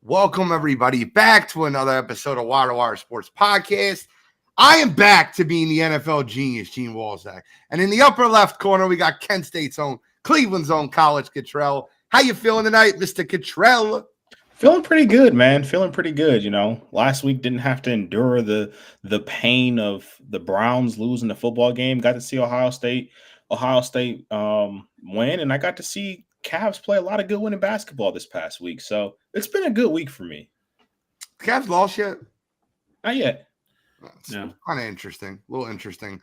Welcome, everybody, back to another episode of Wire2Wire Sports Podcast. I am back to being the NFL genius, Gene Walzak. And in the upper left corner, we got Kent State's own, Cleveland's own College Cottrell. How you feeling tonight, Mr. Cottrell? Feeling pretty good, man. Feeling pretty good. Last week didn't have to endure the pain of the Browns losing the football game. Got to see Ohio State win, and I got to see Cavs play a lot of good winning basketball this past week. So it's been a good week for me. The Cavs lost yet? Not yet. Yeah. Kind of interesting. A little interesting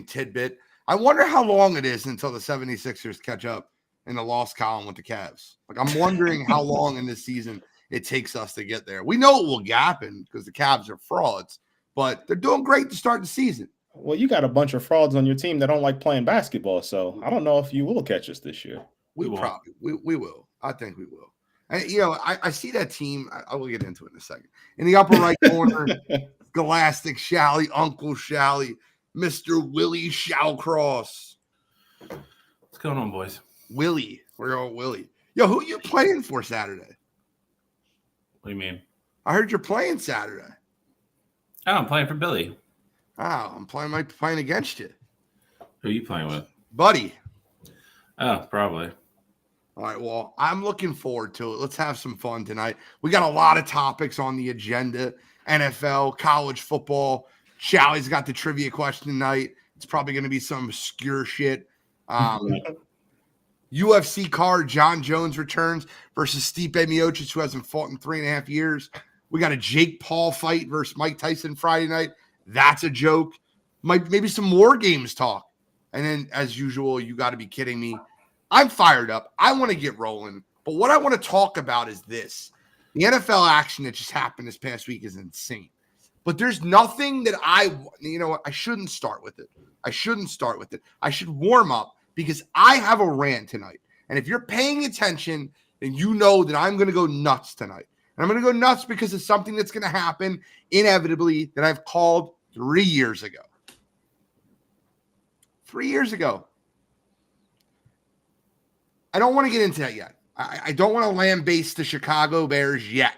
tidbit. I wonder how long it is until the 76ers catch up in the loss column with the Cavs. Like, I'm wondering how long in this season it takes us to get there. We know it will happen because the Cavs are frauds, but they're doing great to start the season. Well, you got a bunch of frauds on your team that don't like playing basketball, so I don't know if you will catch us this year. We will. I think we will. And, I see that team. I will get into it in a second. In the upper right corner, Scholastic Shally, Uncle Shally, Mr. Willie Shallcross. What's going on, boys? Willie. We're going Willie. Yo, who you playing for Saturday? What do you mean? I heard you're playing Saturday. Oh, I'm playing for Billy. Oh, I'm playing against you. Who are you playing with? Buddy. Oh, probably. All right, well, I'm looking forward to it. Let's have some fun tonight. We got a lot of topics on the agenda. NFL, college football. Shally's got the trivia question tonight. It's probably going to be some obscure shit. UFC card, John Jones returns versus Stipe Miocic, who hasn't fought in 3.5 years. We got a Jake Paul fight versus Mike Tyson Friday night. That's a joke. Maybe some more games talk. And then, as usual, you got to be kidding me. I'm fired up. I want to get rolling. But what I want to talk about is this. The NFL action that just happened this past week is insane. But there's nothing that I shouldn't start with it. I should warm up because I have a rant tonight. And if you're paying attention, then you know that I'm going to go nuts tonight. And I'm going to go nuts because it's something that's going to happen inevitably that I've called 3 years ago. 3 years ago. I don't want to get into that yet. I don't want to lambaste the Chicago Bears yet.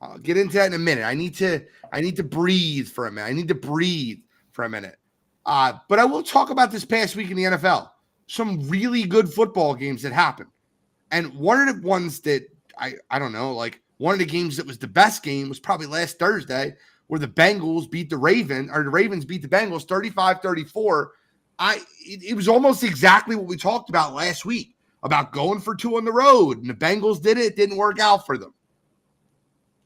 I'll get into that in a minute. I need to breathe for a minute. But I will talk about this past week in the NFL. Some really good football games that happened. And one of the ones that I don't know, like one of the games that was the best game was probably last Thursday where the Bengals beat the Ravens beat the Bengals 35-34. It was almost exactly what we talked about last week about going for 2 on the road, and the Bengals did it. It didn't work out for them.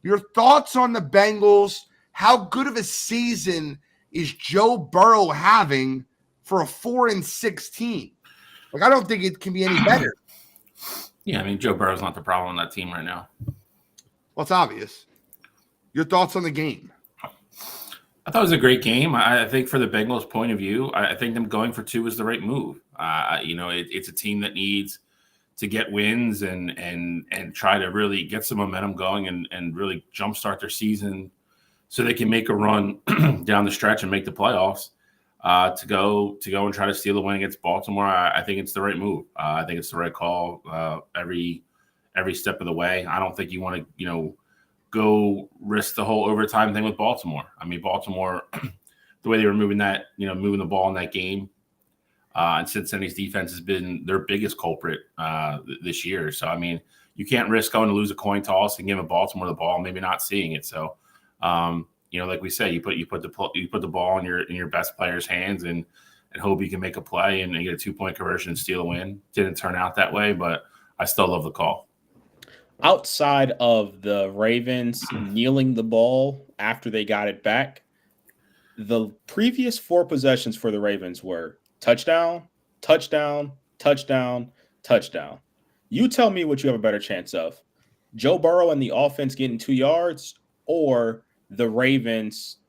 Your thoughts on the Bengals? How good of a season is Joe Burrow having for a 4-6 team? Like, I don't think it can be any better. Yeah, I mean, Joe Burrow's not the problem on that team right now. Well, it's obvious. Your thoughts on the game? I thought it was a great game. I think for the Bengals' point of view, I think them going for 2 is the right move. It's a team that needs to get wins and try to really get some momentum going and really jumpstart their season so they can make a run down the stretch and make the playoffs. To go and try to steal a win against Baltimore, I think it's the right move. I think it's the right call every step of the way. I don't think you want to, go risk the whole overtime thing with Baltimore. I mean, Baltimore, the way they were moving the ball in that game, and Cincinnati's defense has been their biggest culprit this year. So, I mean, you can't risk going to lose a coin toss and giving Baltimore the ball, maybe not seeing it. So, like we say, you put the ball in your best player's hands and hope you can make a play and get a 2-point conversion and steal a win. Didn't turn out that way, but I still love the call. Outside of the Ravens kneeling the ball after they got it back, the previous 4 possessions for the Ravens were touchdown, touchdown, touchdown, touchdown. You tell me what you have a better chance of. Joe Burrow and the offense getting 2 yards or the Ravens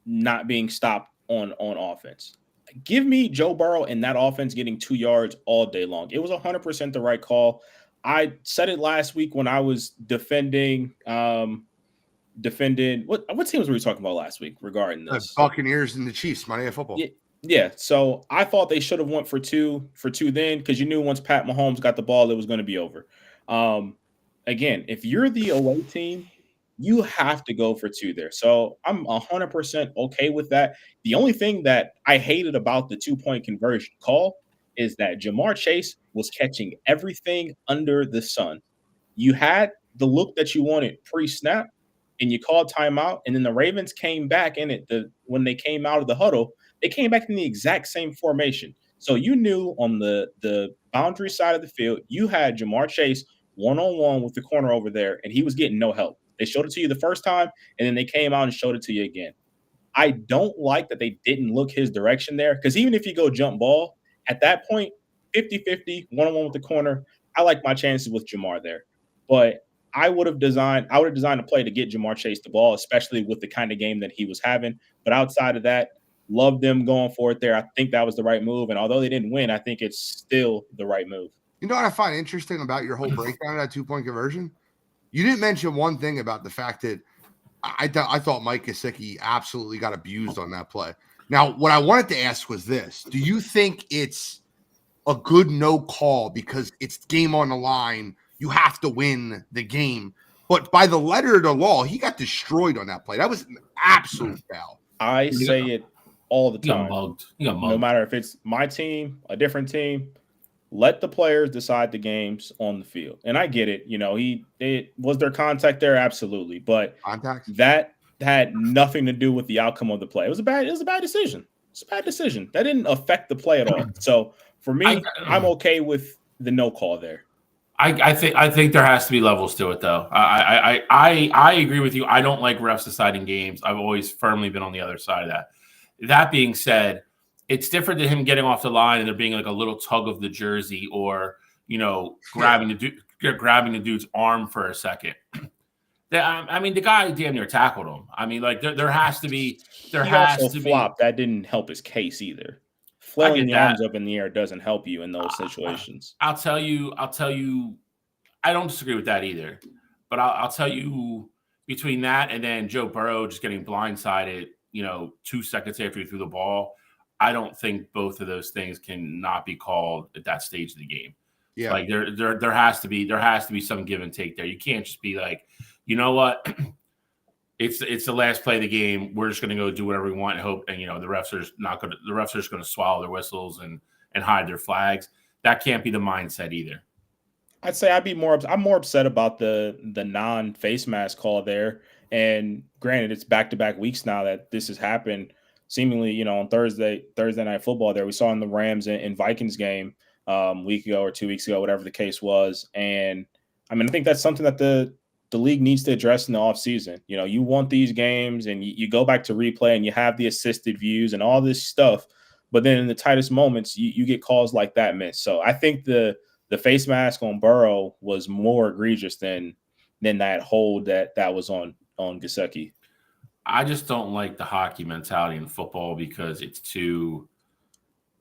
not being stopped on offense. Give me Joe Burrow and that offense getting 2 yards all day long. It was 100% the right call. I said it last week when I was defending what teams were we talking about last week regarding this? The Buccaneers and the Chiefs, Monday Night Football. Yeah. So I thought they should have went for two then because you knew once Pat Mahomes got the ball, it was going to be over. again, if you're the away team, you have to go for 2 there. So I'm 100% okay with that. The only thing that I hated about the 2-point conversion call is that Jamar Chase was catching everything under the sun. You had the look that you wanted pre-snap, and you called timeout, and then the Ravens came back in it. When they came out of the huddle, they came back in the exact same formation. So you knew on the boundary side of the field, you had Jamar Chase one-on-one with the corner over there, and he was getting no help. They showed it to you the first time, and then they came out and showed it to you again. I don't like that they didn't look his direction there, because even if you go jump ball, at that point, 50-50, one-on-one with the corner, I like my chances with Jamar there. But I would have designed a play to get Jamar Chase the ball, especially with the kind of game that he was having. But outside of that, love them going for it there. I think that was the right move. And although they didn't win, I think it's still the right move. You know what I find interesting about your whole breakdown of that 2-point conversion? You didn't mention one thing about the fact that I thought Mike Gesicki absolutely got abused on that play. Now, what I wanted to ask was this. Do you think it's a good no call because it's game on the line? You have to win the game. But by the letter of the law, he got destroyed on that play. That was an absolute foul. I say it all the time. He got mugged. No matter if it's my team, a different team, let the players decide the games on the field. And I get it. You know, it was there contact there? Absolutely. But Contact? That had nothing to do with the outcome of the play. It was a bad decision. It's a bad decision. That didn't affect the play at all. So for me, I'm okay with the no call there. I think there has to be levels to it, though. I agree with you. I don't like refs deciding games. I've always firmly been on the other side of that. That being said, it's different than him getting off the line and there being like a little tug of the jersey or, you know, grabbing the dude's arm for a second. I mean, the guy damn near tackled him. I mean, like there has to be. There has to flop. That didn't help his case either. Flailing the arms up in the air doesn't help you in those situations. I'll tell you. I don't disagree with that either. But I'll tell you, between that and then Joe Burrow just getting blindsided, 2 seconds after he threw the ball, I don't think both of those things can not be called at that stage of the game. Yeah, like there has to be some give and take there. You can't just be like, you know what, it's the last play of the game. We're just going to go do whatever we want and hope. And the refs are just going to swallow their whistles and hide their flags. That can't be the mindset either. I'd say I'm more upset about the non-face mask call there. And granted, it's back-to-back weeks now that this has happened. Seemingly, on Thursday Night Football there, we saw in the Rams and Vikings game a week ago or 2 weeks ago, whatever the case was. And I mean, I think that's something that the league needs to address in the offseason. You want these games and you go back to replay and you have the assisted views and all this stuff. But then in the tightest moments, you get calls like that missed. So I think the face mask on Burrow was more egregious than that hold that was on Gesicki. I just don't like the hockey mentality in football because it's too.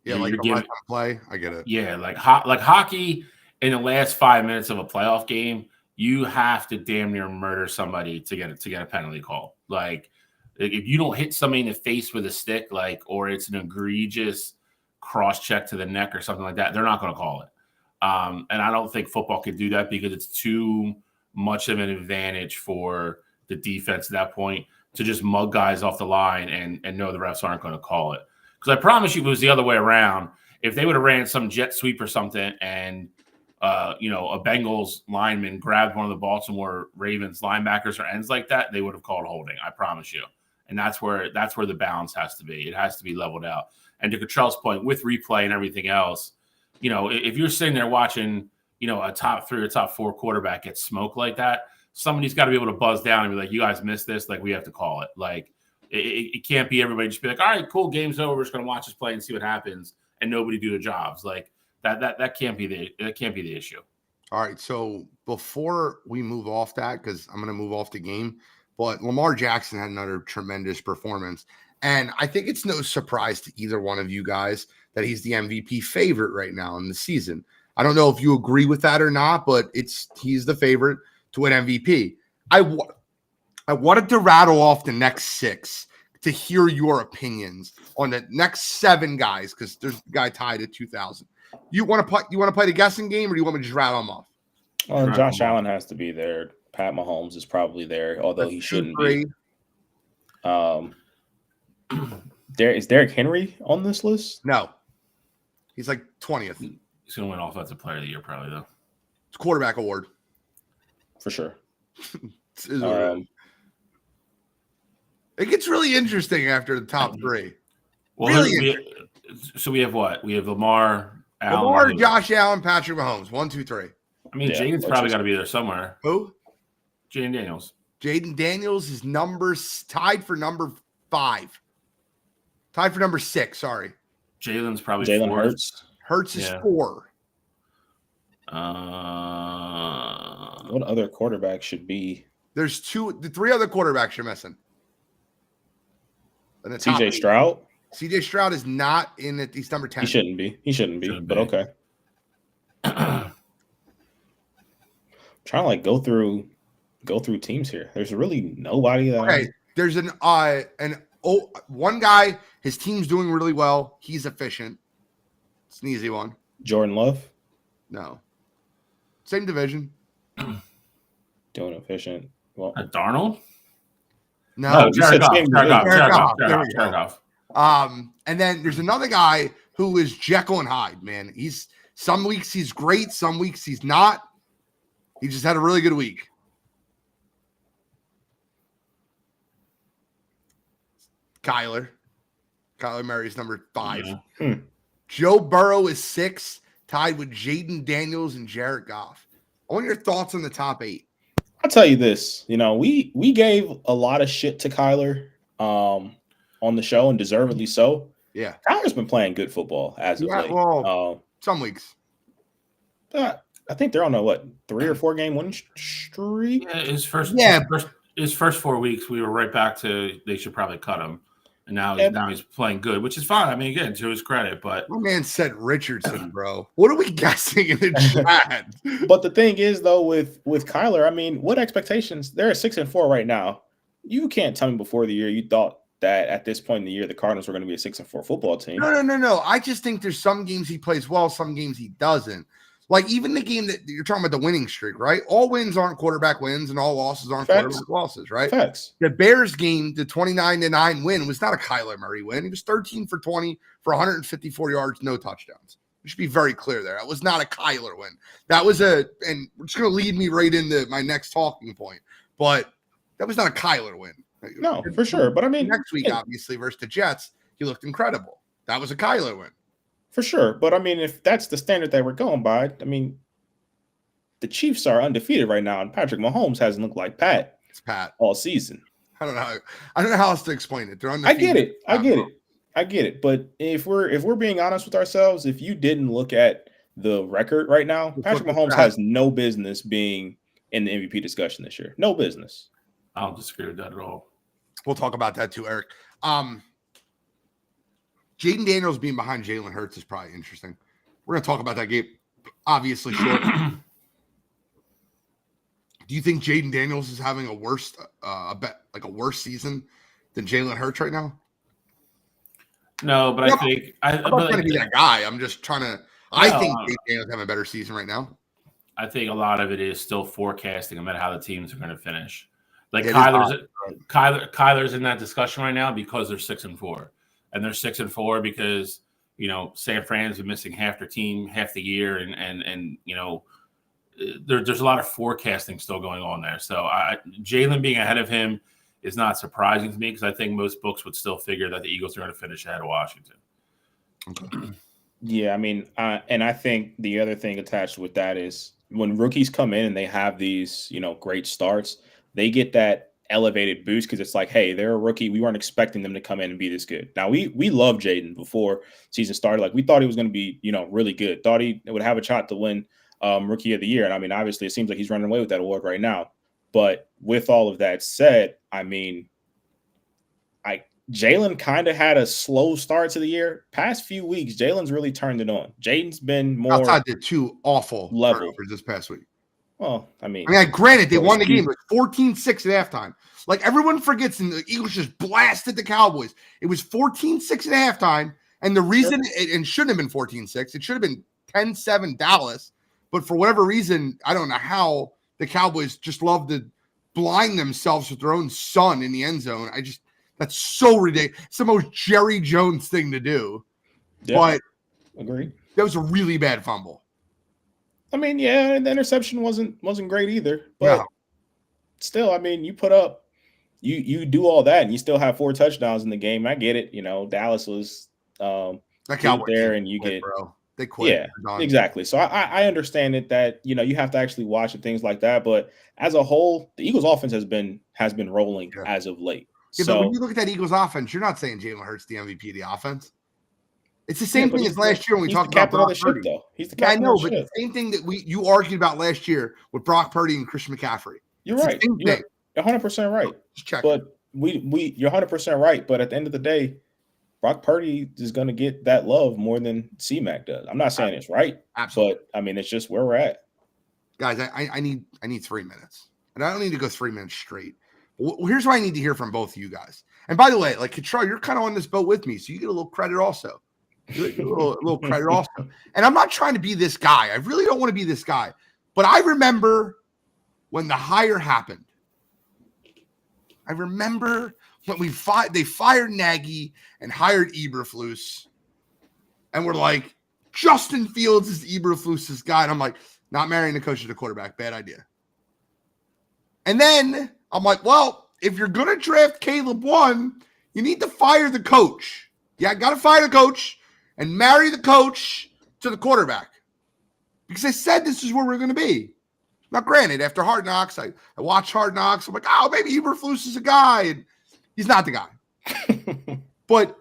Yeah, like the play. I get it. Yeah, like hockey in the last 5 minutes of a playoff game, you have to damn near murder somebody to get a penalty call. Like if you don't hit somebody in the face with a stick, or it's an egregious cross check to the neck or something like that, they're not going to call it. And I don't think football could do that because it's too much of an advantage for the defense at that point to just mug guys off the line and know the refs aren't going to call it. Because I promise you, if it was the other way around, if they would have ran some jet sweep or something and, a Bengals lineman grabbed one of the Baltimore Ravens linebackers or ends like that, they would have called holding. I promise you. And that's where the balance has to be. It has to be leveled out. And to Cottrell's point, with replay and everything else, if you're sitting there watching, a top 3 or top 4 quarterback get smoked like that, somebody's got to be able to buzz down and be like, you guys missed this. Like, we have to call it. Like, it can't be everybody just be like, all right, cool, game's over. We're just going to watch this play and see what happens and nobody do their jobs. Like, that can't be the issue. All right. So before we move off that, because I'm going to move off the game, but Lamar Jackson had another tremendous performance. And I think it's no surprise to either one of you guys that he's the MVP favorite right now in the season. I don't know if you agree with that or not, but he's the favorite to win MVP. I wanted to rattle off the next 6 to hear your opinions on the next 7 guys, because there's a guy tied at 2,000. You want to play the guessing game, or do you want me to just rattle them off? Well, Josh Allen has to be there. Pat Mahomes is probably there, although he shouldn't be. Is Derrick Henry on this list? No. He's like 20th. He's going to win Offensive Player of the Year probably, though. It's quarterback award. For sure. It gets really interesting after the top three. Well, so we have what? We have Lamar, Allen, Josh Allen, Patrick Mahomes. 1, 2, 3. I mean, Jaden's probably got to be there somewhere. Who? Jaden Daniels. Jaden Daniels is tied for number 5. Tied for number 6, sorry. Jalen's probably Jalen 4. Hurts. Hurts is 4. What other quarterback should be? There's 3 other quarterbacks you're missing. CJ Stroud? CJ Stroud is not in it. He's number 10. He shouldn't be, but okay. Trying to go through teams here. There's really nobody that Okay. There's one guy, his team's doing really well. He's efficient. It's an easy one. Jordan Love? No. Same division. Doing efficient. Well, Darnold? No, Jared Goff. And then there's another guy who is Jekyll and Hyde, man. He's some weeks he's great, some weeks he's not. He just had a really good week. Kyler Murray's number 5. Yeah. Joe Burrow is 6, tied with Jaden Daniels and Jared Goff. I want your thoughts on the top 8. I'll tell you this. We gave a lot of shit to Kyler on the show, and deservedly so. Yeah. Kyler's been playing good football as of late. Well, some weeks. I think they're on a 3 or 4 game winning streak. Yeah, his first 4 weeks, we were right back to they should probably cut him, and now he's playing good, which is fine. I mean, again, to his credit, but my man said Richardson, bro. What are we guessing in the chat? But the thing is, though, with Kyler, I mean, what expectations? They're at 6-4 right now. You can't tell me before the year you thought that at this point in the year the Cardinals were going to be a 6-4 football team. No. I just think there's some games he plays well, some games he doesn't. Like even the game that you're talking about, the winning streak, right? All wins aren't quarterback wins, and all losses aren't quarterback losses, right? Facts. The Bears game, the 29-9 win, was not a Kyler Murray win. He was 13 for 20 for 154 yards, no touchdowns. We should be very clear there. That was not a Kyler win. That was and it's going to lead me right into my next talking point. But that was not a Kyler win. No, for sure. But I mean, next week, obviously, versus the Jets, he looked incredible. That was a Kyler win. For sure. But I mean, if that's the standard that we're going by, I mean, the Chiefs are undefeated right now, and Patrick Mahomes hasn't looked like Pat. It's Pat all season. I don't know how else to explain it. They're undefeated. I get it. But if we're being honest with ourselves, if you didn't look at the record right now, Patrick Mahomes has no business being in the MVP discussion this year. No business. I don't disagree with that at all. We'll talk about that too, Eric. Jaden Daniels being behind Jalen Hurts is probably interesting. We're going to talk about that game, obviously, short. Do you think Jaden Daniels is having a worse season than Jalen Hurts right now? No, but I think I'm not trying to be that guy. I'm just trying to. I think Jaden Daniels having a better season right now. I think a lot of it is still forecasting, no matter how the teams are going to finish. Like Kyler's in that discussion right now because they're 6-4. And they're 6-4 because, San Fran's been missing half their team half the year. And there's a lot of forecasting still going on there. So Jalen being ahead of him is not surprising to me because I think most books would still figure that the Eagles are going to finish ahead of Washington. Okay. Yeah, I mean, and I think the other thing attached with that is when rookies come in and they have these, great starts, they get that elevated boost because it's like, hey, they're a rookie. We weren't expecting them to come in and be this good. Now we loved Jaden before season started. Like we thought he was going to be, really good. Thought he would have a shot to win Rookie of the Year. And I mean, obviously, it seems like he's running away with that award right now. But with all of that said, I mean, Jalen kind of had a slow start to the year. Past few weeks, Jalen's really turned it on. Jaden's been more outside the 2 awful level for this past week. Well, I mean, granted, they won the game. It was 14-6 at halftime. Like everyone forgets, and the Eagles just blasted the Cowboys. It was 14-6 at halftime, and the reason it shouldn't have been 14-6, it should have been 10-7 Dallas. But for whatever reason, I don't know how the Cowboys just love to blind themselves with their own son in the end zone. That's so ridiculous. It's the most Jerry Jones thing to do. Yeah, but agreed. That was a really bad fumble. I mean, yeah, the interception wasn't great either. But still, I mean, you put up, you do all that, and you still have 4 touchdowns in the game. I get it. Dallas was that Cowboys there, and you get, bro. They quit. Yeah, exactly. So I understand it that you have to actually watch and things like that. But as a whole, the Eagles' offense has been rolling as of late. Yeah, so but when you look at that Eagles offense, you're not saying Jalen Hurts the MVP of the offense. It's the same thing as last year when we talked about Brock Purdy. Though. He's the captain of the ship. The same thing that you argued about last year with Brock Purdy and Christian McCaffrey. You're right. You're 100% right. Just check. But you're 100% right. But at the end of the day, Brock Purdy is going to get that love more than C-Mac does. I'm not saying it's right. Absolutely. But I mean, it's just where we're at. Guys, I need 3 minutes. And I don't need to go 3 minutes straight. Well, here's what I need to hear from both of you guys. And by the way, like Control, you're kind of on this boat with me, so you get a little credit also. A little credit also. And I'm not trying to be this guy. I really don't want to be this guy. But I remember when the hire happened. I remember when they fired Nagy and hired Eberflus. And we're like, Justin Fields is Eberflus's guy. And I'm like, not marrying the coach to the quarterback. Bad idea. And then I'm like, well, if you're going to draft Caleb 1, you need to fire the coach. Yeah, I got to fire the coach and marry the coach to the quarterback. Because I said this is where we're going to be. Now, granted, after Hard Knocks, I watched Hard Knocks. I'm like, oh, maybe Eberflus is a guy. And he's not the guy. But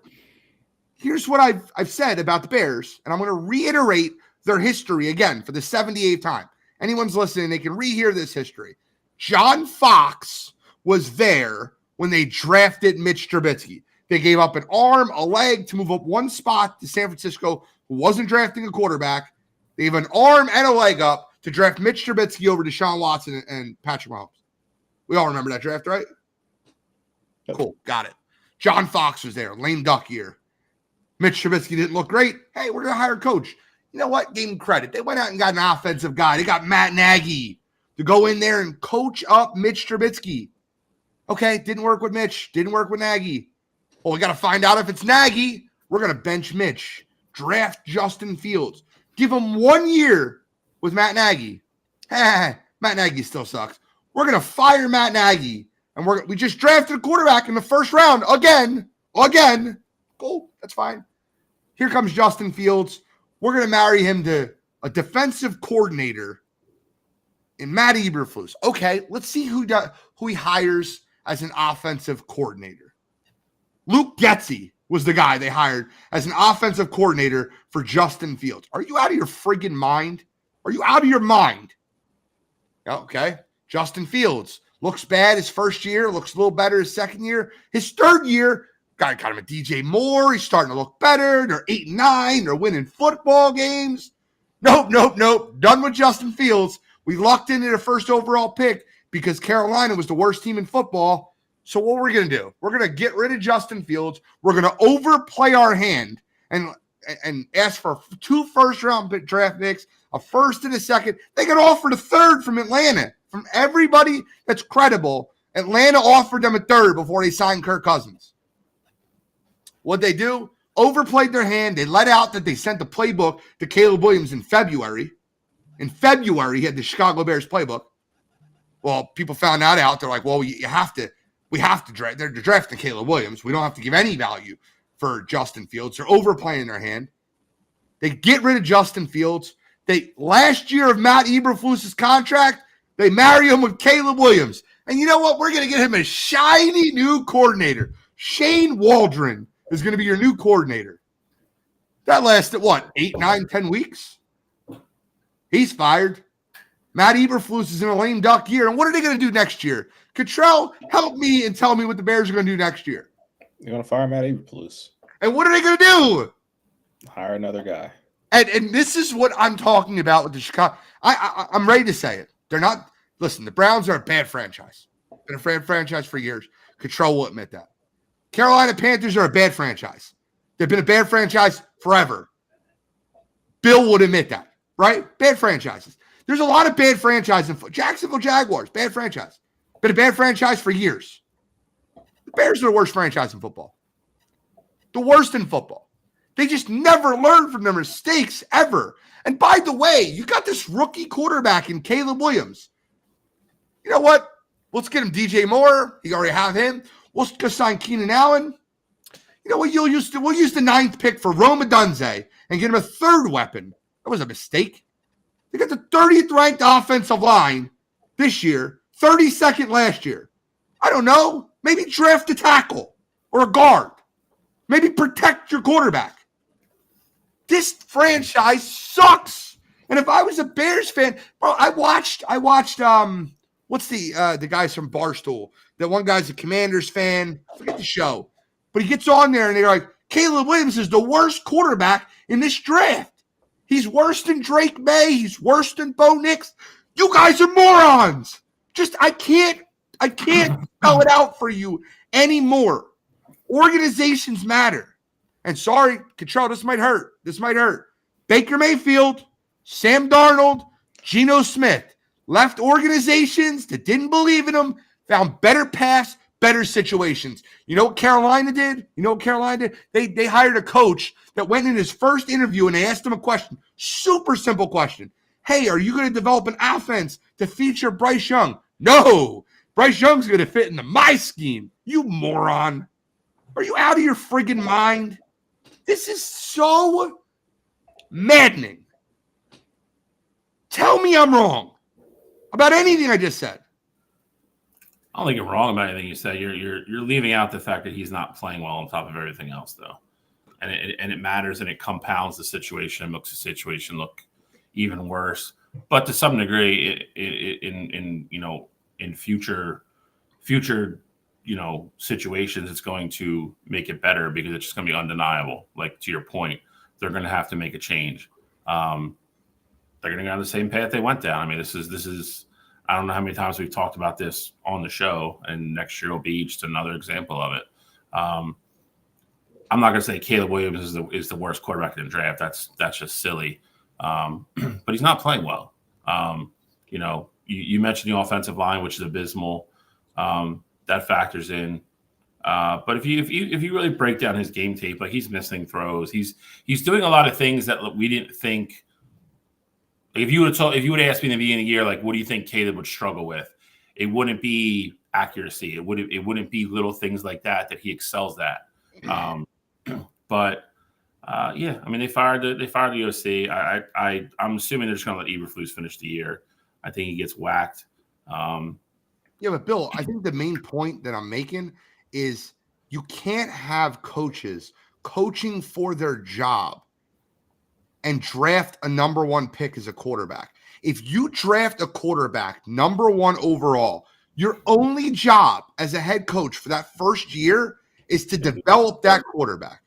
here's what I've said about the Bears, and I'm going to reiterate their history again for the 78th time. Anyone's listening, they can rehear this history. John Fox was there when they drafted Mitch Trubisky. They gave up an arm, a leg to move up one spot to San Francisco, who wasn't drafting a quarterback. They gave an arm and a leg up to draft Mitch Trubisky over Deshaun Watson and Patrick Mahomes. We all remember that draft, right? Cool, got it. John Fox was there, lame duck year. Mitch Trubisky didn't look great. Hey, we're going to hire a coach. You know what? Gave him credit. They went out and got an offensive guy. They got Matt Nagy to go in there and coach up Mitch Trubisky. Okay, didn't work with Mitch. Didn't work with Nagy. Well, we got to find out if it's Nagy. We're going to bench Mitch. Draft Justin Fields. Give him 1 year with Matt Nagy. Matt Nagy still sucks. We're going to fire Matt Nagy. And we just drafted a quarterback in the first round. Again. Cool. That's fine. Here comes Justin Fields. We're going to marry him to a defensive coordinator in Matt Eberflus. Okay, let's see who he hires as an offensive coordinator. Luke Getsy was the guy they hired as an offensive coordinator for Justin Fields. Are you out of your friggin' mind? Are you out of your mind? Okay, Justin Fields looks bad his first year, looks a little better his second year. His third year, got him a DJ Moore. He's starting to look better. They're 8-9. They're winning football games. Nope. Done with Justin Fields. We locked into the first overall pick because Carolina was the worst team in football. So what we're going to do, we're going to get rid of Justin Fields. We're going to overplay our hand and ask for 2 first-round draft picks, a first and a second. They got offered a third from Atlanta. From everybody that's credible, Atlanta offered them a third before they signed Kirk Cousins. What'd they do? Overplayed their hand. They let out that they sent the playbook to Caleb Williams in February. In February, he had the Chicago Bears playbook. Well, people found that out. They're like, well, we have to draft. They're drafting Caleb Williams. We don't have to give any value for Justin Fields. They're overplaying their hand. They get rid of Justin Fields. Last year of Matt Eberflus's contract, they marry him with Caleb Williams. And you know what? We're going to get him a shiny new coordinator. Shane Waldron is going to be your new coordinator. That lasted, 8, 9, 10 weeks? He's fired. Matt Eberflus is in a lame duck year. And what are they going to do next year? Cottrell, help me and tell me what the Bears are going to do next year. They're going to fire Matt Eberflus. And what are they going to do? Hire another guy. And this is what I'm talking about with the Chicago. I'm ready to say it. They're not. Listen, the Browns are a bad franchise. Been a bad franchise for years. Cottrell will admit that. Carolina Panthers are a bad franchise. They've been a bad franchise forever. Bill would admit that, right? Bad franchises. There's a lot of bad franchises. Jacksonville Jaguars, bad franchise. Been a bad franchise for years. The Bears are the worst franchise in football. The worst in football. They just never learn from their mistakes ever. And by the way, you got this rookie quarterback in Caleb Williams. You know what? Let's get him DJ Moore. You already have him. We'll go sign Keenan Allen. You know what? We'll use the 9th pick for Rome Odunze and get him a third weapon. That was a mistake. They got the 30th ranked offensive line this year, 32nd last year. I don't know. Maybe draft a tackle or a guard. Maybe protect your quarterback. This franchise sucks. And if I was a Bears fan, bro, I watched what's the guys from Barstool? That one guy's a Commanders fan. Forget the show. But he gets on there and they're like, Caleb Williams is the worst quarterback in this draft. He's worse than Drake May. He's worse than Bo Nix. You guys are morons. I can't spell it out for you anymore. Organizations matter. And sorry, Cottrell, this might hurt. Baker Mayfield, Sam Darnold, Geno Smith left organizations that didn't believe in them, found better paths, better situations. You know what Carolina did? They hired a coach that went in his first interview and they asked him a question. Super simple question. Hey, are you going to develop an offense to feature Bryce Young? No. Bryce Young's going to fit into my scheme. You moron. Are you out of your friggin' mind? This is so maddening. Tell me I'm wrong about anything I just said. I don't think you're wrong about anything you said. You're leaving out the fact that he's not playing well on top of everything else, though, and it matters and it compounds the situation and makes the situation look even worse. But to some degree, in future situations, it's going to make it better because it's just going to be undeniable. Like to your point, they're going to have to make a change. They're going to go down the same path they went down. I mean, this is. I don't know how many times we've talked about this on the show, and next year will be just another example of it. I'm not going to say Caleb Williams is the worst quarterback in the draft. That's just silly. But he's not playing well. You mentioned the offensive line, which is abysmal. That factors in. But if you really break down his game tape, like he's missing throws, he's doing a lot of things that we didn't think. If you would have asked me in the beginning of the year, like, what do you think Caleb would struggle with? It wouldn't be accuracy. It wouldn't be little things like that he excels at. But I mean, they fired the OC. I'm assuming they're just going to let Eberflus finish the year. I think he gets whacked. Yeah, but Bill, I think the main point that I'm making is you can't have coaches coaching for their job and draft a number 1 pick as a quarterback. If you draft a quarterback number 1 overall, your only job as a head coach for that first year is to develop that quarterback.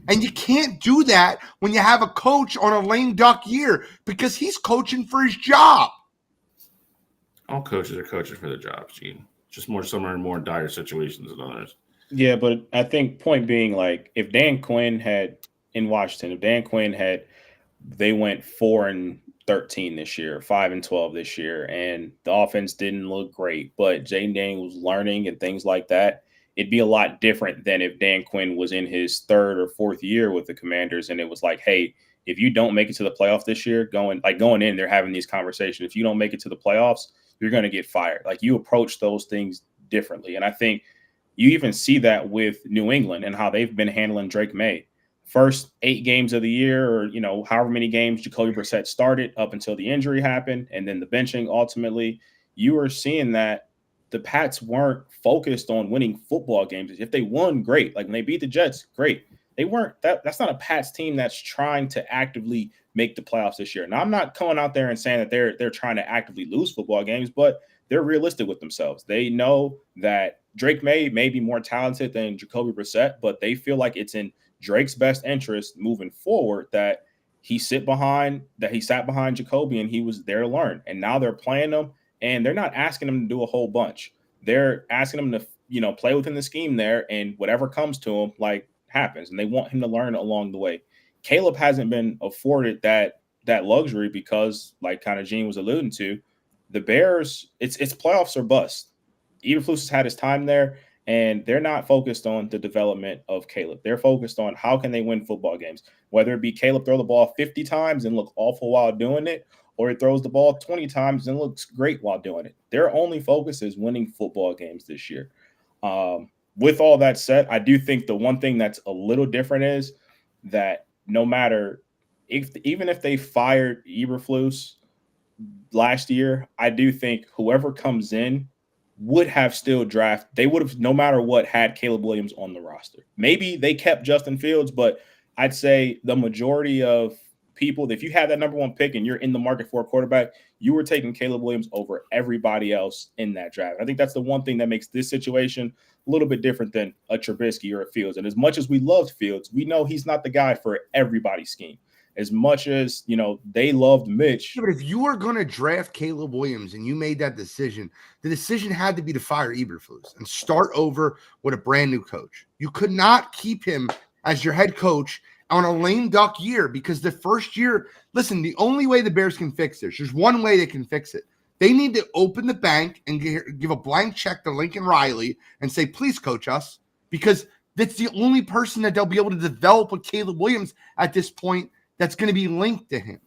And you can't do that when you have a coach on a lame duck year because he's coaching for his job. All coaches are coaching for their jobs, Gene. Just some are in more dire situations than others. Yeah, but I think point being, like, if Dan Quinn had they went 4-13 this year, 5-12 this year, and the offense didn't look great, but Jaden Daniels was learning and things like that. It'd be a lot different than if Dan Quinn was in his 3rd or 4th year with the Commanders, and it was like, hey, if you don't make it to the playoffs this year, going in, they're having these conversations. If you don't make it to the playoffs, you're going to get fired. Like, you approach those things differently, and I think you even see that with New England and how they've been handling Drake May. First 8 games of the year, or however many games Jacoby Brissett started up until the injury happened, and then the benching. Ultimately, you were seeing that the Pats weren't focused on winning football games. If they won, great. Like when they beat the Jets, great. They weren't. That's not a Pats team that's trying to actively make the playoffs this year. Now, I'm not coming out there and saying that they're trying to actively lose football games, but they're realistic with themselves. They know that Drake may be more talented than Jacoby Brissett, but they feel like it's in Drake's best interest moving forward that he sat behind Jacoby and he was there to learn. And now they're playing them, and they're not asking him to do a whole bunch. They're asking him to, play within the scheme there, and whatever comes to him, like, happens. And they want him to learn along the way. Caleb hasn't been afforded that that luxury because, like kind of Gene was alluding to, the Bears, it's playoffs or bust. Eberflus has had his time there, and they're not focused on the development of Caleb. They're focused on how can they win football games, whether it be Caleb throw the ball 50 times and look awful while doing it, or he throws the ball 20 times and looks great while doing it. Their only focus is winning football games this year. With all that said, I do think the one thing that's a little different is that no matter even if they fired Eberflus last year, I do think whoever comes in would have still they would have, no matter what, had Caleb Williams on the roster. Maybe they kept Justin Fields, but I'd say the majority of people, if you had that number one pick and you're in the market for a quarterback, you were taking Caleb Williams over everybody else in that draft. I think that's the one thing that makes this situation a little bit different than a Trubisky or a Fields. And as much as we loved Fields, we know he's not the guy for everybody's scheme. As much as, they loved Mitch. Yeah, but if you were going to draft Caleb Williams and you made that decision, the decision had to be to fire Eberflus and start over with a brand new coach. You could not keep him as your head coach on a lame duck year, because the first year, listen, the only way the Bears can fix this, there's one way they can fix it. They need to open the bank and give a blank check to Lincoln Riley and say, please coach us, because that's the only person that they'll be able to develop with Caleb Williams at this point that's going to be linked to him.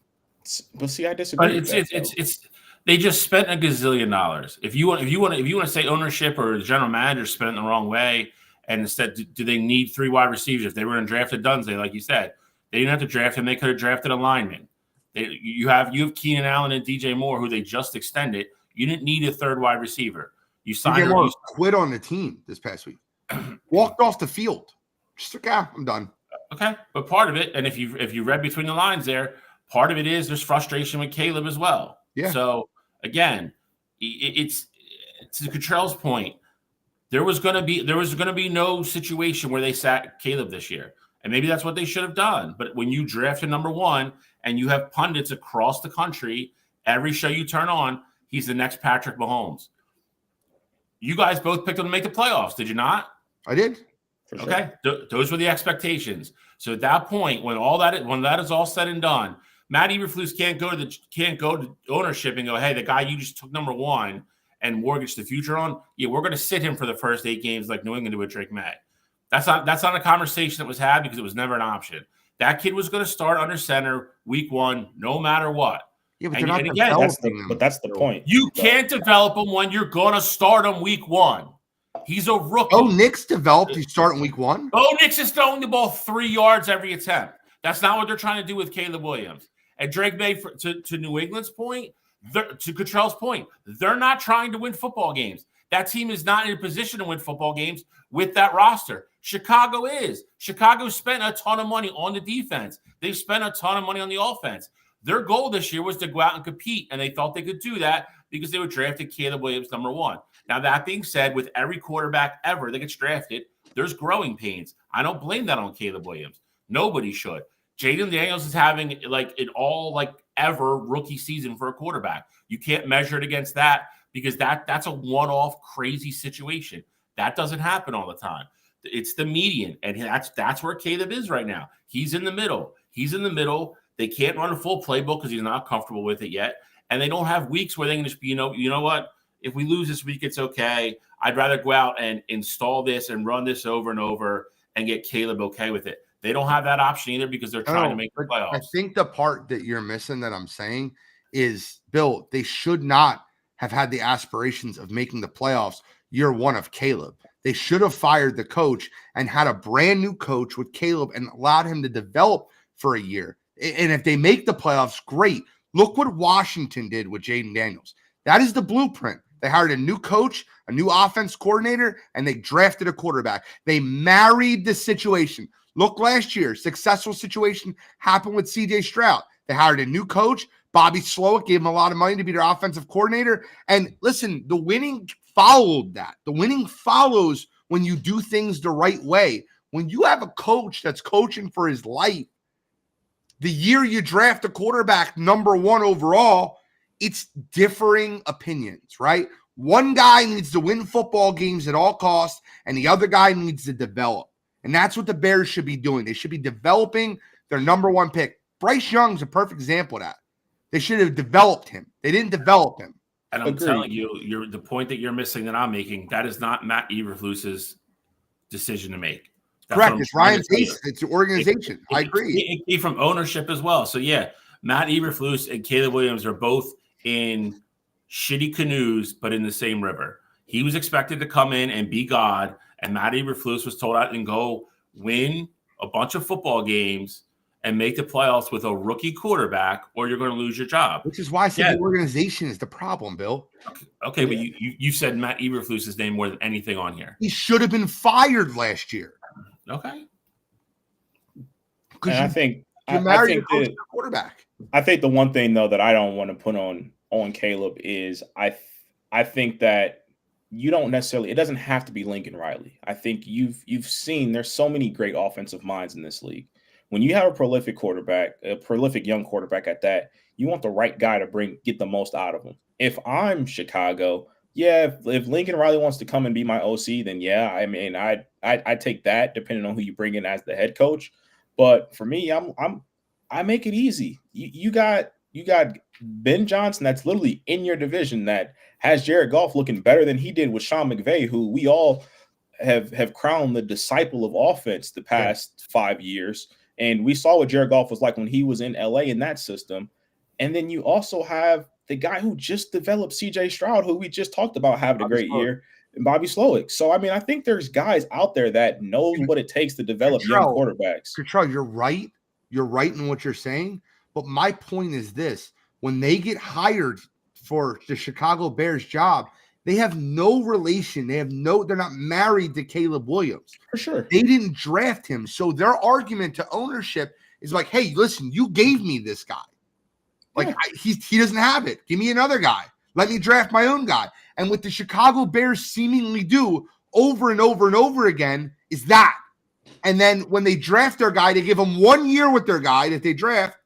But see, I disagree. But it's they just spent $1 gazillion. If you want to say ownership or the general manager spent it the wrong way, and instead, do they need 3 wide receivers? If they were going to draft a Dunze, like you said, they didn't have to draft him. They could have drafted a lineman. You have Keenan Allen and DJ Moore, who they just extended. You didn't need a 3rd wide receiver. You signed DJ Moore quit on the team this past week. Walked off the field. Just like, I'm done. Okay, but part of it, and if you read between the lines there, part of it is there's frustration with Caleb as well. Yeah. So again, it's to Cottrell's point. There was going to be no situation where they sat Caleb this year, and maybe that's what they should have done. But when you draft a number 1 and you have pundits across the country, every show you turn on, he's the next Patrick Mahomes. You guys both picked him to make the playoffs, did you not? I did. Okay, those were the expectations. So at that point, when that is all said and done, Matt Eberflus can't go to ownership and go, hey, the guy you just took number 1 and mortgage the future on, yeah, we're going to sit him for the first 8 games like New England did with Drake May. That's not a conversation that was had because it was never an option. That kid was going to start under center week 1, no matter what. Yeah, but that's the point. You can't develop him when you're going to start him week 1. He's a rookie. Oh, Nick's developed. He's starting week 1. Oh, Nick's is throwing the ball 3 yards every attempt. That's not what they're trying to do with Caleb Williams. And Drake May, to New England's point, to Cottrell's point, they're not trying to win football games. That team is not in a position to win football games with that roster. Chicago is. Chicago spent a ton of money on the defense. They spent a ton of money on the offense. Their goal this year was to go out and compete, and they thought they could do that because they were drafted Caleb Williams number 1. Now, that being said, with every quarterback ever that gets drafted, there's growing pains. I don't blame that on Caleb Williams. Nobody should. Jaden Daniels is having ever rookie season for a quarterback. You can't measure it against that because that's a one-off crazy situation. That doesn't happen all the time. It's the median, and that's where Caleb is right now. He's in the middle. They can't run a full playbook because he's not comfortable with it yet, and they don't have weeks where they can just be, you know what? If we lose this week, it's okay. I'd rather go out and install this and run this over and over and get Caleb okay with it. They don't have that option either because they're trying to make the playoffs. I think the part that you're missing that I'm saying is, Bill, they should not have had the aspirations of making the playoffs year 1 of Caleb. They should have fired the coach and had a brand new coach with Caleb and allowed him to develop for a year. And if they make the playoffs, great. Look what Washington did with Jaden Daniels. That is the blueprint. They hired a new coach, a new offense coordinator, and they drafted a quarterback. They married the situation. Look last year, successful situation happened with C.J. Stroud. They hired a new coach. Bobby Slowick gave him a lot of money to be their offensive coordinator. And listen, the winning followed that. The winning follows when you do things the right way. When you have a coach that's coaching for his life, the year you draft a quarterback number 1 overall, it's differing opinions, right? One guy needs to win football games at all costs, and the other guy needs to develop. And that's what the Bears should be doing. They should be developing their number 1 pick. Bryce Young's a perfect example of that. They should have developed him. They didn't develop him. And I'm Agreed. telling you, the point that you're missing that I'm making, that is not Matt Eberflus's decision to make. That's Correct. It's Ryan Pace. It's an organization. I agree. It came from ownership as well. So, yeah, Matt Eberflus and Caleb Williams are both in shitty canoes, but in the same river. He was expected to come in and be God, and Matt Eberflus was told out and go win a bunch of football games and make the playoffs with a rookie quarterback, or you're going to lose your job. Which is why I said the organization is the problem, Bill. Okay, but you said Matt Eberflus's name more than anything on here. He should have been fired last year. Okay. And I think the quarterback. I think the one thing though that I don't want to put on Caleb is I think that you don't necessarily, it doesn't have to be Lincoln Riley. I think you've seen there's so many great offensive minds in this league. When you have a prolific quarterback, a prolific young quarterback at that, you want the right guy to get the most out of him. If I'm Chicago, if Lincoln Riley wants to come and be my OC, then yeah, I mean, I take that depending on who you bring in as the head coach. But for me, I make it easy. You got Ben Johnson that's literally in your division that has Jared Goff looking better than he did with Sean McVay, who we all have crowned the disciple of offense the past 5 years. And we saw what Jared Goff was like when he was in LA in that system. And then you also have the guy who just developed CJ Stroud, who we just talked about having a great year, and Bobby Slowick. So, I mean, I think there's guys out there that knows what it takes to develop young quarterbacks. Control, you're right. You're right in what you're saying. But my point is this. When they get hired for the Chicago Bears job, they have no relation. They're not married to Caleb Williams. For sure. They didn't draft him. So their argument to ownership is like, hey, listen, you gave me this guy. Like, he doesn't have it. Give me another guy. Let me draft my own guy. And what the Chicago Bears seemingly do over and over and over again is that. And then when they draft their guy, they give him 1 year with their guy that they draft,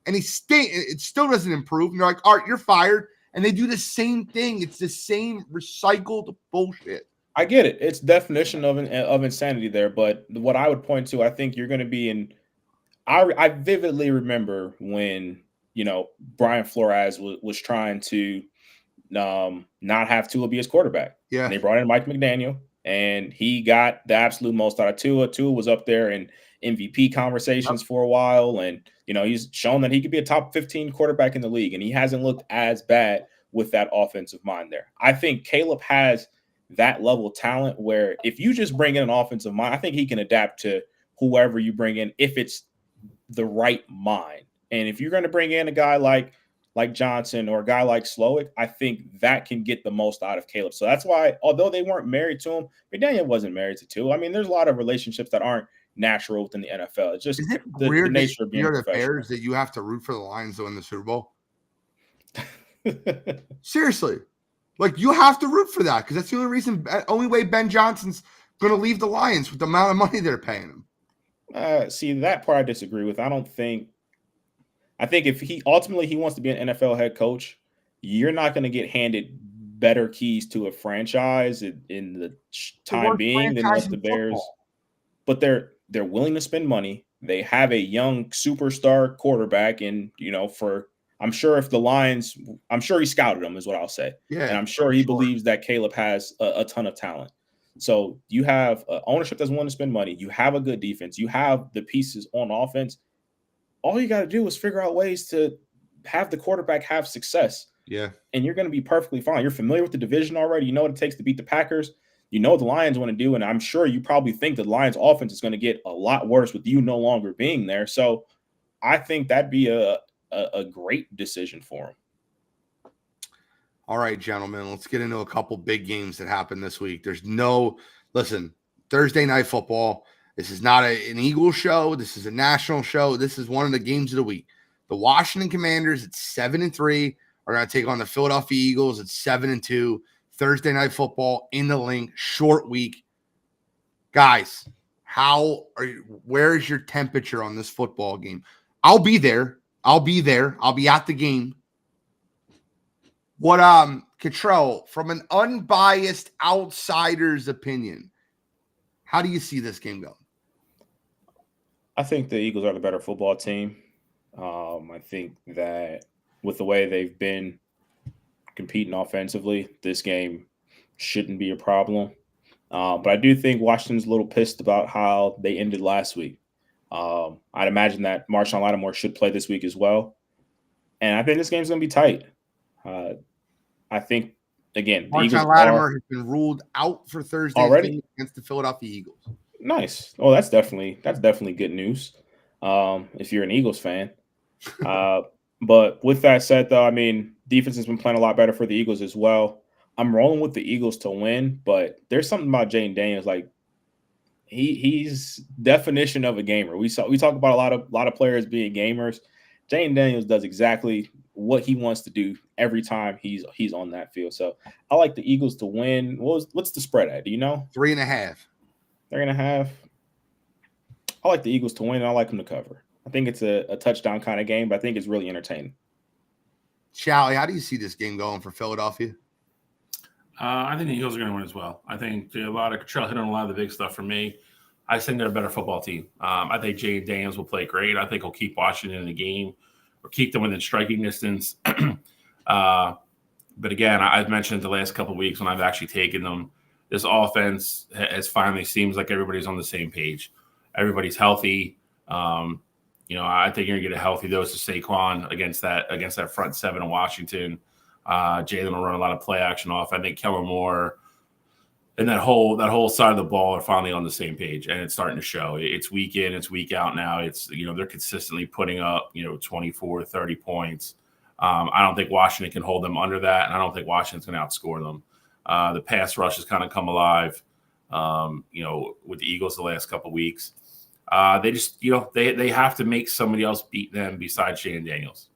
and it still doesn't improve. And they're like, all right, you're fired. And they do the same thing. It's the same recycled bullshit. I get it. It's definition of insanity there. But what I would point to, I think you're going to be in. I vividly remember when Brian Flores was trying to not have Tua be his quarterback. Yeah, and they brought in Mike McDaniel, and he got the absolute most out of Tua. Tua was up there in MVP conversations for a while, and he's shown that he could be a top 15 quarterback in the league, and he hasn't looked as bad with that offensive mind there. I think Caleb has that level of talent where if you just bring in an offensive mind, I think he can adapt to whoever you bring in if it's the right mind. And if you're going to bring in a guy like Johnson or a guy like Slowick, I think that can get the most out of Caleb. So that's why, although they weren't married to him, McDaniel wasn't married to Tua. I mean, there's a lot of relationships that aren't natural within the NFL. It's just the nature of being the Bears that you have to root for the Lions to win the Super Bowl. Seriously, like you have to root for that because that's the only way Ben Johnson's going to leave the Lions with the amount of money they're paying him. See, that part I disagree with. I think if he ultimately wants to be an NFL head coach, you're not going to get handed better keys to a franchise in the time being than what the Bears. Football. But they're willing to spend money. They have a young superstar quarterback, and I'm sure if the Lions, I'm sure he scouted them, is what I'll say. Yeah, and I'm sure he believes that Caleb has a ton of talent. So you have ownership that's willing to spend money. You have a good defense. You have the pieces on offense. All you got to do is figure out ways to have the quarterback have success. Yeah. And you're going to be perfectly fine. You're familiar with the division already. You know what it takes to beat the Packers. You know what the Lions want to do. And I'm sure you probably think the Lions offense is going to get a lot worse with you no longer being there. So I think that'd be a great decision for him. All right, gentlemen, let's get into a couple big games that happened this week. Listen, Thursday Night Football. This is not an Eagles show. This is a national show. This is one of the games of the week. The Washington Commanders at 7-3 are going to take on the Philadelphia Eagles at 7-2. Thursday Night Football in the link, short week. Guys, where is your temperature on this football game? I'll be there. I'll be at the game. What, Cottrell, from an unbiased outsider's opinion, how do you see this game going? I think the Eagles are the better football team. I think that with the way they've been competing offensively, this game shouldn't be a problem. But I do think Washington's a little pissed about how they ended last week. I'd imagine that Marshawn Lattimore should play this week as well. And I think this game's going to be tight. I think, again, the Eagles Marshawn Lattimore has been ruled out for Thursday's already game against the Philadelphia Eagles. Nice. Oh, that's definitely good news. If you're an Eagles fan. But with that said, though, I mean, defense has been playing a lot better for the Eagles as well. I'm rolling with the Eagles to win, but there's something about Jaden Daniels, like he's definition of a gamer. We talk about a lot of players being gamers. Jaden Daniels does exactly what he wants to do every time he's on that field. So I like the Eagles to win. What's the spread at? Do you know? 3.5. 3.5. I like the Eagles to win, and I like them to cover. I think it's a touchdown kind of game, but I think it's really entertaining. Shally, how do you see this game going for Philadelphia? I think the Eagles are going to win as well. I think a lot of Cottrell hit on a lot of the big stuff for me. I think they're a better football team. I think Jaden Daniels will play great. I think he'll keep Washington in the game or keep them within striking distance. But again, I've mentioned the last couple of weeks when I've actually taken them, this offense has finally seems like everybody's on the same page. Everybody's healthy. I think you're going to get a healthy dose of Saquon against that front seven in Washington. Jalen will run a lot of play action off. I think Kellen Moore and that whole side of the ball are finally on the same page, and it's starting to show. It's week in, it's week out now. It's they're consistently putting up 24, 30 points. I don't think Washington can hold them under that, and I don't think Washington's going to outscore them. The pass rush has kind of come alive, with the Eagles the last couple of weeks. They just, they have to make somebody else beat them besides Shane Daniels.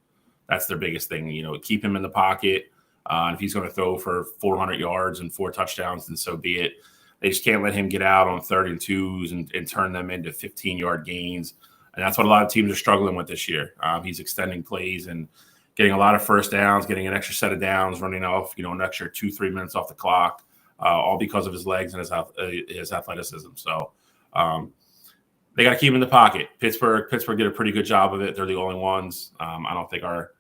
That's their biggest thing. Keep him in the pocket. And if he's going to throw for 400 yards and 4 touchdowns, then so be it. They just can't let him get out on 3rd and 2s and turn them into 15-yard gains. And that's what a lot of teams are struggling with this year. He's extending plays and getting a lot of first downs, getting an extra set of downs, running off, an extra 2-3 minutes off the clock, all because of his legs and his athleticism. So, they got to keep him in the pocket. Pittsburgh did a pretty good job of it. They're the only ones. I don't think our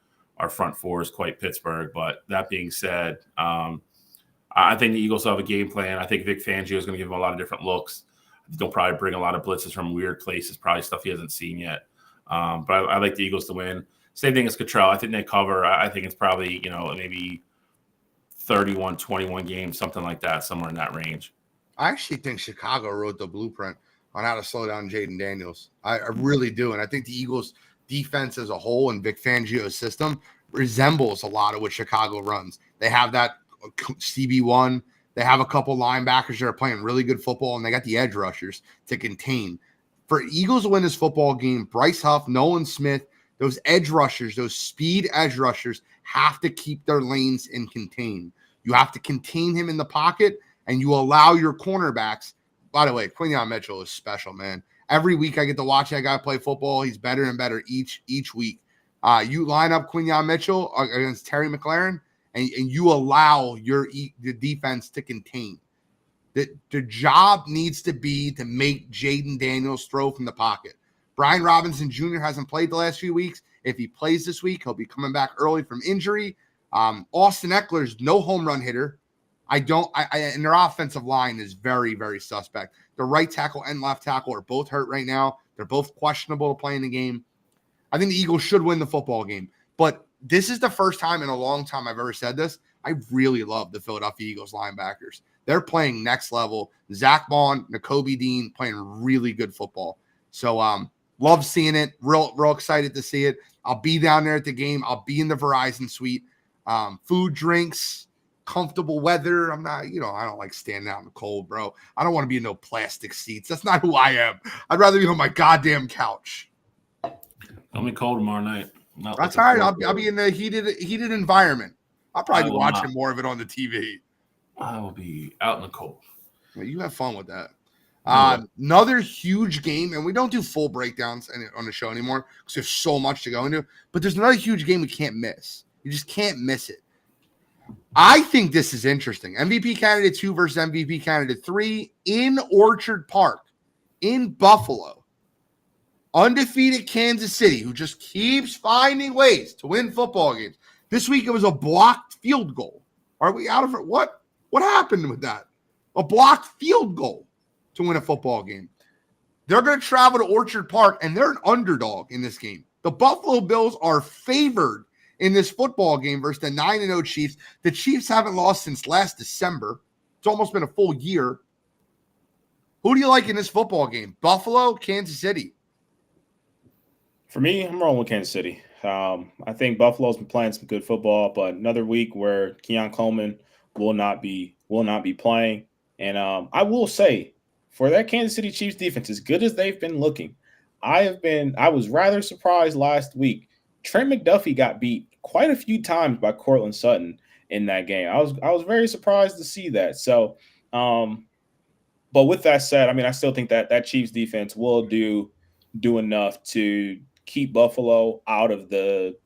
front four is quite Pittsburgh. But that being said, I think the Eagles have a game plan. I think Vic Fangio is going to give them a lot of different looks. They'll probably bring a lot of blitzes from weird places, probably stuff he hasn't seen yet. But I like the Eagles to win. Same thing as Cottrell. I think they cover. I think it's probably, maybe 31-21 games, something like that, somewhere in that range. I actually think Chicago wrote the blueprint on how to slow down Jaden Daniels. I really do. And I think the Eagles defense as a whole and Vic Fangio's system resembles a lot of what Chicago runs. They have that CB1. They have a couple linebackers that are playing really good football, and they got the edge rushers to contain. For Eagles to win this football game, Bryce Huff, Nolan Smith, those edge rushers, those speed edge rushers have to keep their lanes and contain. You have to contain him in the pocket, and you allow your cornerbacks. By the way, Quinyon Mitchell is special, man. Every week I get to watch that guy play football. He's better and better each week. You line up Quinyon Mitchell against Terry McLaurin, and you allow the defense to contain. The job needs to be to make Jaden Daniels throw from the pocket. Brian Robinson Jr. hasn't played the last few weeks. If he plays this week, he'll be coming back early from injury. Austin Eckler's no home run hitter. And their offensive line is very, very suspect. The right tackle and left tackle are both hurt right now. They're both questionable to play in the game. I think the Eagles should win the football game. But this is the first time in a long time I've ever said this. I really love the Philadelphia Eagles linebackers. They're playing next level. Zach Bond, Nakobe Dean playing really good football. So love seeing it. Real excited to see it. I'll be down there at the game. I'll be in the Verizon suite. Food, drinks, comfortable weather. I'm not, I don't like standing out in the cold, bro. I don't want to be in no plastic seats. That's not who I am. I'd rather be on my goddamn couch. It'll be cold tomorrow night. That's all right. I'll be in the heated environment. I'll probably be watching more of it on the TV. I will be out in the cold. Well, you have fun with that. Another huge game, and we don't do full breakdowns on the show anymore because there's so much to go into. But there's another huge game we can't miss. You just can't miss it. I think this is interesting. MVP candidate 2 versus MVP candidate 3 in Orchard Park in Buffalo. Undefeated Kansas City, who just keeps finding ways to win football games. This week it was a blocked field goal. Are we out of it? What happened with that? A blocked field goal to win a football game. They're going to travel to Orchard Park, and they're an underdog in this game. The Buffalo Bills are favored in this football game versus the 9-0 Chiefs. The Chiefs haven't lost since last December. It's almost been a full year. Who do you like in this football game? Buffalo, Kansas City? For me, I'm rolling with Kansas City. I think Buffalo's been playing some good football, but another week where Keon Coleman will not be playing. And I will say, for that Kansas City Chiefs defense, as good as they've been looking, I was rather surprised last week. Trent McDuffie got beat quite a few times by Cortland Sutton in that game. I was very surprised to see that. So, but with that said, I mean, I still think that Chiefs defense will do enough to keep Buffalo out of the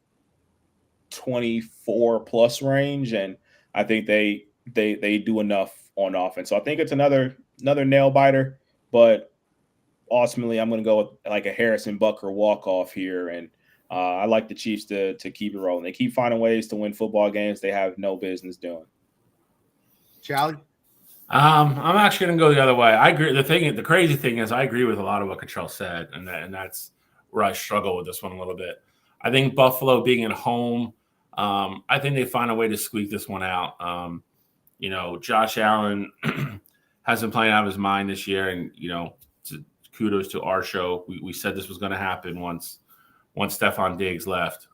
24+ range, and I think they do enough on offense. So I think it's another nail biter, but ultimately I'm going to go with like a Harrison Butker walk-off here, and I like the Chiefs to keep it rolling. They keep finding ways to win football games they have no business doing. Charlie? I'm actually going to go the other way. I agree. The crazy thing is I agree with a lot of what Cottrell said, and that's where I struggle with this one a little bit. I think Buffalo being at home, I think they find a way to squeak this one out. Josh Allen has been playing out of his mind this year, and kudos to our show. We said this was going to happen once Stephon Diggs left.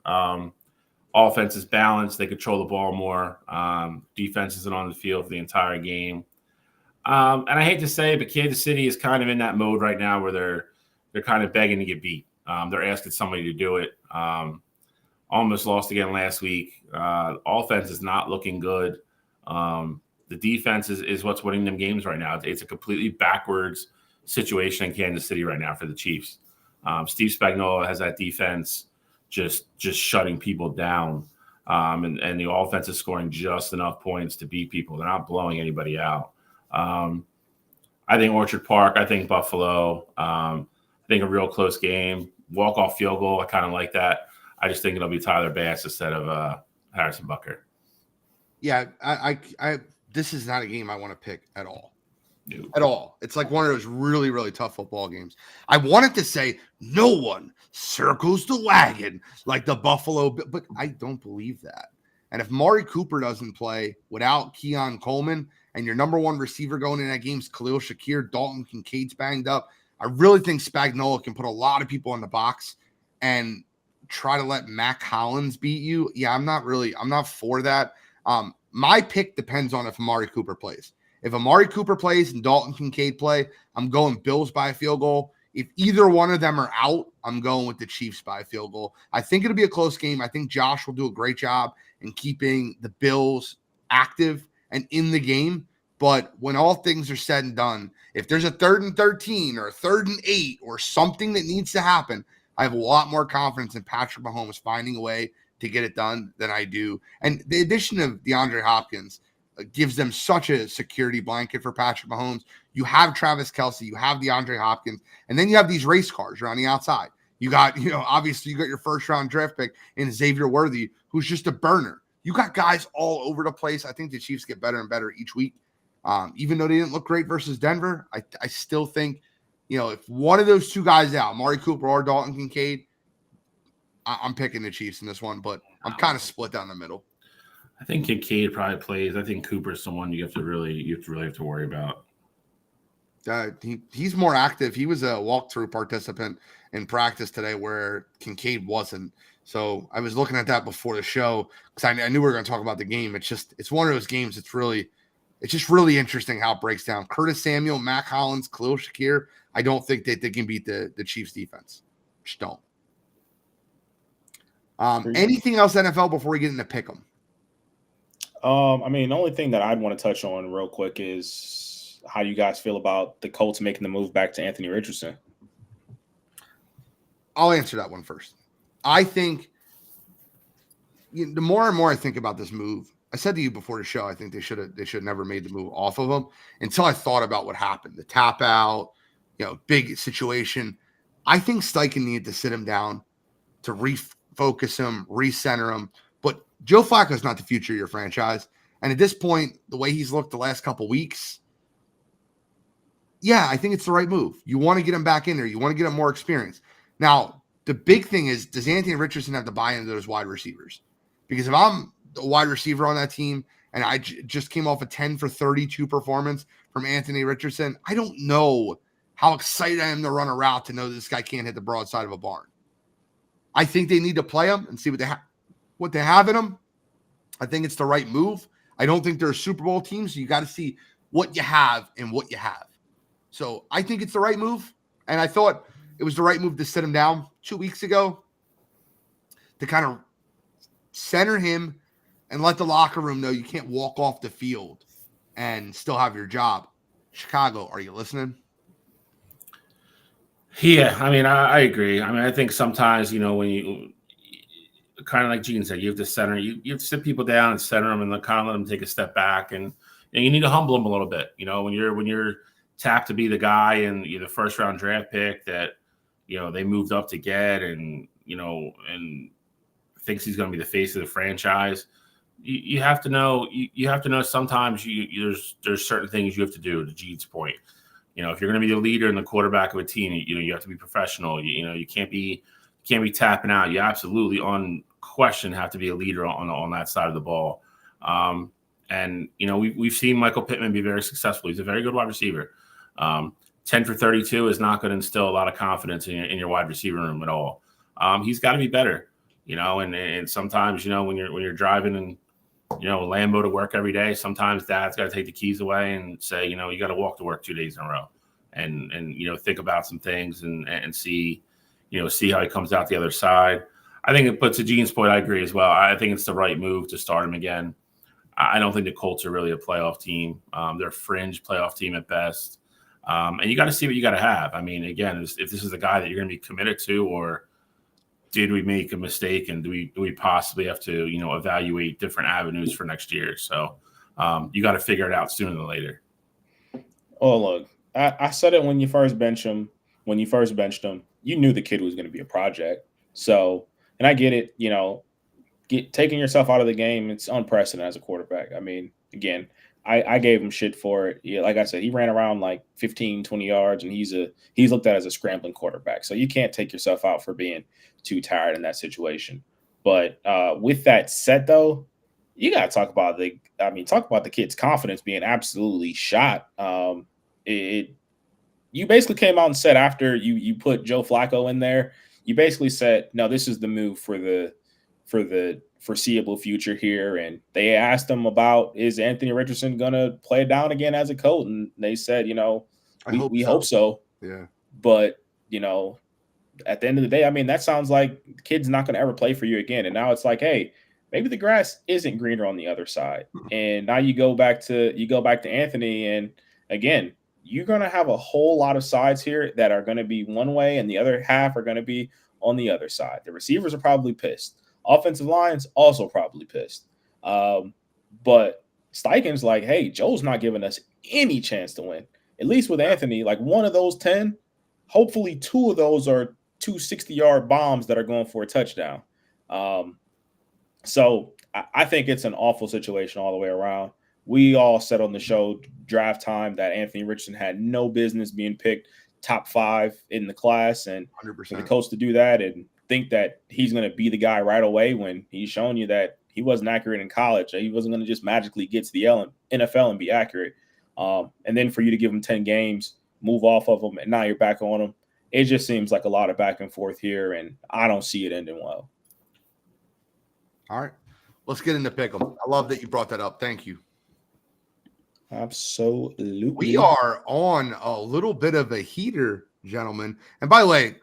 Offense is balanced; they control the ball more. Defense isn't on the field for the entire game. And I hate to say it, but Kansas City is kind of in that mode right now where they're kind of begging to get beat. They're asking somebody to do it. Almost lost again last week. Offense is not looking good. The defense is what's winning them games right now. It's a completely backwards situation in Kansas City right now for the Chiefs. Steve Spagnuolo has that defense just shutting people down. And the offense is scoring just enough points to beat people. They're not blowing anybody out. I think Orchard Park. I think Buffalo. I think a real close game. Walk-off field goal. I kind of like that. I just think it'll be Tyler Bass instead of Harrison Butker. Yeah, I this is not a game I want to pick at all. No. At all. It's like one of those really, really tough football games. I wanted to say no one circles the wagon like the Buffalo, but I don't believe that. And if Mari Cooper doesn't play without Keon Coleman and your number one receiver going in that game's Khalil Shakir, Dalton Kincaid's banged up, I really think Spagnuolo can put a lot of people in the box and try to let Mac Hollins beat you. Yeah, I'm not for that. My pick depends on if Amari Cooper plays. If Amari Cooper plays and Dalton Kincaid play, I'm going Bills by a field goal. If either one of them are out, I'm going with the Chiefs by a field goal. I think it'll be a close game. I think Josh will do a great job in keeping the Bills active and in the game. But when all things are said and done, if there's a 3rd and 13 or a 3rd and 8 or something that needs to happen, I have a lot more confidence in Patrick Mahomes finding a way to get it done than I do. And the addition of DeAndre Hopkins gives them such a security blanket for Patrick Mahomes. You have Travis Kelce, you have DeAndre Hopkins, and then you have these race cars around the outside. You got, obviously you got your 1st-round draft pick in Xavier Worthy, who's just a burner. You got guys all over the place. I think the Chiefs get better and better each week. Even though they didn't look great versus Denver, I still think, if one of those two guys out, Amari Cooper or Dalton Kincaid, I'm picking the Chiefs in this one, but I'm kind of split down the middle. I think Kincaid probably plays. I think Cooper's someone you have to really have to worry about. He's more active. He was a walkthrough participant in practice today where Kincaid wasn't. So I was looking at that before the show because I knew we were going to talk about the game. It's one of those games. It's just really interesting how it breaks down. Curtis Samuel, Mac Hollins, Khalil Shakir. I don't think that they can beat the Chiefs defense. Just don't. Anything else NFL before we get into pick 'em? The only thing that I'd want to touch on real quick is how you guys feel about the Colts making the move back to Anthony Richardson. I'll answer that one first. I think the more and more I think about this move, I said to you before the show, I think they should never made the move off of him until I thought about what happened. The tap out, big situation. I think Steichen needed to sit him down to refocus him, recenter him. But Joe Flacco is not the future of your franchise. And at this point, the way he's looked the last couple weeks, yeah, I think it's the right move. You want to get him back in there. You want to get him more experience. Now, the big thing is, does Anthony Richardson have to buy into those wide receivers? Because if I'm the wide receiver on that team and I just came off a 10 for 32 performance from Anthony Richardson, I don't know how excited I am to run a route to know that this guy can't hit the broadside of a barn. I think they need to play him and see what they have in him. I think it's the right move. I don't think they're a Super Bowl team, so you got to see what you have and what you have. So I think it's the right move, and I thought it was the right move to sit him down 2 weeks ago to kind of center him and let the locker room know you can't walk off the field and still have your job. Chicago, are you listening? Yeah, I mean, I agree. I mean, I think sometimes, when you kind of like Gene said, you have to center, you have to sit people down and center them and kind of let them take a step back, and you need to humble them a little bit. When you're tapped to be the guy and you're the first round draft pick that they moved up to get, and thinks he's going to be the face of the franchise. You have to know. You have to know. Sometimes there's certain things you have to do. To Gene's point, if you're going to be the leader and the quarterback of a team, you have to be professional. You can't be tapping out. You absolutely, on question, have to be a leader on that side of the ball. And we've seen Michael Pittman be very successful. He's a very good wide receiver. 10 for 32 is not going to instill a lot of confidence in your wide receiver room at all. He's got to be better. And sometimes, when you're driving and, Lambo to work every day, sometimes dad's got to take the keys away and say, you got to walk to work 2 days in a row and think about some things and see how he comes out the other side. I think it puts to Gene's point. I agree as well. I think it's the right move to start him again. I don't think the Colts are really a playoff team. They're a fringe playoff team at best. And you got to see what you got to have. I mean, again, if this is the guy that you're going to be committed to, or did we make a mistake, and do we possibly have to, evaluate different avenues for next year? So you got to figure it out sooner than later. Oh, look, I said it when you first benched him. When you first benched him, you knew the kid was going to be a project. So, and I get it, taking yourself out of the game, it's unprecedented as a quarterback. I mean, again, I gave him shit for it. Yeah, like I said, he ran around like 15, 20 yards, and he's looked at as a scrambling quarterback. So you can't take yourself out for being too tired in that situation. But with that said, though, you got to talk about the kid's confidence being absolutely shot. You basically came out and said, after you put Joe Flacco in there, you basically said, no, this is the move for the foreseeable future here. And they asked him about, is Anthony Richardson going to play down again as a coach? And they said, we hope so. Yeah. But, at the end of the day, I mean, that sounds like the kid's not going to ever play for you again. And now it's like, hey, maybe the grass isn't greener on the other side. And now you go back to Anthony, and again, you're going to have a whole lot of sides here that are going to be one way, and the other half are going to be on the other side. The receivers are probably pissed. Offensive line's also probably pissed. But Steichen's like, hey, Joe's not giving us any chance to win. At least with Anthony, like one of those 10, hopefully 2 of those are 2 60-yard bombs that are going for a touchdown. So I think it's an awful situation all the way around. We all said on the show draft time that Anthony Richardson had no business being picked top 5 in the class, and 100%. for the coach to do that and think that he's going to be the guy right away when he's shown you that he wasn't accurate in college. He wasn't going to just magically get to the NFL and be accurate. And then for you to give him 10 games, move off of him, and now you're back on him. It just seems like a lot of back and forth here, and I don't see it ending well. All right. Let's get into pick'em. I love that you brought that up. Thank you. Absolutely. We are on a little bit of a heater, gentlemen. And by the way,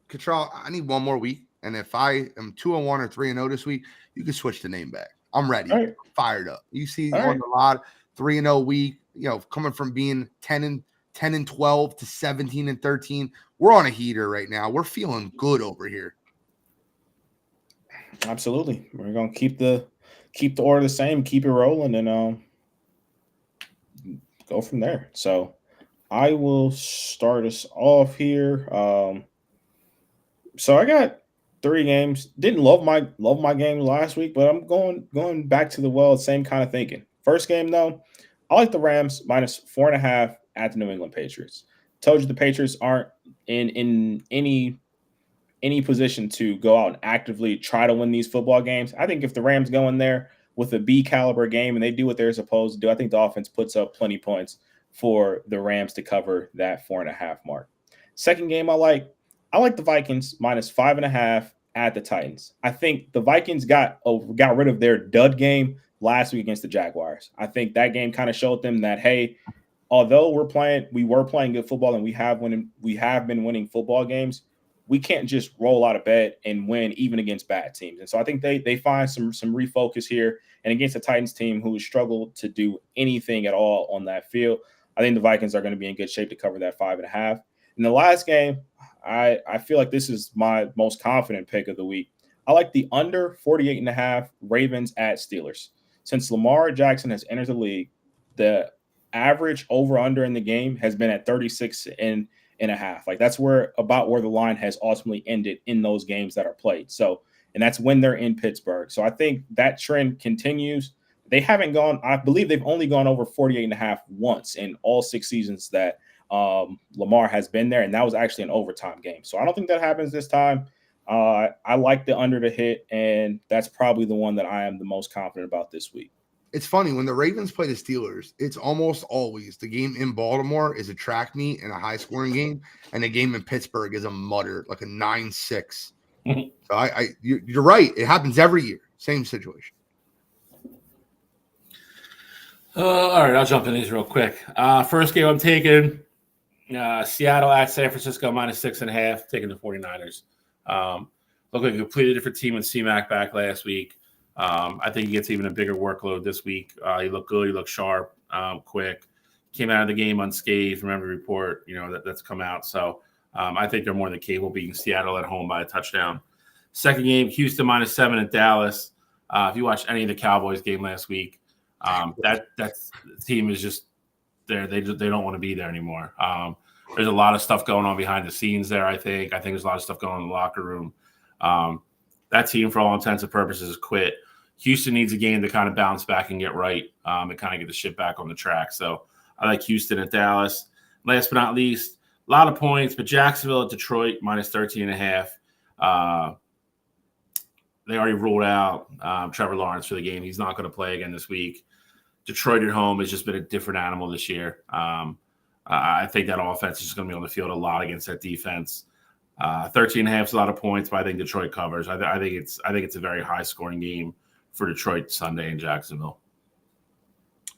Cottrell, I need one more week. And if I am 2-1 or 3-0 this week, you can switch the name back. I'm ready. Right. I'm fired up. You see All on right. a lot, 3-0 week, coming from being 10 and 12 to 17 and 13. We're on a heater right now. We're feeling good over here. Absolutely. We're gonna keep the order the same, keep it rolling, and go from there. So I will start us off here. So I got 3 games. Didn't love my game last week, but I'm going back to the well, same kind of thinking. First game though, I like the Rams -4.5 at the New England Patriots. Told you the Patriots aren't in any position to go out and actively try to win these football games. I think if the Rams go in there with a B caliber game and they do what they're supposed to do, I think the offense puts up plenty points for the Rams to cover that 4.5 mark. Second game I like the Vikings -5.5 at the Titans. I think the Vikings got rid of their dud game last week against the Jaguars. I think that game kind of showed them that, hey, although we were playing good football and we have been winning football games, we can't just roll out of bed and win even against bad teams. And so I think they find some refocus here. And against the Titans team who struggled to do anything at all on that field, I think the Vikings are going to be in good shape to cover that 5.5. In the last game, I feel like this is my most confident pick of the week. I like the under 48.5 Ravens at Steelers. Since Lamar Jackson has entered the league, the average over-under in the game has been at 36.5. Like that's about where the line has ultimately ended in those games that are played. So, and that's when they're in Pittsburgh. So I think that trend continues. They haven't gone, I believe they've only gone over 48.5 once in all 6 seasons that Lamar has been there. And that was actually an overtime game. So I don't think that happens this time. I like the under to hit, and that's probably the one that I am the most confident about this week. It's funny when the Ravens play the Steelers, it's almost always the game in Baltimore is a track meet and a high scoring game, and the game in Pittsburgh is a mutter, like a 9-6. So you're right. It happens every year. Same situation. All right, I'll jump in these real quick. First game I'm taking Seattle at San Francisco -6.5, taking the 49ers. Look like a completely different team with C-Mac back last week. I think he gets even a bigger workload this week. He looked good. He looked sharp, quick. Came out of the game unscathed from every report, that's come out. So I think they're more than capable beating Seattle at home by a touchdown. Second game, Houston -7 at Dallas. If you watched any of the Cowboys game last week, that team is just there. They don't want to be there anymore. There's a lot of stuff going on behind the scenes there. I think there's a lot of stuff going on in the locker room. That team, for all intents and purposes, quit. Houston needs a game to kind of bounce back and get right and kind of get the shit back on the track. So I like Houston at Dallas. Last but not least, a lot of points, but Jacksonville at Detroit -13.5. They already ruled out Trevor Lawrence for the game. He's not going to play again this week. Detroit at home has just been a different animal this year. I think that offense is just going to be on the field a lot against that defense. 13.5 is a lot of points, but I think Detroit covers. I think it's a very high scoring game for Detroit Sunday in Jacksonville.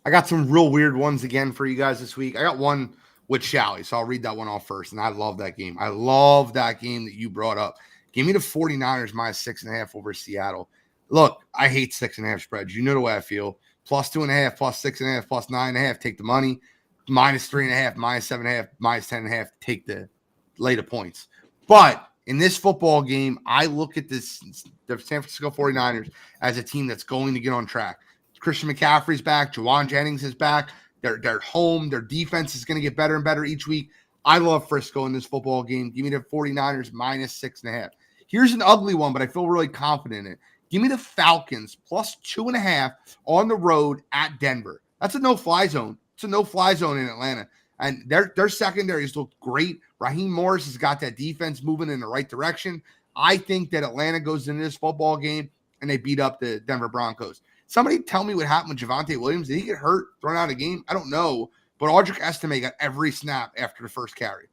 I got some real weird ones again for you guys this week. I got one with Shally, so I'll read that one off first. And I love that game. I love that game that you brought up. Give me the 49ers -6.5 over Seattle. Look, I hate 6.5 spreads. You know the way I feel. +2.5, +6.5, +9.5. Take the money. -3.5, -7.5, -10.5. Take the lay the points. But in this football game, I look at the San Francisco 49ers as a team that's going to get on track. Christian McCaffrey's back. Juwan Jennings is back. They're home. Their defense is going to get better and better each week. I love Frisco in this football game. Give me the 49ers -6.5. Here's an ugly one, but I feel really confident in it. Give me the Falcons +2.5 on the road at Denver. That's a no-fly zone. It's a no-fly zone in Atlanta. And their secondaries look great. Raheem Morris has got that defense moving in the right direction. I think that Atlanta goes into this football game and they beat up the Denver Broncos. Somebody tell me what happened with Javonte Williams. Did he get hurt, thrown out of the game? I don't know. But Audric Estime got every snap after the first carry.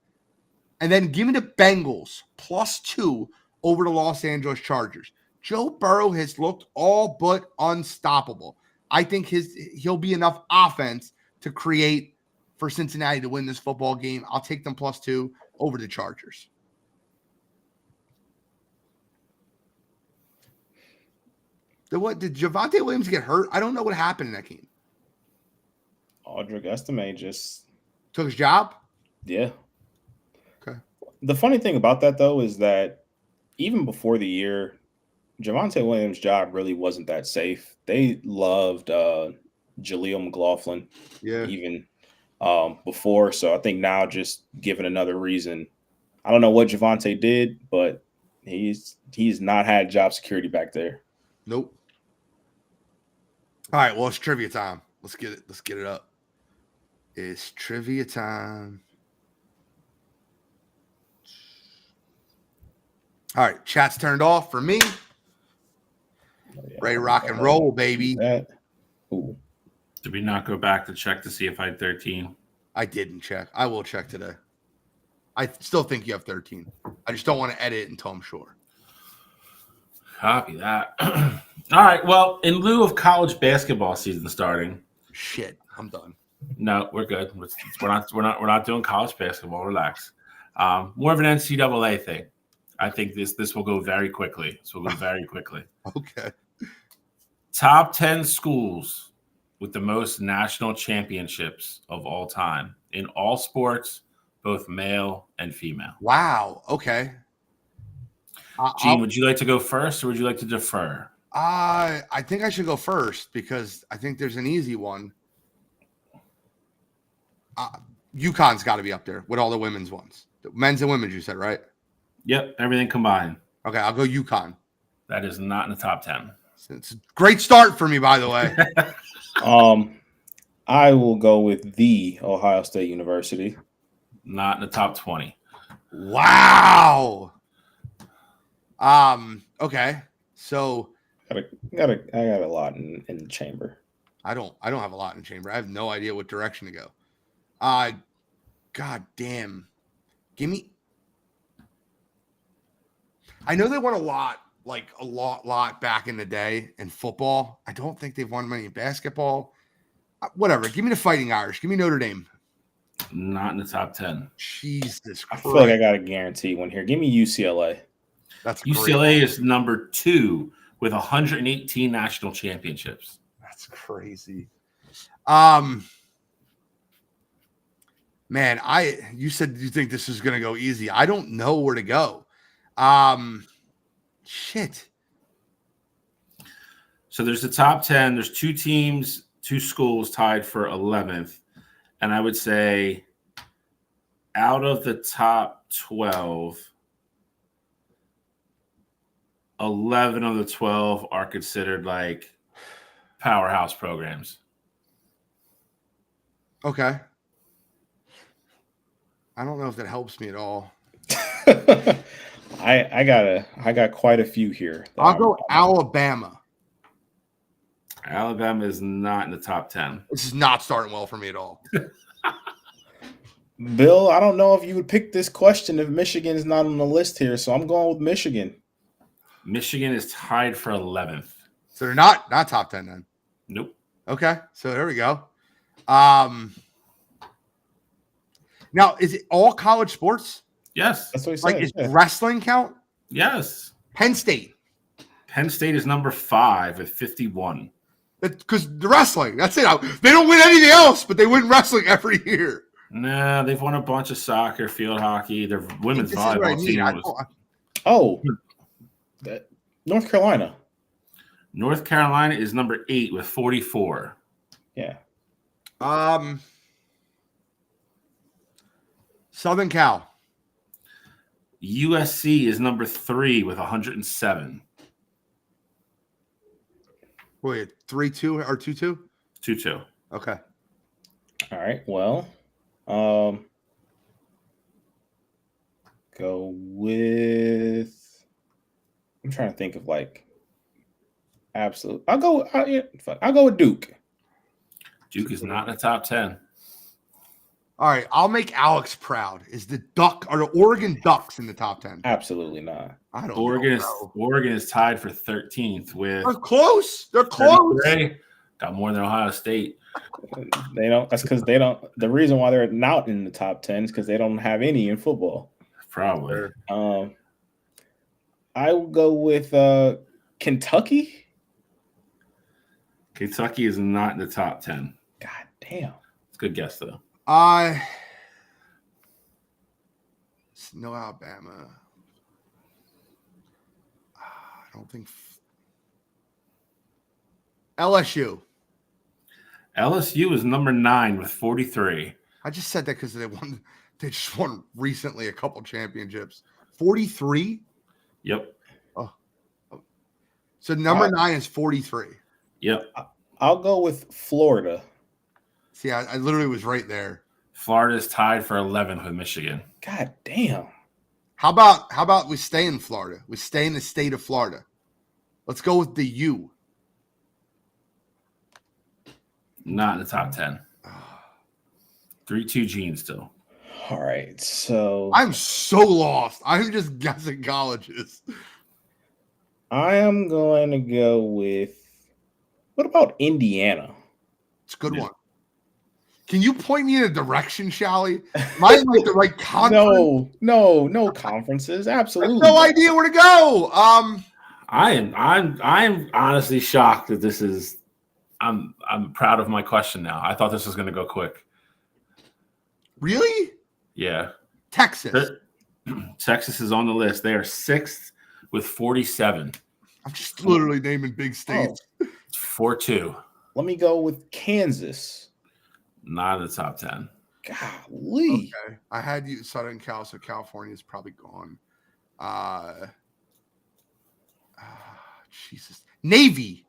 And then give me the Bengals +2 over the Los Angeles Chargers. Joe Burrow has looked all but unstoppable. I think he'll be enough offense to create for Cincinnati to win this football game. I'll take them +2 over the Chargers. Did Javonte Williams get hurt? I don't know what happened in that game. Audric Estime just took his job? Yeah. Okay. The funny thing about that, though, is that even before the year, Javonte Williams' job really wasn't that safe. They loved Jaleel McLaughlin even before. So I think now just given another reason. I don't know what Javonte did, but He's not had job security back there. Nope. All right, well, it's trivia time. Let's get it. Let's get it up. It's trivia time. All right, chat's turned off for me. Ready to rock and roll, baby. Ooh. Did we not go back to check to see if I had 13? I didn't check. I will check today. I still think you have 13. I just don't want to edit until I'm sure. Copy that. All right. Well, in lieu of college basketball season starting, Shit, I'm done. no, we're good. We're not doing college basketball. Relax. More of an NCAA thing. I think this will go very quickly. This will go very quickly. Okay. Top 10 schools with the most national championships of all time in all sports, both male and female. Wow. Okay. Gene, would you like to go first or would you like to defer? I think I should go first because I think there's an easy one. UConn's got to be up there with all the women's ones. The men's and women's, you said, right? Yep, everything combined. Okay, I'll go UConn. That is not in the top 10. It's a great start for me, by the way. I will go with the Ohio State University. Not in the top 20. Wow. Okay. So I got a lot in the chamber. I don't have a lot in the chamber. I have no idea what direction to go. God damn. Give me. I know they won a lot back in the day in football. I don't think they've won many in basketball. Whatever. Give me the Fighting Irish. Give me Notre Dame. Not in the top 10. Jesus Christ. I feel like I got a guarantee one here. Give me UCLA. That's UCLA is number 2 with 118 national championships. That's crazy. Man, you said you think this is gonna go easy. I don't know where to go. Shit. So there's the top 10. There's 2 teams, 2 schools tied for 11th. And I would say out of the top 12, 11 of the 12 are considered like powerhouse programs. Okay. I don't know if that helps me at all. I got quite a few here. I'll go Alabama. Alabama is not in the top 10. This is not starting well for me at all. Bill, I don't know if you would pick this question if Michigan is not on the list here, so I'm going with Michigan. Michigan is tied for 11th. So they're not top 10 then. Nope. Okay, so there we go. Now, is it all college sports? Yes. That's what he said. Like, is wrestling count? Yes. Penn State. Penn State is number 5 with 51. Because the wrestling, that's it. They don't win anything else, but they win wrestling every year. Nah, they've won a bunch of soccer, field hockey. Their women's volleyball team was. North Carolina. North Carolina is number 8 with 44. Yeah. Southern Cal. USC is number 3 with 107. Wait, 3-2 or 2-2? 2-2. Okay. All right. Well, go with. I'm trying to think of like absolute. I'll go with Duke. Duke is not in the top 10. All right, I'll make Alex proud. Is the Oregon Ducks in the top 10? Absolutely not. I don't Oregon know. Oregon is tied for 13th with. They're close. They're close. Got more than Ohio State. They don't. That's because they don't. The reason why they're not in the top 10 is because they don't have any in football. Probably. I will go with Kentucky. Kentucky is not in the top 10. God damn. It's a good guess though. No Alabama. I don't think LSU. LSU is number 9 with 43. I just said that because they just won recently a couple championships. 43? Yep. Oh. So number 9 is 43. Yep. I'll go with Florida. See, I literally was right there. Florida is tied for 11th with Michigan. God damn. How about we stay in Florida? We stay in the state of Florida. Let's go with the U. Not in the top 10. 3-2 Gene still. All right, so I'm so lost. I'm just guessing colleges. I am going to go with. What about Indiana? It's a good Yeah. one. Can you point me in a direction, Shally? Am I in like the right conference? No conferences. I have Absolutely. no idea where to go. I'm honestly shocked that this is. I'm proud of my question now. I thought this was going to go quick. Really? Yeah. Texas. Texas is on the list. They are 6th with 47. I'm just literally naming big states. It's 4-2. Let me go with Kansas. Not in the top 10. Golly. Okay. I had you Southern Cal, so California is probably gone. Jesus. Navy.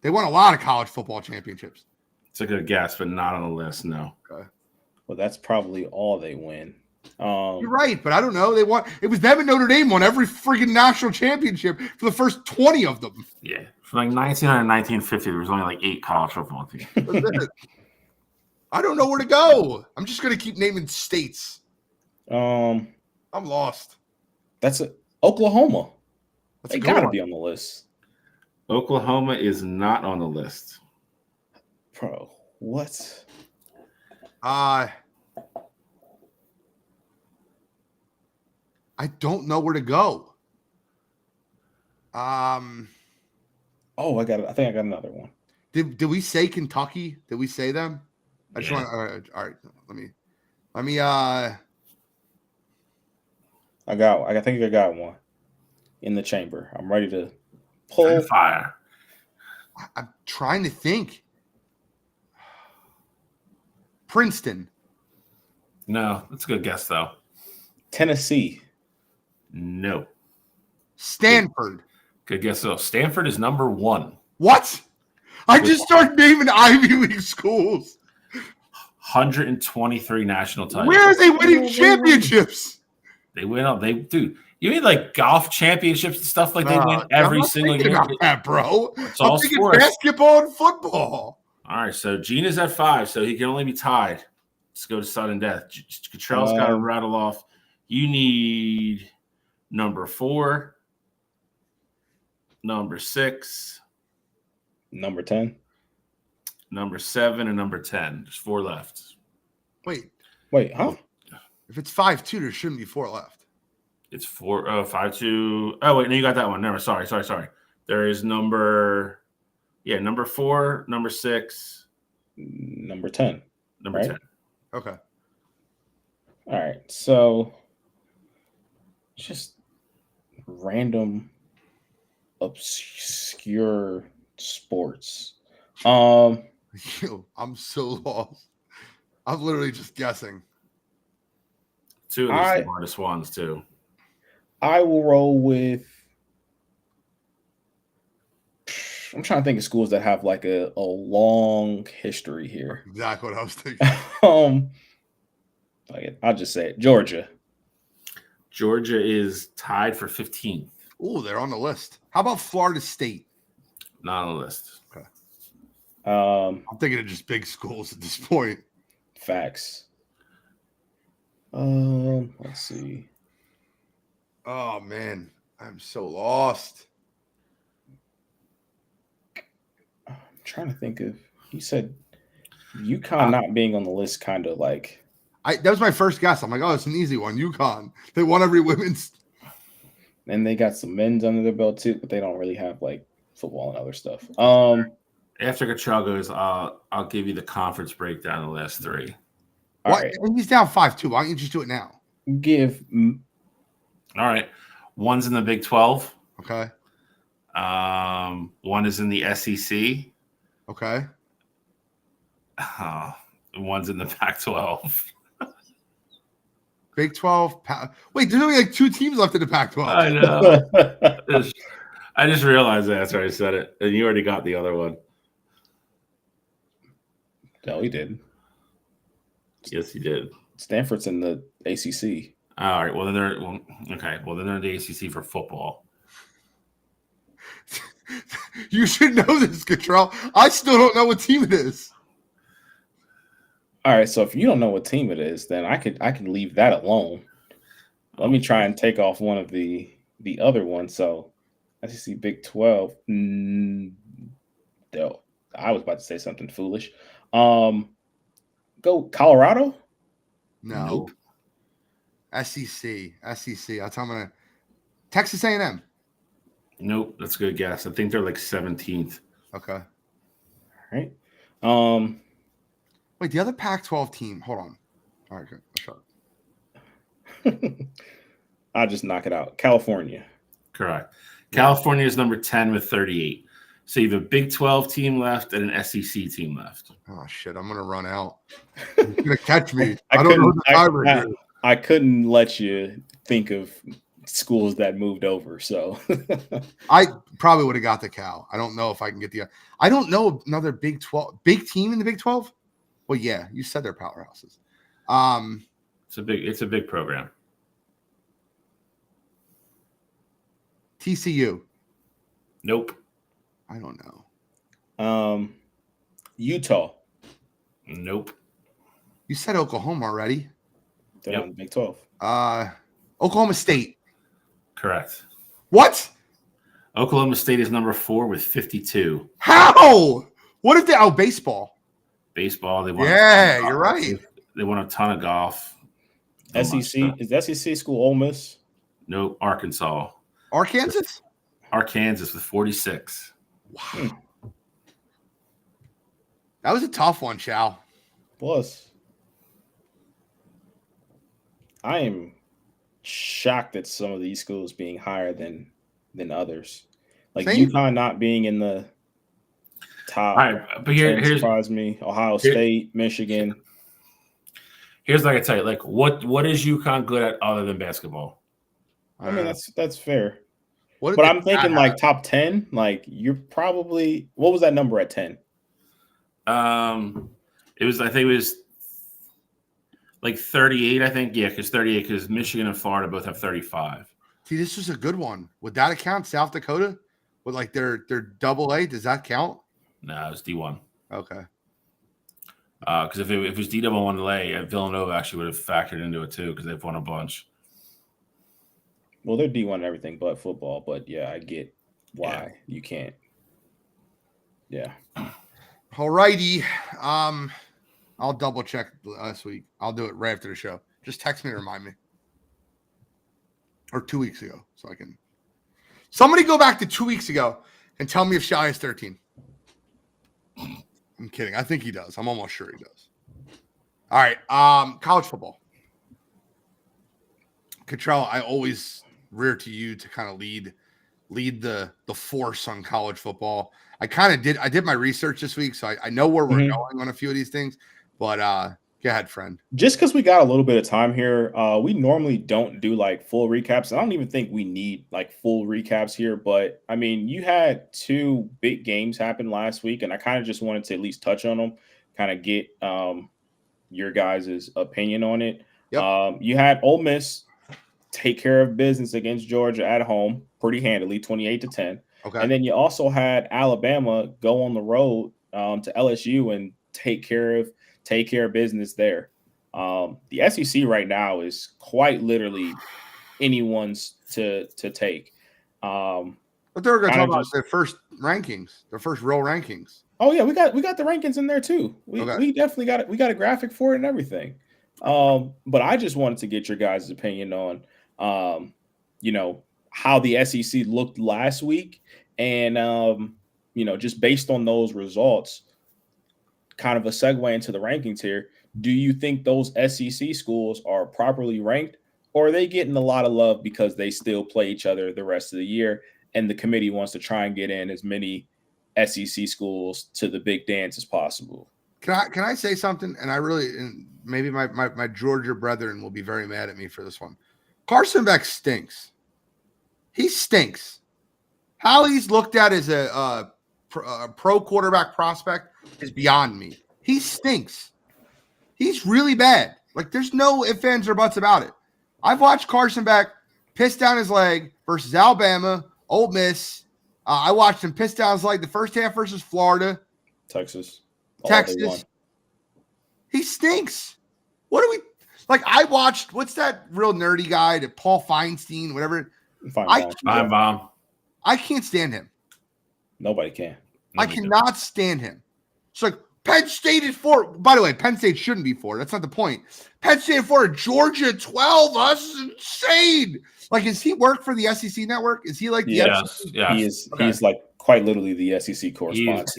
They won a lot of college football championships. It's a good guess, but not on the list. No. Okay. Well, that's probably all they win. You're right, but I don't know. They won. It was them and Notre Dame won every freaking national championship for the first 20 of them. Yeah. From like 1900 and 1950, there was only like 8 college football teams. That's it. I don't know where to go. I'm just going to keep naming states. I'm lost. That's it. Oklahoma. That's They a good gotta one. be on the list. Oklahoma is not on the list. Bro, what? I don't know where to go. Oh, I got it. I think I got another one. Did we say Kentucky? Did we say them? I just Yeah. want. All right. Let me. I think I got one in the chamber. I'm ready to pull. Fire. I'm trying to think. Princeton. No, that's a good guess though. Tennessee. No. Stanford. Good guess though. Stanford is number 1. What? I just started naming Ivy League schools. 123 national titles. Where are they winning championships? They win up. Dude, you mean like golf championships and stuff like they win I'm every not single thinking year? about that, bro. It's I'm all thinking sports. basketball and football. All right, so Gene is at 5, so he can only be tied. Let's go to sudden death. Cottrell's got to rattle off. You need number 4, number 6, Number 10. number 7, and number 10. There's 4 left. Wait, Huh? if it's 5-2, there shouldn't be 4 left. It's 5-2. Oh, wait, no, you got that one. Never. Sorry. There is number 4, number 6, Number 10. number Right? 10. Okay. All right. So just random obscure sports. Yo, I'm so lost. I'm literally just guessing. 2 of these smartest ones too. I will roll with. I'm trying to think of schools that have like a long history here. Exactly what I was thinking. I'll just say it. Georgia. Georgia is tied for 15th. Oh, they're on the list. How about Florida State? Not on the list. Okay. I'm thinking of just big schools at this point. Facts. Let's see. Oh man, I'm so lost. I'm trying to think of. You said UConn not being on the list, kind of like. That was my first guess. I'm like, oh, it's an easy one. UConn. They won every women's. And they got some men's under their belt too, but they don't really have like football and other stuff. After Cottrell goes, I'll give you the conference breakdown of the last 3. All What? right. He's down 5-2. Why don't you just do it now? All right. One's in the Big 12. Okay. One is in the SEC. Okay. One's in the Pac-12. Big 12. Wait, there's only like 2 teams left in the Pac-12. I know. I just realized that after I said it, and you already got the other one. No, he didn't. Yes, he did. Stanford's in the ACC. All right. Well, then they're okay. Well, then they're in the ACC for football. You should know this, Cottrell. I still don't know what team it is. All right, so if you don't know what team it is, then I can leave that alone. Let me try and take off one of the other ones. So I just see Big 12. No, I was about to say something foolish. Go Colorado? No. Nope. SEC. That's how I'm gonna. Texas A&M. Nope, that's a good guess. I think they're like 17th. Okay. All right. Wait, the other Pac-12 team. Hold on. All right, good. Shut up. I'll just knock it out. California. Correct. California is number 10 with 38. So you have a Big 12 team left and an SEC team left. Oh shit! I'm gonna run out. You're gonna catch me. I don't know the timer. I couldn't let you think of schools that moved over. So I probably would have got the Cal. I don't know if I can get the. I don't know another Big 12 big team in the Big 12. Well, yeah, you said they're powerhouses. It's a big program. TCU. Nope. I don't know. Utah. Nope. You said Oklahoma already. They're in the Big 12. Oklahoma State. Correct. What? Oklahoma State is number 4 with 52. How? What if they baseball? Baseball. They won. Yeah, you're right. They won a ton of golf. SEC is the SEC school Ole Miss? Nope. Arkansas. Arkansas with 46. Wow. That was a tough one, Chow. Plus, I am shocked at some of these schools being higher than others. Like Same. UConn not being in the top. All right, but here's surprised me. Ohio State, Michigan. Here's what I can tell you. Like, what is UConn good at other than basketball? I mean, that's fair. What But I'm thinking like top 10. Like you're probably what was that number at 10? I think it was like 38. I think because 38 because Michigan and Florida both have 35. See, this was a good one. Would that count? South Dakota with like their double A? Does that count? No, it's D1. Okay. Because if it was D1A, Villanova actually would have factored into it too because they've won a bunch. Well, they're D1 and everything but football. But yeah, I get why you can't. Yeah. All righty. I'll double check last week. I'll do it right after the show. Just text me to remind me. Or 2 weeks ago, so I can. Somebody go back to 2 weeks ago and tell me if Shy is 13. I'm kidding. I think he does. I'm almost sure he does. All right. College football. Cottrell, I always rear to you to kind of lead the force on college football. I did my research this week, so I know where we're going on a few of these things. But go ahead, friend. Just because we got a little bit of time here, we normally don't do like full recaps. I don't even think we need like full recaps here. But I mean, you had 2 big games happen last week, and I kind of just wanted to at least touch on them, kind of get your guys' opinion on it. Yep. You had Ole Miss take care of business against Georgia at home pretty handily, 28-10. Okay. And then you also had Alabama go on the road to LSU and take care of business there. The SEC right now is quite literally anyone's to take. But they're going to talk about their first rankings, their first real rankings. Oh yeah, we got the rankings in there too. We definitely got it. We got a graphic for it and everything. But I just wanted to get your guys' opinion on how the SEC looked last week, and just based on those results, kind of a segue into the rankings here. Do you think those SEC schools are properly ranked, or are they getting a lot of love because they still play each other the rest of the year, and the committee wants to try and get in as many SEC schools to the big dance as possible? Can I say something? And maybe my Georgia brethren will be very mad at me for this one. Carson Beck stinks. He stinks. How he's looked at as a pro quarterback prospect is beyond me. He stinks. He's really bad. Like, there's no ifs, ands, or buts about it. I've watched Carson Beck piss down his leg versus Alabama, Ole Miss. I watched him piss down his leg the first half versus Florida. Texas. He stinks. What do we – like, I watched – what's that real nerdy guy, Paul Feinstein, whatever? Feinbaum. I can't stand him. Nobody can. I cannot stand him. It's like, Penn State is 4. By the way, Penn State shouldn't be 4. That's not the point. Penn State 4, Georgia 12. That's insane. Like, does he work for the SEC network? Is he like the SEC? Yes. He is. Okay. He's like quite literally the SEC correspondent.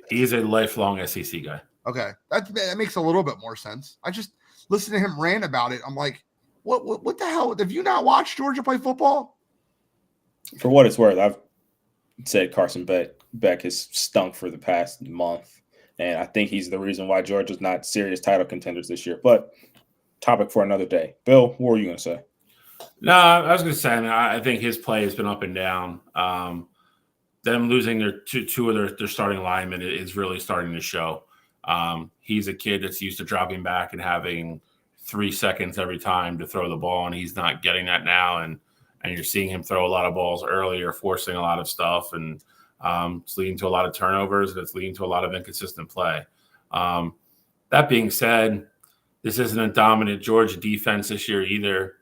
He's a lifelong SEC guy. Okay. That makes a little bit more sense. I just listened to him rant about it. I'm like, what the hell? Have you not watched Georgia play football? For what it's worth, I've said Carson Beck has stunk for the past month. And I think he's the reason why Georgia's not serious title contenders this year. But topic for another day. Bill, what were you going to say? No, I was going to say, I think his play has been up and down. Them losing their two of their starting linemen is really starting to show. He's a kid that's used to dropping back and having 3 seconds every time to throw the ball, and he's not getting that now. And you're seeing him throw a lot of balls earlier, forcing a lot of stuff, and it's leading to a lot of turnovers, and it's leading to a lot of inconsistent play. That being said, this isn't a dominant Georgia defense this year either.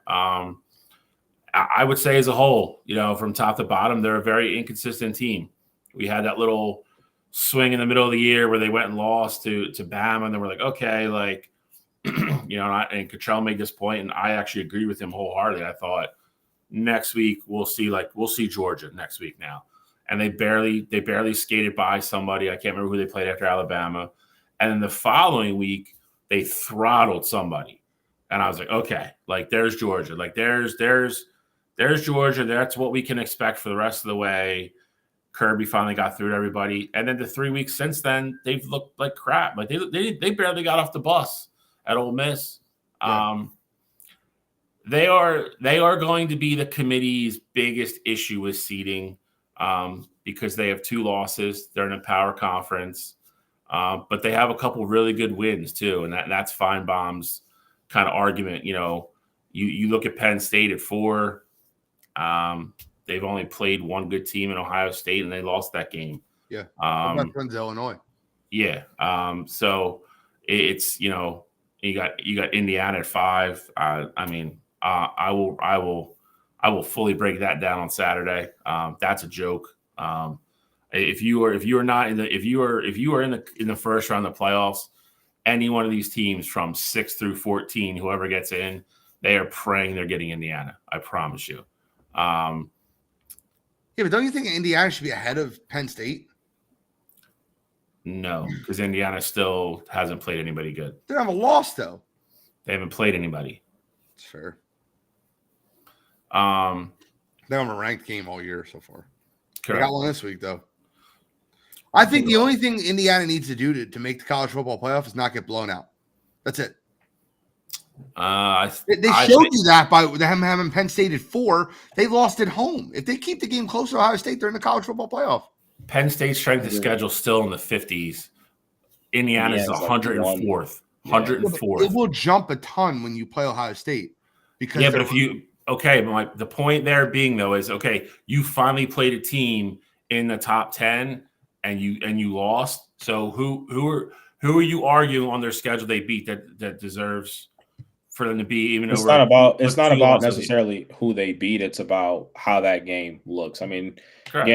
I would say as a whole, from top to bottom, they're a very inconsistent team. We had that little swing in the middle of the year where they went and lost to Bama, and then we're like, okay, like, and Cottrell made this point, and I actually agreed with him wholeheartedly. I thought next week we'll see Georgia next week now. And they barely skated by somebody. I can't remember who they played after Alabama. And then the following week, they throttled somebody. And I was like, okay, like there's Georgia. Like there's Georgia. That's what we can expect for the rest of the way. Kirby finally got through to everybody. And then the 3 weeks since then, they've looked like crap. Like they barely got off the bus at Ole Miss. Yeah. They are going to be the committee's biggest issue with seeding. Because they have 2 losses. They're in a power conference. But they have a couple really good wins too. And that's Feinbaum's kind of argument. You look at Penn State at 4. They've only played one good team in Ohio State, and they lost that game. Yeah. That's Illinois. Yeah. So it's, you got Indiana at 5. I will fully break that down on Saturday. That's a joke. If you are in the first round of the playoffs, any one of these teams from 6 through 14, whoever gets in, they are praying they're getting Indiana. I promise you. Yeah, but don't you think Indiana should be ahead of Penn State? No, because Indiana still hasn't played anybody good. They don't have a loss though. They haven't played anybody. That's fair. They have a ranked game all year so far. Correct. They got one this week, though. I think the only thing Indiana needs to do to make the college football playoff is not get blown out. That's it. They showed you that by them having Penn State at 4. They lost at home. If they keep the game close to Ohio State, they're in the college football playoff. Penn State's strength of schedule still in the 50s. Indiana's 104th. 104th. It will jump a ton when you play Ohio State. Because but if you – okay, but the point there being, though, is, okay, you finally played a team in the top 10 and you lost. So who are you arguing on their schedule they beat that deserves for them to be even it's over? It's not about necessarily who they beat. It's about how that game looks. I mean, correct.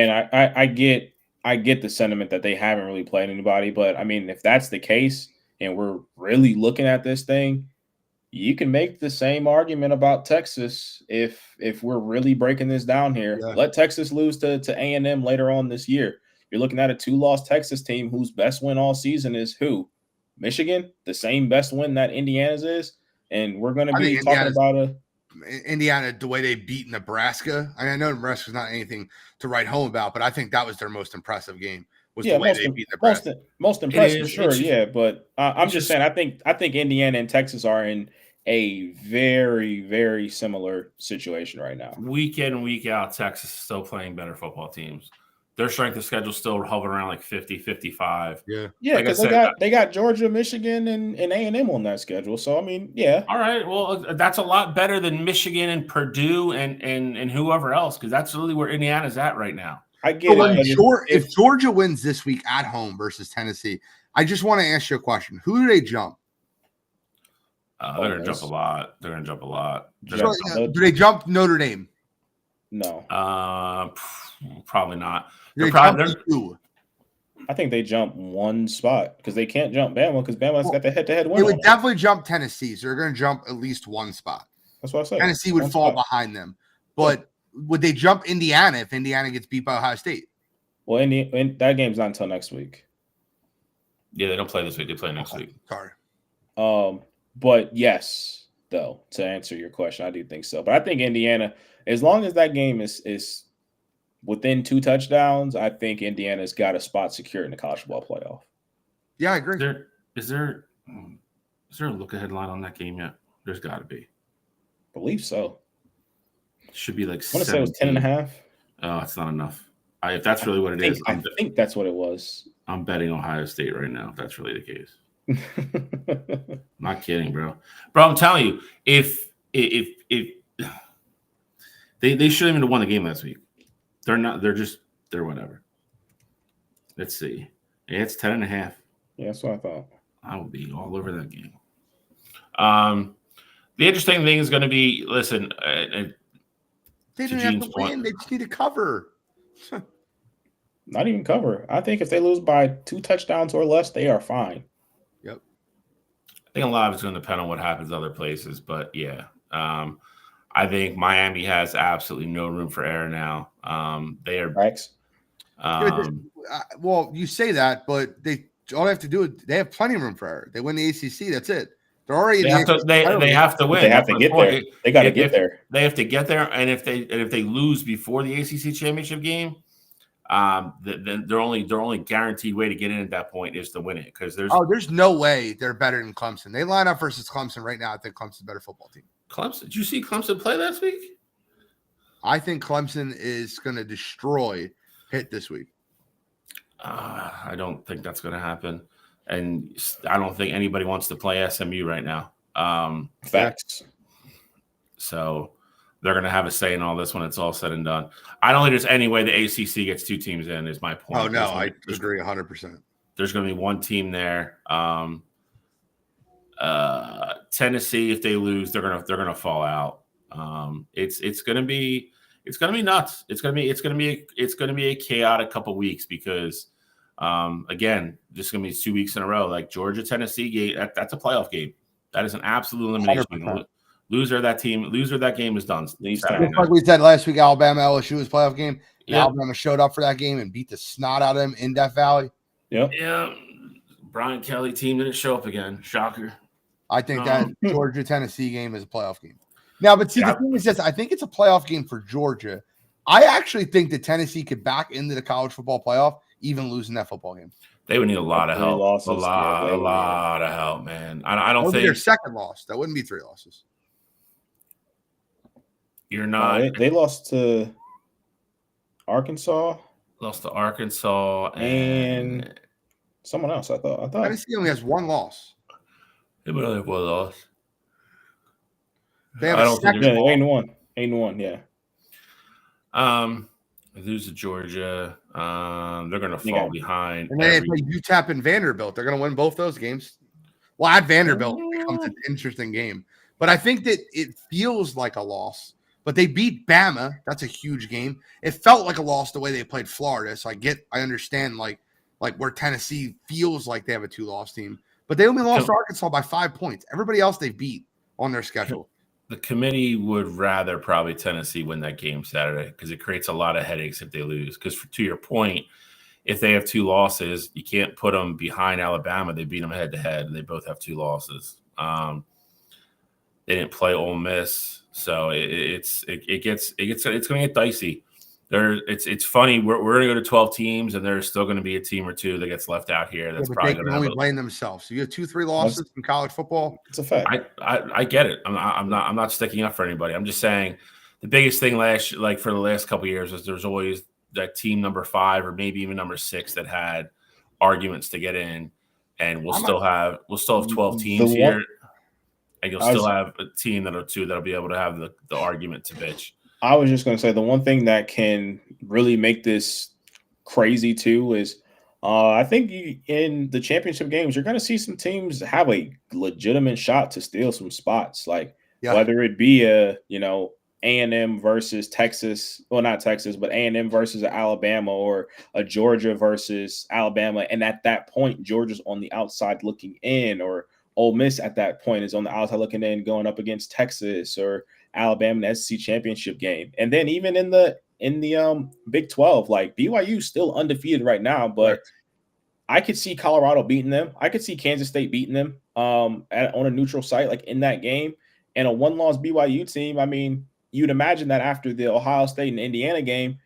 Again, I get the sentiment that they haven't really played anybody, but I mean, if that's the case and we're really looking at this thing, you can make the same argument about Texas if we're really breaking this down here. Yeah. Let Texas lose to A&M later on this year. You're looking at a 2-loss Texas team whose best win all season is who? Michigan, the same best win that Indiana's is. And we're going to be talking about Indiana, the way they beat Nebraska. I know Nebraska's not anything to write home about, but I think that was their most impressive game was Yeah, the way most they beat Nebraska. most impressive, is. sure, It's just- yeah. But I'm it's just just- saying, I think Indiana and Texas are in a very, very similar situation right now. week in, week out, Texas is still playing better football teams. Their strength of schedule still hovering around like 50, 55. Yeah. Yeah, Like I because said, they got Georgia, Michigan, and A&M on that schedule. So I mean, yeah, all right. Well, that's a lot better than Michigan and Purdue and whoever else, because that's really where Indiana's at right now. I get So it. when But if Georgia wins this week at home versus Tennessee, I just want to ask you a question. Who do they jump? They're going to jump a lot. They're going to jump a lot. Jump. Do they jump Notre Dame? No, Probably not. Do they probably, jump you? I think they jump one spot because they can't jump Bama because Bama's got the head-to-head win. They would on it. definitely jump Tennessee. So they're going to jump at least one spot. That's what I said. Tennessee would One fall spot. behind them. But would they jump Indiana if Indiana gets beat by Ohio State? Well, that game's not until next week. Yeah, they don't play this week. They play next week. Sorry. But yes, though, to answer your question, I do think so. But I think Indiana, as long as that game is within 2 touchdowns, I think Indiana's got a spot secure in the college football playoff. Yeah, I agree. Is there a look ahead line on that game yet? There's got to be. Believe so. Should be like I want to say it was 10.5. Oh, it's not enough. If that's really what it is, I think that's what it was. I'm betting Ohio State right now. If that's really the case. I'm not kidding, bro. Bro, I'm telling you, if they shouldn't even have won the game last week. They're whatever. Let's see. Yeah, it's 10.5. Yeah, that's what I thought. I will be all over that game. The interesting thing is going to be, listen, They didn't Gene's have to win. point. They just need to cover. Not even cover. I think if they lose by 2 touchdowns or less, they are fine. Yep. I think a lot of it's going to depend on what happens other places, but yeah. I think Miami has absolutely no room for error now. They are. Rex? Well, you say that, but all they have to do is they have plenty of room for error. They win the ACC. That's it. They're already. They have to win. They have to get there. They got to get there. They have to get there, and if they lose before the ACC championship game, then their only guaranteed way to get in at that point is to win it, because there's no way they're better than Clemson. They line up versus Clemson right now. I think Clemson's a better football team. Clemson. Did you see Clemson play last week? I think Clemson is going to destroy Pitt this week. I don't think that's going to happen, and I don't think anybody wants to play SMU right now. Facts. So they're going to have a say in all this when it's all said and done. I don't think there's any way the ACC gets 2 teams in, is my point. Oh, no, I agree 100%. There's going to be 1 team there. Tennessee, if they lose, they're gonna fall out. It's gonna be nuts. It's gonna be a chaotic couple weeks, because again, this is gonna be 2 weeks in a row. Like Georgia Tennessee game, that's a playoff game. That is an absolute elimination. 100%. Loser that game is done. Just like we said last week, Alabama LSU was playoff game. Yeah. Alabama showed up for that game and beat the snot out of them in Death Valley. Yep. Yeah. Brian Kelly team didn't show up again. Shocker. I think that Georgia Tennessee game is a playoff game. Now, but see, the thing is this: I think it's a playoff game for Georgia. I actually think that Tennessee could back into the college football playoff, even losing that football game. They would need a lot of help. Losses, a lot of help, man. I don't think their second loss. That wouldn't be 3 losses. You're not. They lost to Arkansas. Lost to Arkansas and someone else. I thought Tennessee only has 1 loss. They would only have 1 loss. They have a second loss. 8-1, yeah. Lose to Georgia. They're going to fall behind. And then they play UTEP and Vanderbilt. They're going to win both those games. Well, at Vanderbilt, it becomes an interesting game. But I think that it feels like a loss. But they beat Bama. That's a huge game. It felt like a loss the way they played Florida. So I understand like where Tennessee feels like they have a 2-loss team. But they only lost to Arkansas by 5 points. Everybody else they beat on their schedule. The committee would rather probably Tennessee win that game Saturday, because it creates a lot of headaches if they lose. Because to your point, if they have 2 losses, you can't put them behind Alabama. They beat them head to head, and they both have 2 losses. They didn't play Ole Miss, so it's going to get dicey. It's funny. We're going to go to 12 teams, and there's still going to be a team or two that gets left out here. That's but probably they going can to only have blame themselves. So you have 2-3 losses in college football. It's a fact. I get it. I'm not sticking up for anybody. I'm just saying the biggest thing for the last couple of years is there's always that team number 5 or maybe even number 6 that had arguments to get in, and we'll still have 12 teams here, and you'll still have a team that'll be able to have the argument to bitch. I was just going to say the one thing that can really make this crazy too is I think in the championship games, you're going to see some teams have a legitimate shot to steal some spots, like whether it be A&M versus Texas, well, not Texas, but A&M versus Alabama, or a Georgia versus Alabama. And at that point, Georgia's on the outside looking in, or Ole Miss at that point is on the outside looking in, going up against Texas or Alabama in the SEC championship game. And then even in the Big 12, like BYU still undefeated right now, but I could see Colorado beating them. I could see Kansas State beating them on a neutral site, like in that game. And a one-loss BYU team, I mean, you'd imagine that after the Ohio State and Indiana game,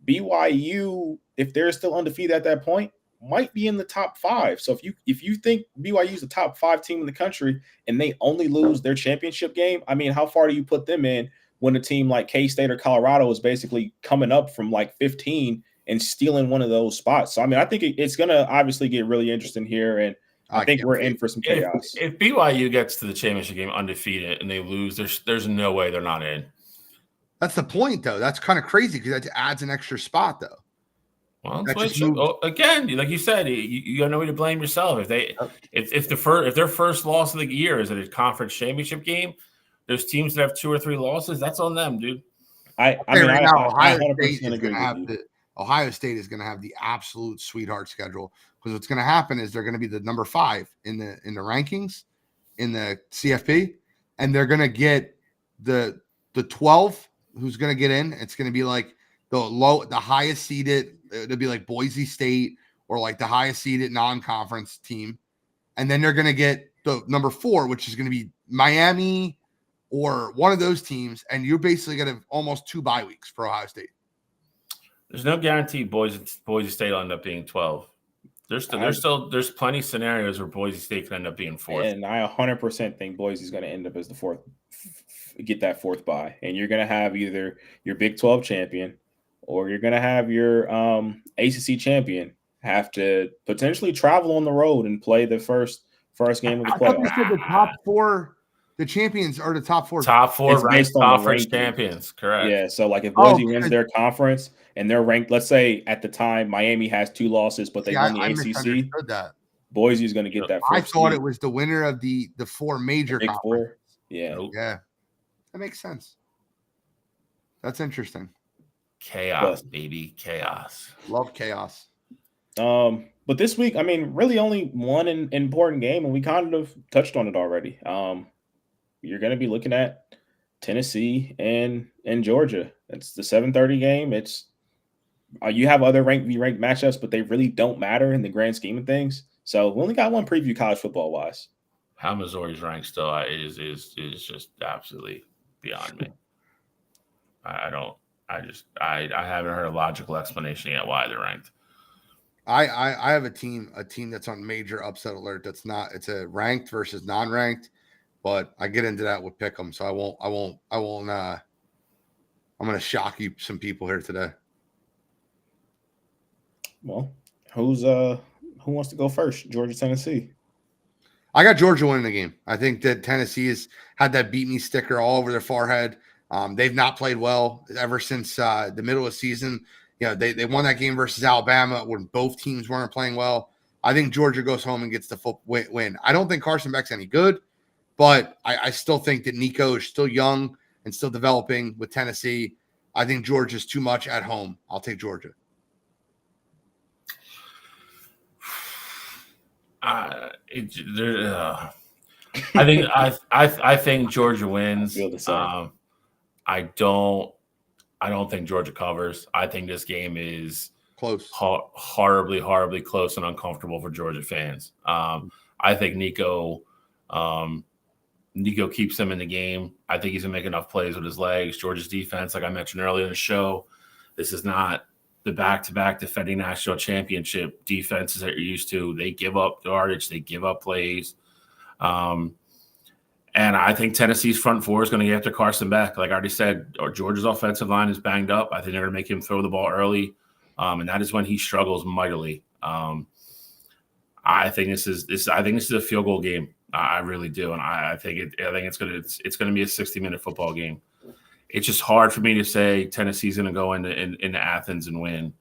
BYU, if they're still undefeated at that point, might be in the top 5. So if you think BYU is the top 5 team in the country and they only lose their championship game, I mean, how far do you put them in when a team like K-State or Colorado is basically coming up from like 15 and stealing one of those spots? So I mean, I think it's going to obviously get really interesting here, and I think we're in for some chaos. If BYU gets to the championship game undefeated and they lose, there's no way they're not in. That's the point, though. That's kind of crazy because that adds an extra spot, though. Well, again, like you said, you got no way to blame yourself. If their first loss of the year is at a conference championship game, there's teams that have 2 or 3 losses. That's on them, dude. Ohio State is going to have the absolute sweetheart schedule, because what's going to happen is they're going to be the number 5 in the rankings in the CFP, and they're going to get the 12 who's going to get in. It's going to be like the highest seeded. It'll be like Boise State or like the highest seeded non-conference team. And then they're going to get the number 4, which is going to be Miami or one of those teams. And you're basically going to have almost 2 bye weeks for Ohio State. There's no guarantee Boise State will end up being 12. There's plenty of scenarios where Boise State could end up being 4th. And I 100% think Boise's going to end up as the 4th, get that 4th bye. And you're going to have either your Big 12 champion, or you're going to have your ACC champion have to potentially travel on the road and play the first game of the playoffs. I thought they said the top 4, the champions are the top 4. Top 4 ranked conference champions, correct? Yeah, so like if Boise wins their conference and they're ranked, let's say at the time Miami has 2 losses, but they won the ACC. That. Boise is going to get that. I thought it was the winner of the 4 major Big conferences. 4. Yeah. Yeah. That makes sense. That's interesting. Chaos, baby. Chaos. Love chaos. But this week, I mean, really only one important game, and we kind of touched on it already. You're going to be looking at Tennessee and Georgia. It's the 7:30 game. It's you have other ranked matchups, but they really don't matter in the grand scheme of things. So we only got one preview college football wise. How Missouri's ranked still is just absolutely beyond me. I haven't heard a logical explanation yet why they're ranked. I have a team that's on major upset alert. That's not, it's a ranked versus non-ranked, but I get into that with Pick'em, so I won't. I'm going to shock some people here today. Well, who wants to go first? Georgia, Tennessee. I got Georgia winning the game. I think that Tennessee has had that beat me sticker all over their forehead. They've not played well ever since the middle of the season. You know, they won that game versus Alabama when both teams weren't playing well. I think Georgia goes home and gets the win. I don't think Carson Beck's any good, but I still think that Nico is still young and still developing with Tennessee. I think Georgia's too much at home. I'll take Georgia. I think Georgia wins. I don't think Georgia covers. I think this game is close, horribly close and uncomfortable for Georgia fans. I think Nico keeps them in the game. I think he's gonna make enough plays with his legs. Georgia's defense, like I mentioned earlier in the show, This is not the back-to-back defending national championship defenses that you're used to. They give up yardage. They give up plays. And I think Tennessee's front four is going to get after Carson Beck. Like I already said, Georgia's offensive line is banged up. I think they're going to make him throw the ball early. And that is when he struggles mightily. I think this is a field goal game. I really do. And I think it's going to be a 60-minute football game. It's just hard for me to say Tennessee's going to go into Athens and win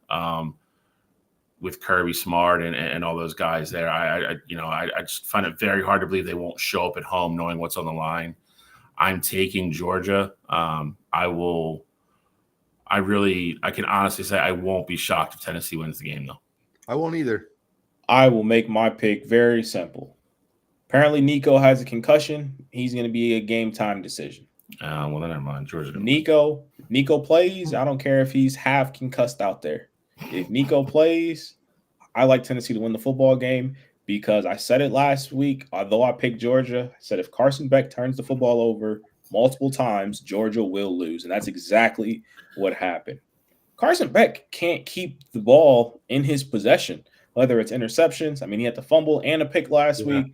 with Kirby Smart and all those guys there. I just find it very hard to believe they won't show up at home knowing what's on the line. I'm taking Georgia. I can honestly say I won't be shocked if Tennessee wins the game, though. I won't either. I will make my pick very simple. Apparently, Nico has a concussion. He's going to be a game time decision. Well, then never mind. Georgia. Nico plays. I don't care if he's half concussed out there. If Nico plays, I like Tennessee to win the football game because I said it last week. Although I picked Georgia, I said if Carson Beck turns the football over multiple times, Georgia will lose. And that's exactly what happened. Carson Beck can't keep the ball in his possession, whether it's interceptions. I mean, he had the fumble and a pick last week.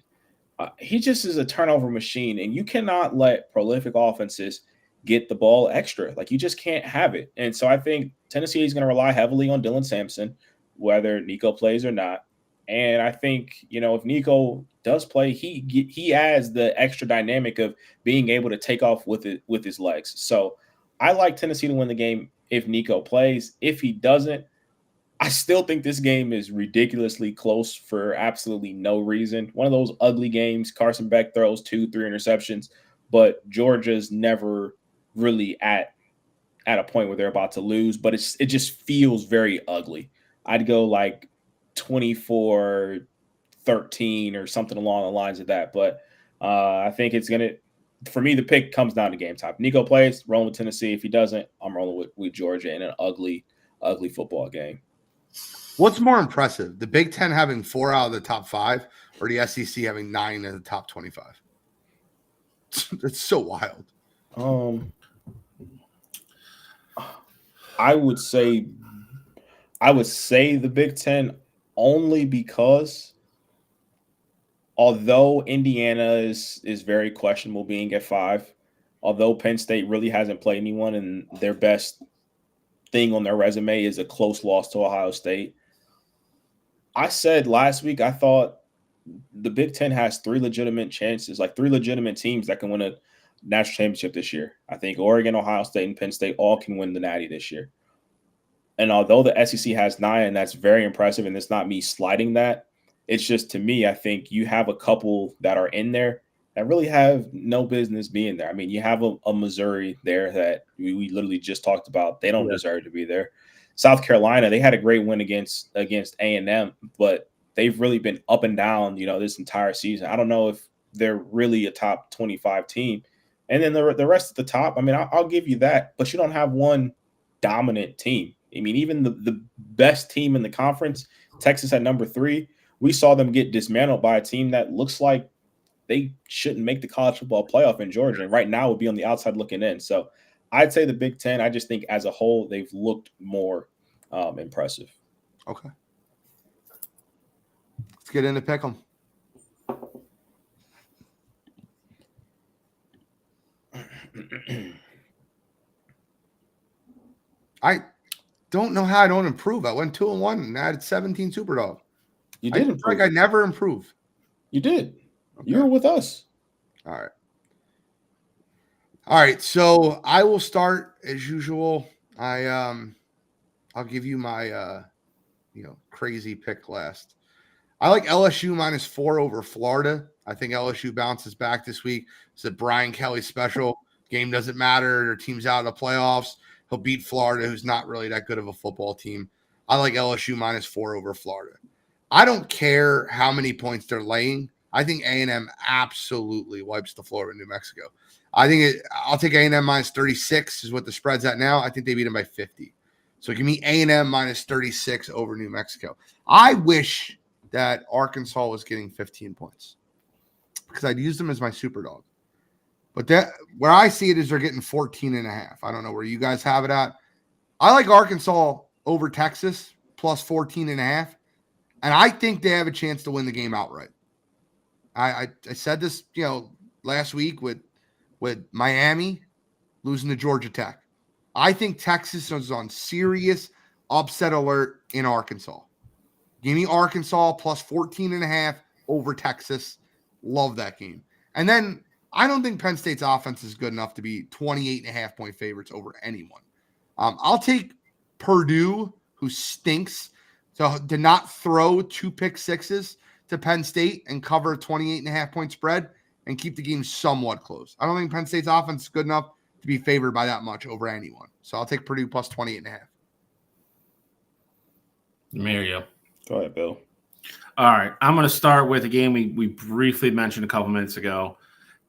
He just is a turnover machine, and you cannot let prolific offenses get the ball extra. Like, you just can't have it. And so I think Tennessee is going to rely heavily on Dylan Sampson, whether Nico plays or not. And I think, if Nico does play, he adds the extra dynamic of being able to take off with his legs. So I like Tennessee to win the game if Nico plays. If he doesn't, I still think this game is ridiculously close for absolutely no reason. One of those ugly games. Carson Beck throws 2-3 interceptions, but Georgia's never really at a point where they're about to lose. But it just feels very ugly. I'd go like 24-13 or something along the lines of that. But I think it's going to – for me, the pick comes down to game time. If Nico plays, rolling with Tennessee. If he doesn't, I'm rolling with Georgia in an ugly football game. What's more impressive, the Big Ten having 4 out of the top 5 or the SEC having 9 of the top 25? It's so wild. I would say the Big Ten only because although Indiana is very questionable being at 5, although Penn State really hasn't played anyone and their best thing on their resume is a close loss to Ohio State. I said last week I thought the Big Ten has 3 legitimate chances, like 3 legitimate teams that can win a national championship this year. I think Oregon, Ohio State, and Penn State all can win the Natty this year. And although the SEC has 9, and that's very impressive, and it's not me sliding that, it's just, to me, I think you have a couple that are in there that really have no business being there. I mean, you have a Missouri there that we literally just talked about. They don't deserve to be there. South Carolina, they had a great win against A&M, but they've really been up and down, this entire season. I don't know if they're really a top 25 team. And then the rest of the top, I mean, I'll give you that, but you don't have one dominant team. I mean, even the best team in the conference, Texas at number 3, we saw them get dismantled by a team that looks like they shouldn't make the college football playoff in Georgia. And right now would be on the outside looking in. So I'd say the Big Ten, I just think as a whole, they've looked more impressive. Okay. Let's get into pick 'em. I don't know how I don't improve. I went 2-1 and added 17 Superdog. You did improve. Like I never improve. You did. Okay. You were with us. All right. So I will start as usual. I'll give you my crazy pick last. I like LSU -4 over Florida. I think LSU bounces back this week. It's a Brian Kelly special. Game doesn't matter. Their team's out of the playoffs. He'll beat Florida, who's not really that good of a football team. I like LSU -4 over Florida. I don't care how many points they're laying. I think A&M absolutely wipes the floor with New Mexico. I'll take A&M -36 is what the spread's at now. I think they beat them by 50. So give me A&M -36 over New Mexico. I wish that Arkansas was getting 15 points because I'd use them as my super dog. But where I see it is they're getting 14.5. I don't know where you guys have it at. I like Arkansas over Texas plus 14.5. And I think they have a chance to win the game outright. I said this, last week with Miami losing to Georgia Tech. I think Texas is on serious upset alert in Arkansas. Give me Arkansas plus 14.5 over Texas. Love that game. And then I don't think Penn State's offense is good enough to be 28.5 point favorites over anyone. I'll take Purdue, who stinks, so to not throw 2 pick sixes to Penn State and cover a 28.5 point spread and keep the game somewhat close. I don't think Penn State's offense is good enough to be favored by that much over anyone. So I'll take Purdue plus 28.5. Mario. Go ahead, Bill. All right. I'm going to start with a game we briefly mentioned a couple minutes ago.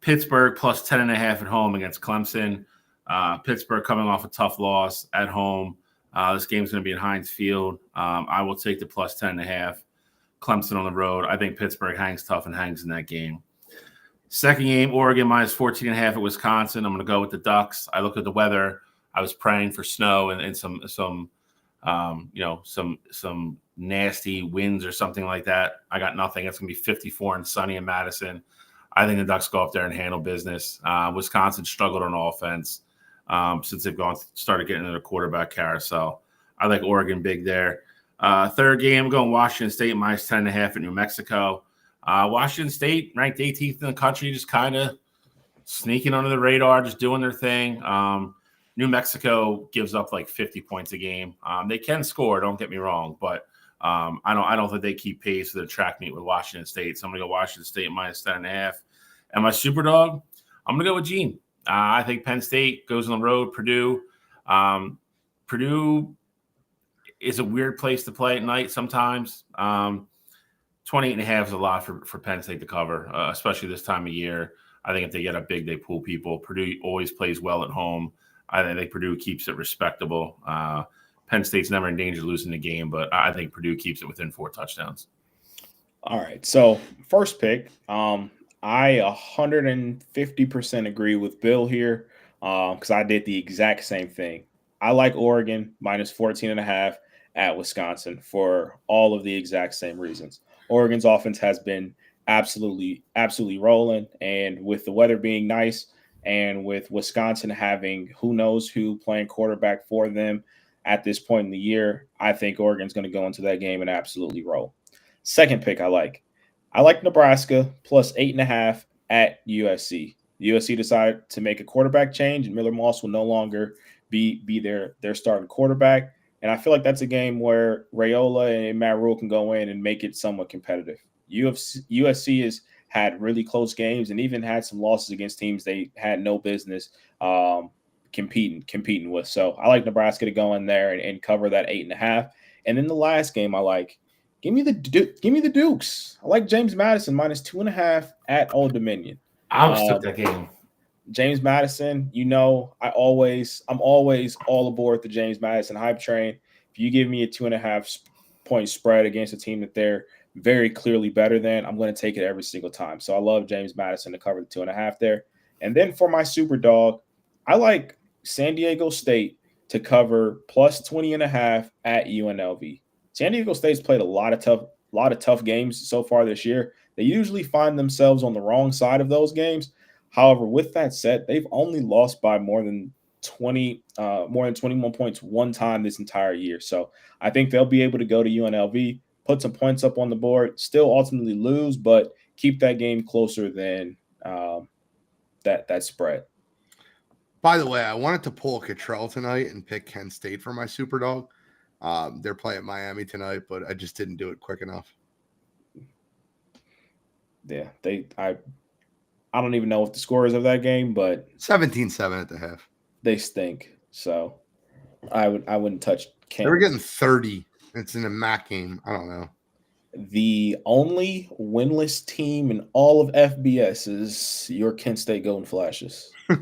Pittsburgh plus 10.5 at home against Clemson. Pittsburgh coming off a tough loss at home. This game's going to be at Heinz Field. I will take the plus 10.5. Clemson on the road. I think Pittsburgh hangs tough and hangs in that game. Second game, Oregon minus 14.5 at Wisconsin. I'm going to go with the Ducks. I looked at the weather. I was praying for snow and some nasty winds or something like that. I got nothing. It's going to be 54 and sunny in Madison. I think the Ducks go up there and handle business. Wisconsin struggled on offense since they've started getting into the quarterback carousel. I like Oregon big there. Third game, I'm going Washington State minus 10.5 at New Mexico. Washington State ranked 18th in the country, just kind of sneaking under the radar, just doing their thing. New Mexico gives up like 50 points a game. They can score, don't get me wrong, but I don't think they keep pace with the track meet with Washington State. So I'm going to go Washington State minus 10.5. And my super dog, I'm going to go with Gene. I think Penn State goes on the road. Purdue is a weird place to play at night sometimes. 28.5 is a lot for Penn State to cover, especially this time of year. I think if they get up big, they pull people. Purdue always plays well at home. I think Purdue keeps it respectable. Penn State's never in danger of losing the game, but I think Purdue keeps it within 4 touchdowns. All right. So first pick, I 150% agree with Bill here because I did the exact same thing. I like Oregon minus 14.5 at Wisconsin for all of the exact same reasons. Oregon's offense has been absolutely rolling, and with the weather being nice and with Wisconsin having who knows who playing quarterback for them at this point in the year, I think Oregon's going to go into that game and absolutely roll. Second pick I like Nebraska plus 8.5 at USC. USC decided to make a quarterback change, and Miller Moss will no longer be their starting quarterback. And I feel like that's a game where Raiola and Matt Rule can go in and make it somewhat competitive. USC has had really close games and even had some losses against teams they had no business competing with. So I like Nebraska to go in there and cover that 8.5. And then the last game I like, give me the Dukes. I like James Madison minus 2.5 at Old Dominion. I took that game. James Madison, I'm always all aboard the James Madison hype train. If you give me a 2.5 point spread against a team that they're very clearly better than, I'm going to take it every single time. So I love James Madison to cover the 2.5 there. And then for my super dog, I like San Diego State to cover plus 20.5 at UNLV. San Diego State's played a lot of tough games so far this year. They usually find themselves on the wrong side of those games. However, with that said, they've only lost by more than 21 points one time this entire year. So I think they'll be able to go to UNLV, put some points up on the board, still ultimately lose, but keep that game closer than that spread. By the way, I wanted to pull Cottrell tonight and pick Kent State for my super dog. They're playing Miami tonight, but I just didn't do it quick enough. Yeah, I don't even know what the score is of that game, but 17-7 at the half. They stink. So I wouldn't touch Kent. They were getting 30. It's in a MAC game. I don't know. The only winless team in all of FBS is your Kent State Golden Flashes. We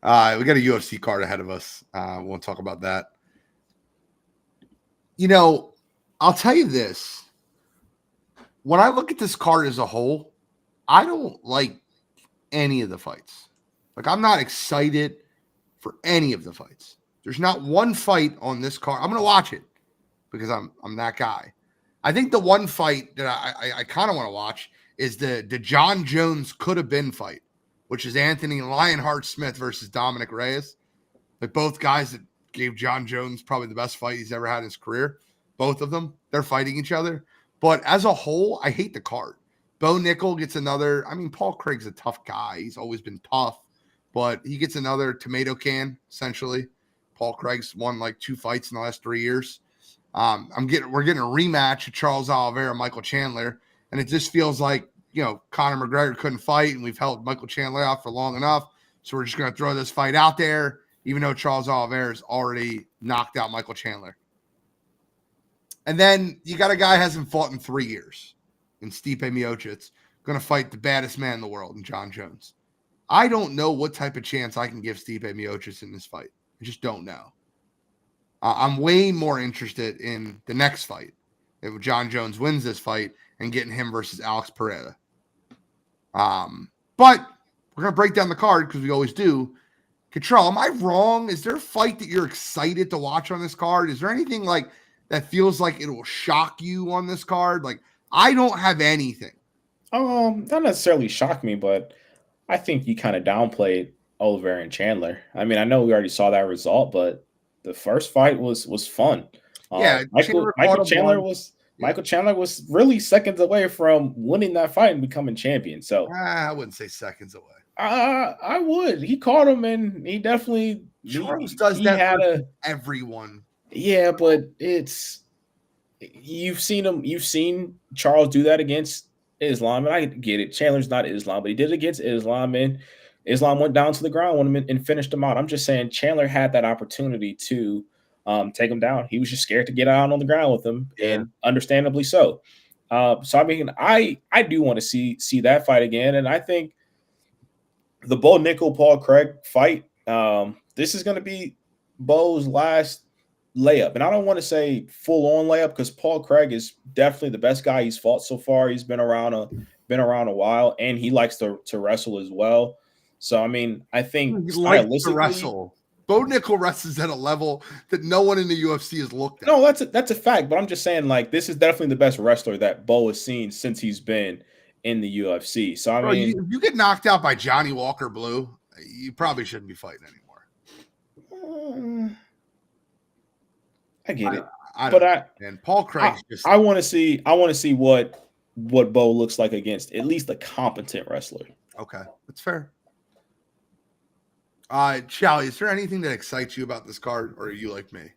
got a UFC card ahead of us. We'll talk about that. I'll tell you this. When I look at this card as a whole, I don't like any of the fights. Like, I'm not excited for any of the fights. There's not one fight on this card. I'm going to watch it because I'm that guy. I think the one fight that I kind of want to watch is the John Jones could have been fight, which is Anthony Lionheart Smith versus Dominic Reyes. Like both guys that gave John Jones probably the best fight he's ever had in his career. Both of them, they're fighting each other. But as a whole, I hate the card. Bo Nickel gets another. I mean, Paul Craig's a tough guy. He's always been tough, but he gets another tomato can, essentially. Paul Craig's won like 2 fights in the last 3 years. We're getting a rematch of Charles Oliveira and Michael Chandler, and it just feels like, Conor McGregor couldn't fight, and we've held Michael Chandler out for long enough, so we're just going to throw this fight out there, even though Charles Oliveira's already knocked out Michael Chandler. And then you got a guy who hasn't fought in 3 years, and Stipe Miocic going to fight the baddest man in the world, and John Jones. I don't know what type of chance I can give Stipe Miocic in this fight. I just don't know. I'm way more interested in the next fight. If John Jones wins this fight and getting him versus Alex Pereira. But we're going to break down the card because we always do. Control, am I wrong? Is there a fight that you're excited to watch on this card? Is there anything like that feels like it will shock you on this card? Like, I don't have anything. Not necessarily shock me, but I think you kind of downplayed Oliveira and Chandler. I mean, I know we already saw that result, but the first fight was fun. Michael Chandler was really seconds away from winning that fight and becoming champion. So I wouldn't say seconds away. I would. He caught him, and he definitely Charles does that for everyone. Yeah, but you've seen Charles do that against Islam, and I get it. Chandler's not Islam, but he did it against Islam, and Islam went down to the ground and finished him out. I'm just saying Chandler had that opportunity to take him down. He was just scared to get out on the ground with him, and understandably so. So I mean, I do want to see that fight again, and I think the Bo Nickel Paul Craig fight, this is going to be Bo's last layup, and I don't want to say full on layup because Paul Craig is definitely the best guy he's fought so far. He's been around a while, and he likes to wrestle as well. So I mean, I think he likes to wrestle. Bo Nickel wrestles at a level that no one in the UFC has looked at. No, that's a fact. But I'm just saying, like, this is definitely the best wrestler that Bo has seen since he's been in the UFC. So I mean, if you get knocked out by Johnny Walker Blue, you probably shouldn't be fighting anymore. I get it, and Paul Craig. I want to see what Bo looks like against at least a competent wrestler. Okay, that's fair. Charlie, is there anything that excites you about this card, or are you like me?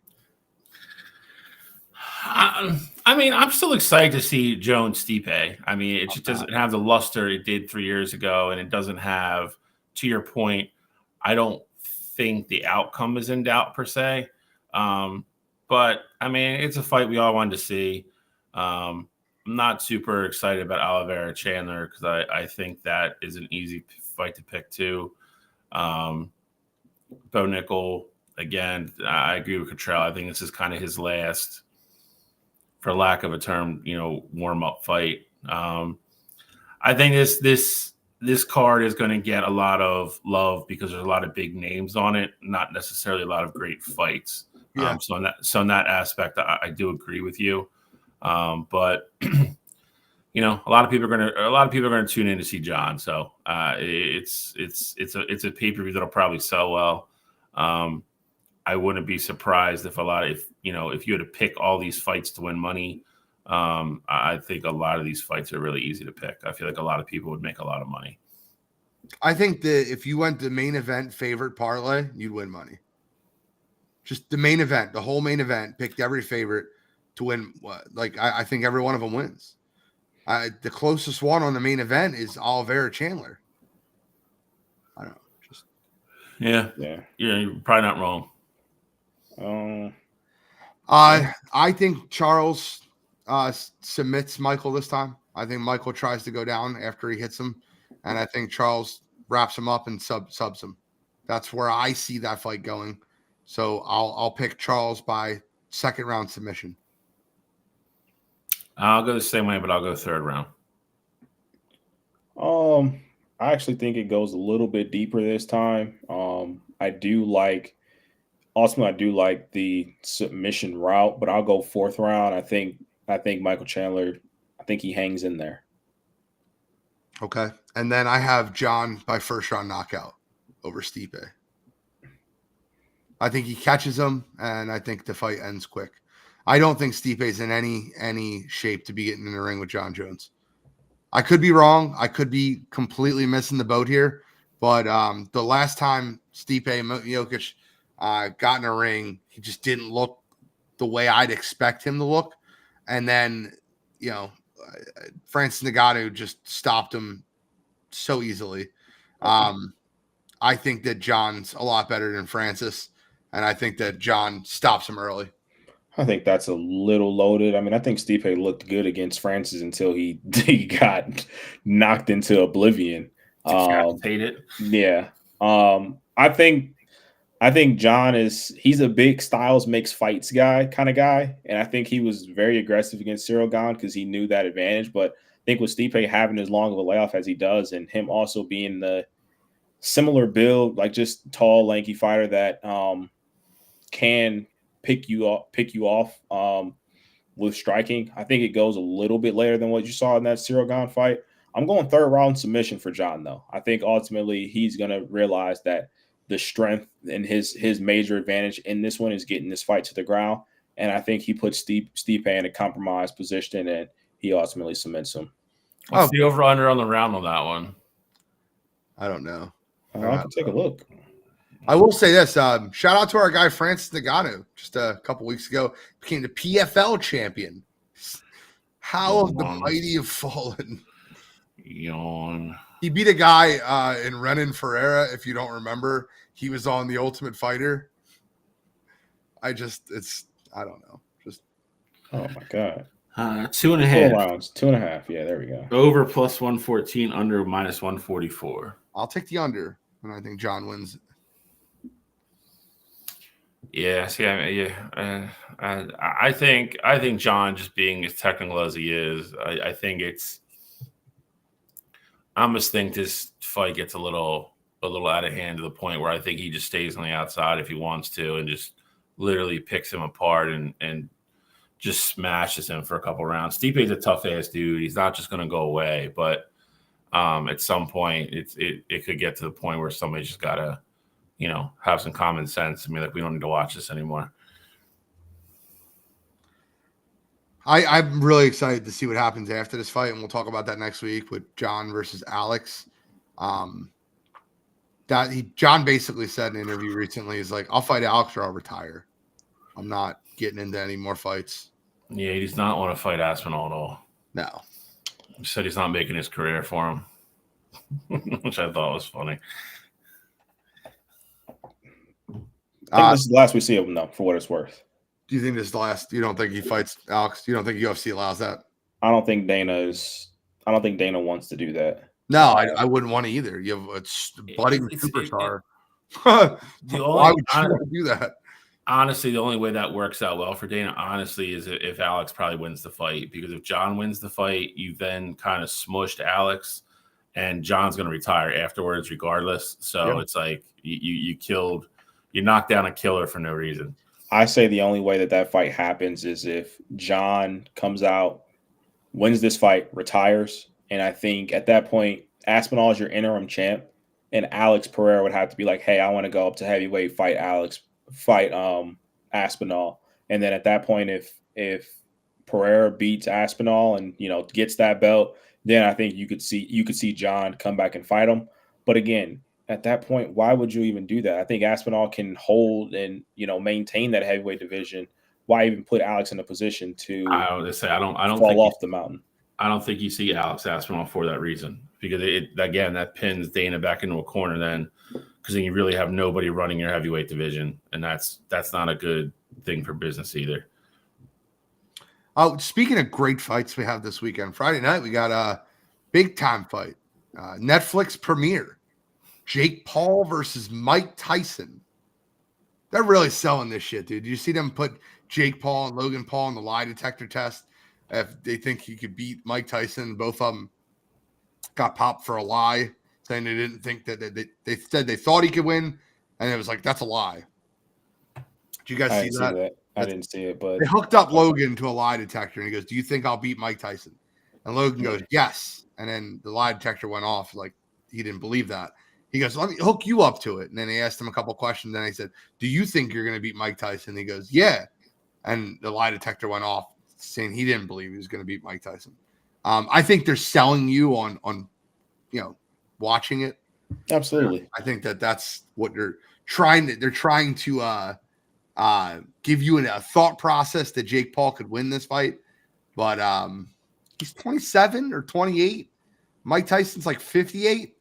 I mean, I'm still excited to see Jones Stipe. I mean, it just doesn't have the luster it did 3 years ago, and it doesn't have, to your point, I don't think the outcome is in doubt per se. But I mean, it's a fight we all wanted to see. I'm not super excited about Oliveira Chandler because I think that is an easy fight to pick too. Bo Nickel, again, I agree with Cottrell. I think this is kind of his last, for lack of a term, warm-up fight. I think this card is going to get a lot of love because there's a lot of big names on it, not necessarily a lot of great fights. Yeah. So in that aspect, I do agree with you. But a lot of people are going to tune in to see John. So it's a pay-per-view that'll probably sell well. I wouldn't be surprised if if you had to pick all these fights to win money. I think a lot of these fights are really easy to pick. I feel like a lot of people would make a lot of money. I think that if you went the main event favorite parlay, you'd win money. Just the main event, the whole main event, picked every favorite to win. I think every one of them wins. The closest one on the main event is Oliveira Chandler. I don't know. Yeah. You're probably not wrong. I think Charles submits Michael this time. I think Michael tries to go down after he hits him, and I think Charles wraps him up and subs him. That's where I see that fight going. So I'll pick Charles by second round submission. I'll go the same way, but I'll go third round. I actually think it goes a little bit deeper this time. I do like ultimately I do like the submission route, but I'll go 4th round. I think Michael Chandler, I think he hangs in there. Okay. And then I have John by first round knockout over Stipe. I think he catches him, and I think the fight ends quick. I don't think Stipe's in any shape to be getting in the ring with John Jones. I could be wrong. I could be completely missing the boat here. But the last time Stipe Miocic got in a ring, he just didn't look the way I'd expect him to look. And then, Francis Ngannou just stopped him so easily. I think that John's a lot better than Francis, and I think that John stops him early. I think that's a little loaded. I mean, I think Stipe looked good against Francis until he got knocked into oblivion. Decapitated. Yeah. I think John he's a big styles makes fights kind of guy. And I think he was very aggressive against Cyril Gane because he knew that advantage. But I think with Stipe having as long of a layoff as he does, and him also being the similar build, like just tall, lanky fighter that can pick you off with striking. I think it goes a little bit later than what you saw in that Cyril Gane fight. I'm going 3rd round submission for John, though. I think ultimately he's going to realize that the strength and his major advantage in this one is getting this fight to the ground. And I think he puts Stipe in a compromised position, and he ultimately cements him. What's the over-under on the round on that one? I don't know. I can take a look. I will say this. Shout out to our guy, Francis Ngannou. Just a couple weeks ago, became the PFL champion. How have the mighty have fallen? Yawn. He beat a guy in Renan Ferreira, if you don't remember. He was on The Ultimate Fighter. I don't know. Oh, my God. 2.5. 4 rounds. 2.5. Yeah, there we go. Over plus 114, under minus 144. I'll take the under, and I think John wins. Yeah, I think John, just being as technical as he is, I almost think this fight gets a little out of hand to the point where I think he just stays on the outside if he wants to and just literally picks him apart and just smashes him for a couple rounds. Stipe's a tough ass dude. He's not just going to go away, but at some point it could get to the point where somebody's just got to, have some common sense. I mean, like, we don't need to watch this anymore. I'm really excited to see what happens after this fight, and we'll talk about that next week with John versus Alex. John basically said in an interview recently, he's like, I'll fight Alex or I'll retire. I'm not getting into any more fights. Yeah, he does not want to fight Aspinall at all. No. He said he's not making his career for him, which I thought was funny. I think this is the last we see of him, though, for what it's worth. Do you think this is the last? You don't think he fights Alex? You don't think UFC allows that? I don't think Dana wants to do that. No, I wouldn't want to either. You have a budding superstar. Why would you want to do that? Honestly, the only way that works out well for Dana, honestly, is if Alex probably wins the fight. Because if John wins the fight, you then kind of smushed Alex, and John's going to retire afterwards regardless. So It's like you knocked down a killer for no reason. I say the only way that fight happens is if John comes out, wins this fight, retires, and I think at that point, Aspinall is your interim champ, and Alex Pereira would have to be like, hey, I want to go up to heavyweight, fight Aspinall. And then at that point, if Pereira beats Aspinall and gets that belt, then I think you could see John come back and fight him. But again, at that point, why would you even do that? I think Aspinall can hold and maintain that heavyweight division. Why even put Alex in a position to I don't fall off the mountain? I don't think you see Alex Aspinall for that reason, because that pins Dana back into a corner then, because then you really have nobody running your heavyweight division, and that's not a good thing for business either. Oh, speaking of great fights we have this weekend, Friday night we got a big time fight, Netflix premiere. Jake Paul versus Mike Tyson. They're really selling this shit, dude. You see them put Jake Paul and Logan Paul on the lie detector test if they think he could beat Mike Tyson. Both of them got popped for a lie, saying they didn't think that they said they thought he could win, and it was like, that's a lie. Did you guys I see didn't see that? that. I didn't see it, but They hooked up Logan to a lie detector, and he goes, "Do you think I'll beat Mike Tyson?" And Logan goes, "Yes." And then the lie detector went off, like he didn't believe that. He goes, "Let me hook you up to it." And then they asked him a couple questions. And he said, "Do you think you're going to beat Mike Tyson?" And he goes, "Yeah." And the lie detector went off, saying he didn't believe he was going to beat Mike Tyson. I think they're selling you on watching it. absolutely. I think that's what they're trying to. They're trying to give you a thought process that Jake Paul could win this fight, but he's 27 or 28. Mike Tyson's like 58.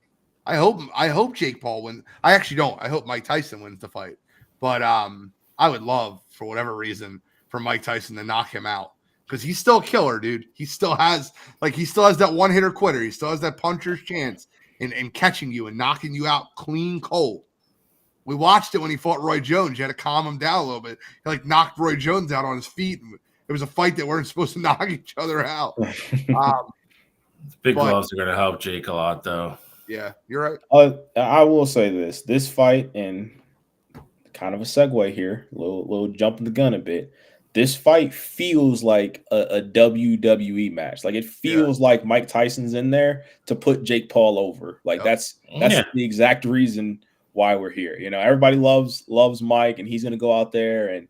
I hope Jake Paul wins. I actually don't. I hope Mike Tyson wins the fight, but I would love, for whatever reason, for Mike Tyson to knock him out, because he's still a killer, dude. He still has that one hitter quitter. He still has that puncher's chance in catching you and knocking you out clean cold. We watched it when he fought Roy Jones. You had to calm him down a little bit. He knocked Roy Jones out on his feet. It was a fight that weren't supposed to knock each other out. Big gloves are going to help Jake a lot, though. Yeah, you're right. I will say this fight, and kind of a segue here, little jumping the gun a bit. This fight feels like a WWE match. Like, it feels like Mike Tyson's in there to put Jake Paul over. Like, that's the exact reason why we're here. Everybody loves Mike, and he's going to go out there and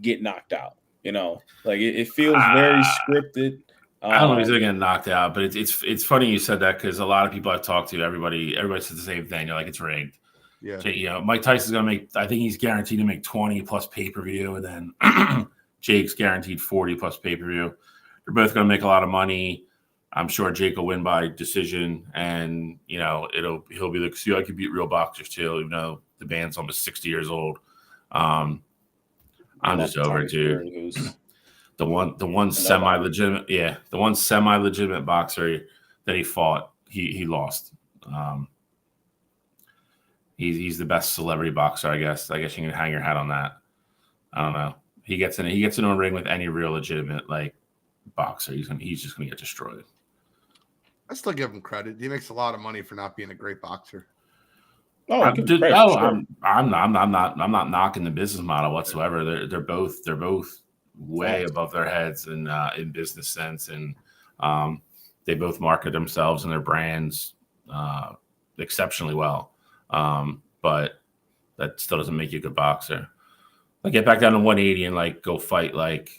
get knocked out. Like, it feels very scripted. I don't know if he's going to get knocked out, but it's funny you said that, because a lot of people I've talked to, everybody says the same thing. They're like, it's rigged. Yeah. Mike Tyson's going to make, I think he's guaranteed to make 20 plus pay-per-view, and then Jake's guaranteed 40 plus pay-per-view. They're both going to make a lot of money. I'm sure Jake will win by decision, and he'll be like, "See, I can beat real boxers too." Even though the man's almost 60 years old. I'm just over it, dude. The one semi-legitimate, the one semi-legitimate boxer that he fought, he lost. He's the best celebrity boxer, I guess. I guess you can hang your hat on that. I don't know. He gets in a ring with any real legitimate boxer, he's just gonna get destroyed. I still give him credit. He makes a lot of money for not being a great boxer. I'm not knocking the business model whatsoever. They're both way above their heads in business sense, and they both market themselves and their brands exceptionally well. But that still doesn't make you a good boxer. Get back down to 180 and go fight fight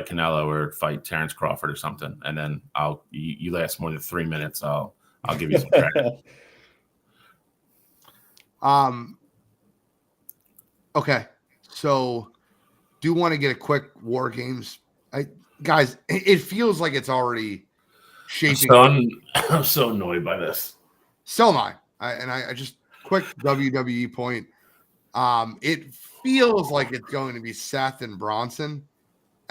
Canelo or fight Terrence Crawford or something, and then you last more than 3 minutes, I'll give you some credit. Okay, so do want to get a quick War Games, guys. It feels like it's already shaping. I'm so annoyed by this. So am I just quick WWE point. It feels like it's going to be Seth and Bronson.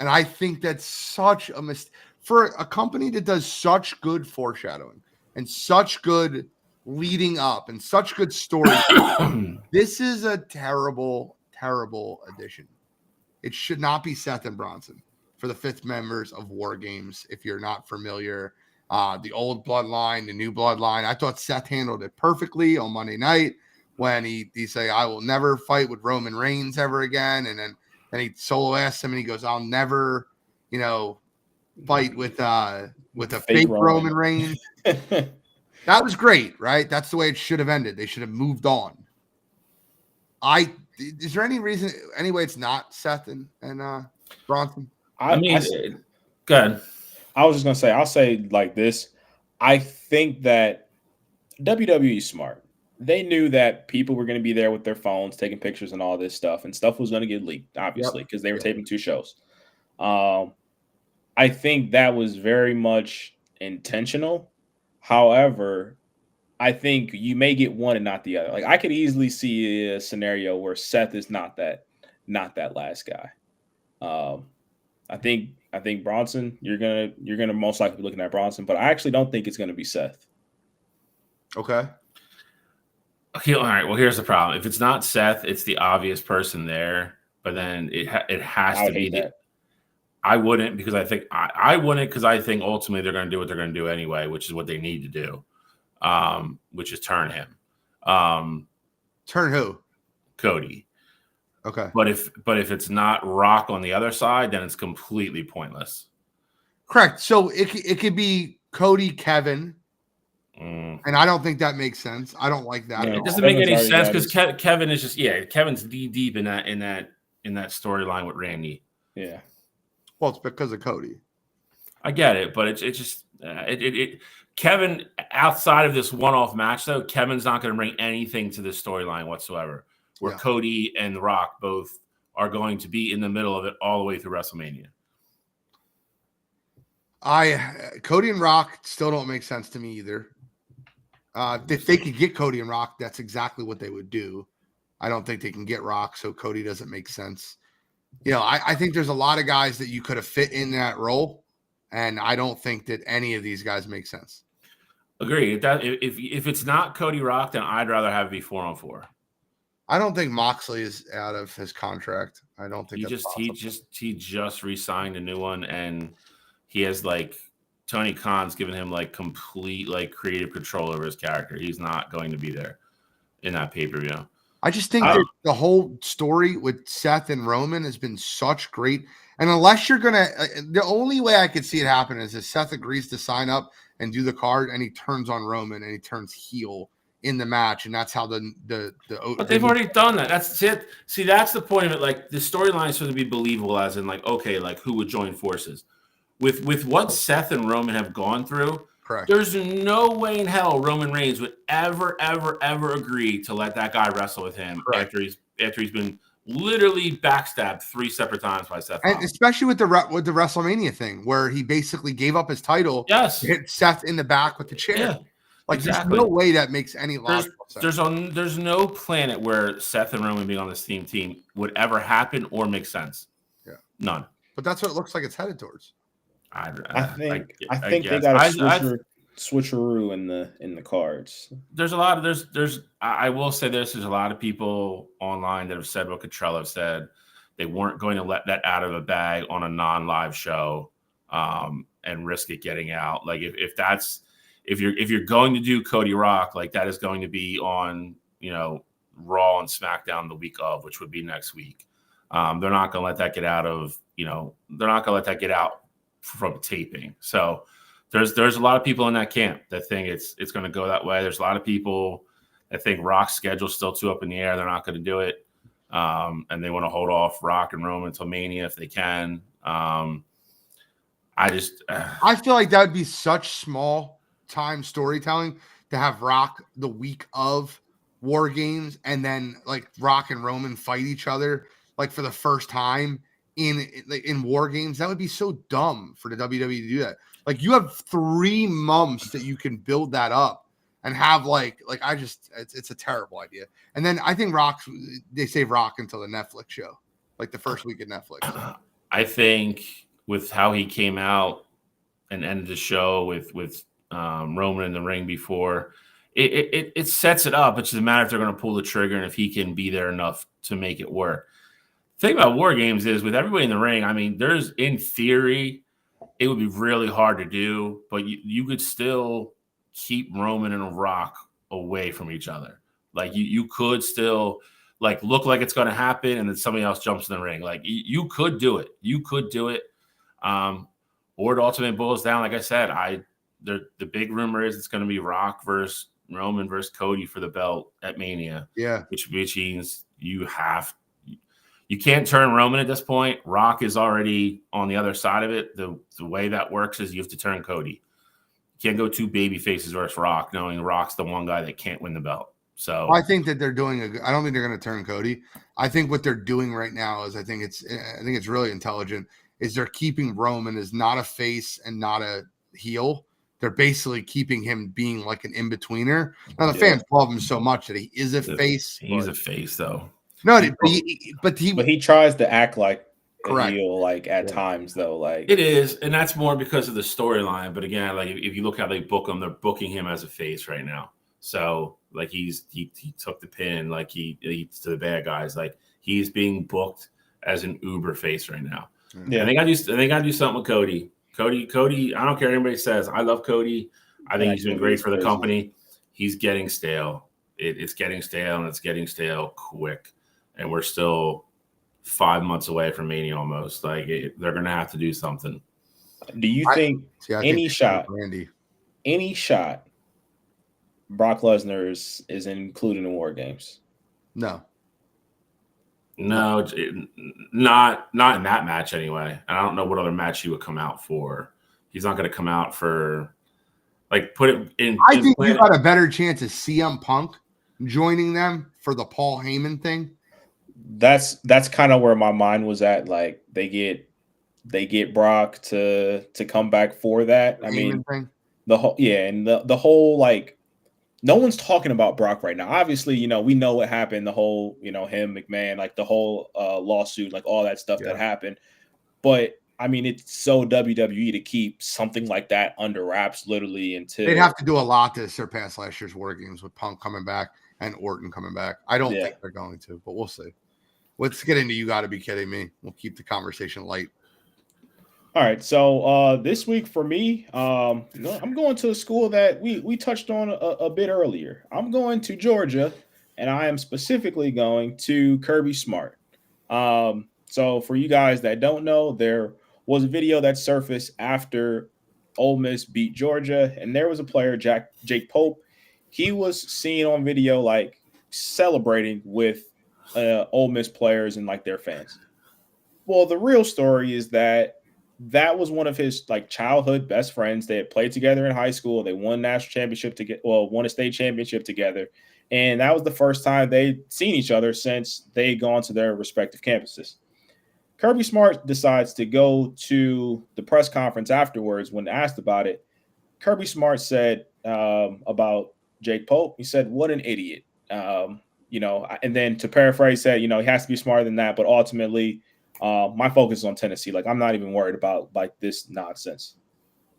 And I think that's such a mistake for a company that does such good foreshadowing and such good leading up and such good story. This is a terrible, terrible addition. It should not be Seth and Bronson for the fifth members of War Games. If you're not familiar, the old bloodline, the new bloodline. I thought Seth handled it perfectly on Monday night when he say, "I will never fight with Roman Reigns ever again," and then he solo asked him, and he goes, "I'll never, fight with a fake Roman Reigns." That was great, right? That's the way it should have ended. They should have moved on. Is there any reason, anyway, it's not Seth and Bronson? Go ahead. I was just gonna say, I'll say like this. I think that WWE is smart. They knew that people were going to be there with their phones taking pictures and all this stuff, and stuff was going to get leaked, obviously, because they were taping 2 shows. I think that was very much intentional. However, I think you may get one and not the other. Like, I could easily see a scenario where Seth is not that last guy. I think Bronson, you're gonna most likely be looking at Bronson, but I actually don't think it's gonna be Seth. Okay, all right. Well, here's the problem. If it's not Seth, it's the obvious person there. But then it has to be that. I wouldn't, because I think I wouldn't, because I think ultimately they're going to do what they're going to do anyway, which is what they need to do, which is turn him. Turn who? Cody. Okay. But if it's not Rock on the other side, then it's completely pointless. Correct. So it could be Cody, Kevin, and I don't think that makes sense. I don't like that. Yeah, It doesn't Kevin's make any already sense got because Kevin is just Kevin's deep in that storyline with Randy. Yeah. Well, it's because of Cody. I get it, but it's just Kevin outside of this one-off match though, Kevin's not going to bring anything to this storyline whatsoever. Where Cody and The Rock both are going to be in the middle of it all the way through WrestleMania. Cody and Rock still don't make sense to me either. If they could get Cody and Rock, that's exactly what they would do. I don't think they can get Rock, so Cody doesn't make sense. I think there's a lot of guys that you could have fit in that role, and I don't think that any of these guys make sense. Agree. If it's not Cody Rock, then I'd rather have it be 4-on-4. I don't think Moxley is out of his contract. I don't think he just re-signed a new one, and he has Tony Khan's given him complete creative control over his character. He's not going to be there in that pay-per-view. I just think that the whole story with Seth and Roman has been such great. And unless you're gonna, the only way I could see it happen is if Seth agrees to sign up and do the card, and he turns on Roman and he turns heel in the match, and that's how But they've already done that. That's it. See, that's the point of it. The storyline is supposed to be believable, as in who would join forces with what Seth and Roman have gone through. Correct. There's no way in hell Roman Reigns would ever agree to let that guy wrestle with him after he's been literally backstabbed 3 separate times by Seth. And especially with the WrestleMania thing, where he basically gave up his title. Yes. Hit Seth in the back with the chair. Yeah. Exactly. There's no way that makes any logical sense. There's no planet where Seth and Roman being on the same team would ever happen or make sense. Yeah. None. But that's what it looks like it's headed towards. I think they got a switcheroo in the cards. There's a lot of I will say there's a lot of people online that have said what Cottrell said. They weren't going to let that out of a bag on a non-live show and risk it getting out. If you're going to do Cody Rock, that is going to be on Raw and SmackDown the week of, which would be next week. They're not going to let that get out of they're not going to let that get out from taping. So there's a lot of people in that camp that think it's going to go that way. There's a lot of people that think Rock's schedule's still too up in the air. They're not going to do it. And they want to hold off Rock and Roman until Mania if they can. I feel like that would be such small time storytelling to have Rock the week of War Games and then Rock and Roman fight each other for the first time in War Games. That would be so dumb for the WWE to do that. You have 3 months that you can build that up and have it's a terrible idea. And then I think they save Rock until the Netflix show, the first week of Netflix. I think with how he came out and ended the show with Roman in the ring before, it sets it up. It's just a matter if they're going to pull the trigger and if he can be there enough to make it work. The thing about War Games is with everybody in the ring, there's in theory, it would be really hard to do, but you could still keep Roman and Rock away from each other. You could still look like it's going to happen, and then somebody else jumps in the ring. You could do it. You could do it. Or it ultimately boils down, like I said, the big rumor is it's going to be Rock versus Roman versus Cody for the belt at Mania. Yeah, which means you can't turn Roman at this point. Rock is already on the other side of it. The way that works is you have to turn Cody. You can't go 2 baby faces versus Rock, knowing Rock's the one guy that can't win the belt. So I think that they're doing I don't think they're going to turn Cody. I think what they're doing right now is I think it's really intelligent. Is they're keeping Roman as not a face and not a heel. They're basically keeping him being an in-betweener. Now the fans love him so much that he is a face. He's a face though. No, but he tries to act like correct. A heel, at times though. It is, and that's more because of the storyline. But again, if you look how they book him, they're booking him as a face right now. So he took the pin, he to the bad guys. He's being booked as an uber face right now. Yeah, and they got to do something with Cody. Cody. I don't care what anybody says. I love Cody. I think he's been great for the company. He's getting stale. It's getting stale, and it's getting stale quick. And we're still 5 months away from Mania almost. Like they're going to have to do something. Do you think any shot Brock Lesnar is included in War Games? No. No, not in that match anyway. I don't know what other match he would come out for. He's not going to come out for put it in. I think you got a better chance of CM Punk joining them for the Paul Heyman thing. That's kind of where my mind was at. Like they get Brock to come back for that. I mean, thing. The whole no one's talking about Brock right now. Obviously, we know what happened. The whole, him, McMahon, the whole lawsuit, all that stuff that happened. But I mean, it's so WWE to keep something like that under wraps, literally until they'd have to do a lot to surpass last year's War Games with Punk coming back and Orton coming back. I don't think they're going to, but we'll see. Let's get into You Got to Be Kidding Me. We'll keep the conversation light. All right, so this week for me, I'm going to a school that we touched on a bit earlier. I'm going to Georgia, and I am specifically going to Kirby Smart. So for you guys that don't know, there was a video that surfaced after Ole Miss beat Georgia, and there was a player, Jake Pope. He was seen on video celebrating with Ole Miss players and their fans. Well, the real story is that was one of his childhood best friends. They had played together in high school. They won national championship won a state championship together. And that was the first time they'd seen each other since they'd gone to their respective campuses. Kirby Smart decides to go to the press conference afterwards. When asked about it, Kirby Smart said about Jake Pope, he said, "What an idiot." And then to paraphrase, said, he has to be smarter than that. But ultimately, my focus is on Tennessee. I'm not even worried about this nonsense.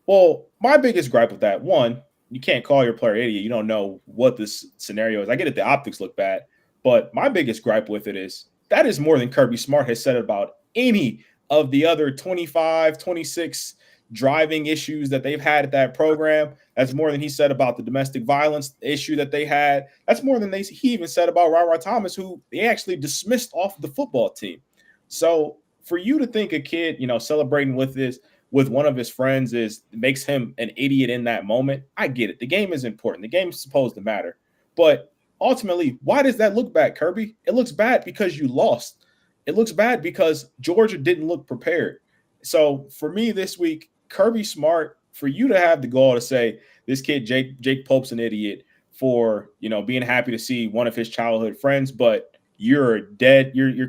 Well, my biggest gripe with that, one, you can't call your player idiot. You don't know what this scenario is. I get it. The optics look bad, but my biggest gripe with it is that is more than Kirby Smart has said about any of the other 25, 26 driving issues that they've had at that program. That's more than he said about the domestic violence issue that they had. That's more than he even said about Ra Thomas, who they actually dismissed off the football team. So for you to think a kid, celebrating with one of his friends makes him an idiot in that moment, I get it. The game is important. The game is supposed to matter. But ultimately, why does that look bad, Kirby? It looks bad because you lost. It looks bad because Georgia didn't look prepared. So for me this week, Kirby Smart, for you to have the gall to say this kid, Jake Pope's an idiot for, being happy to see one of his childhood friends, but you're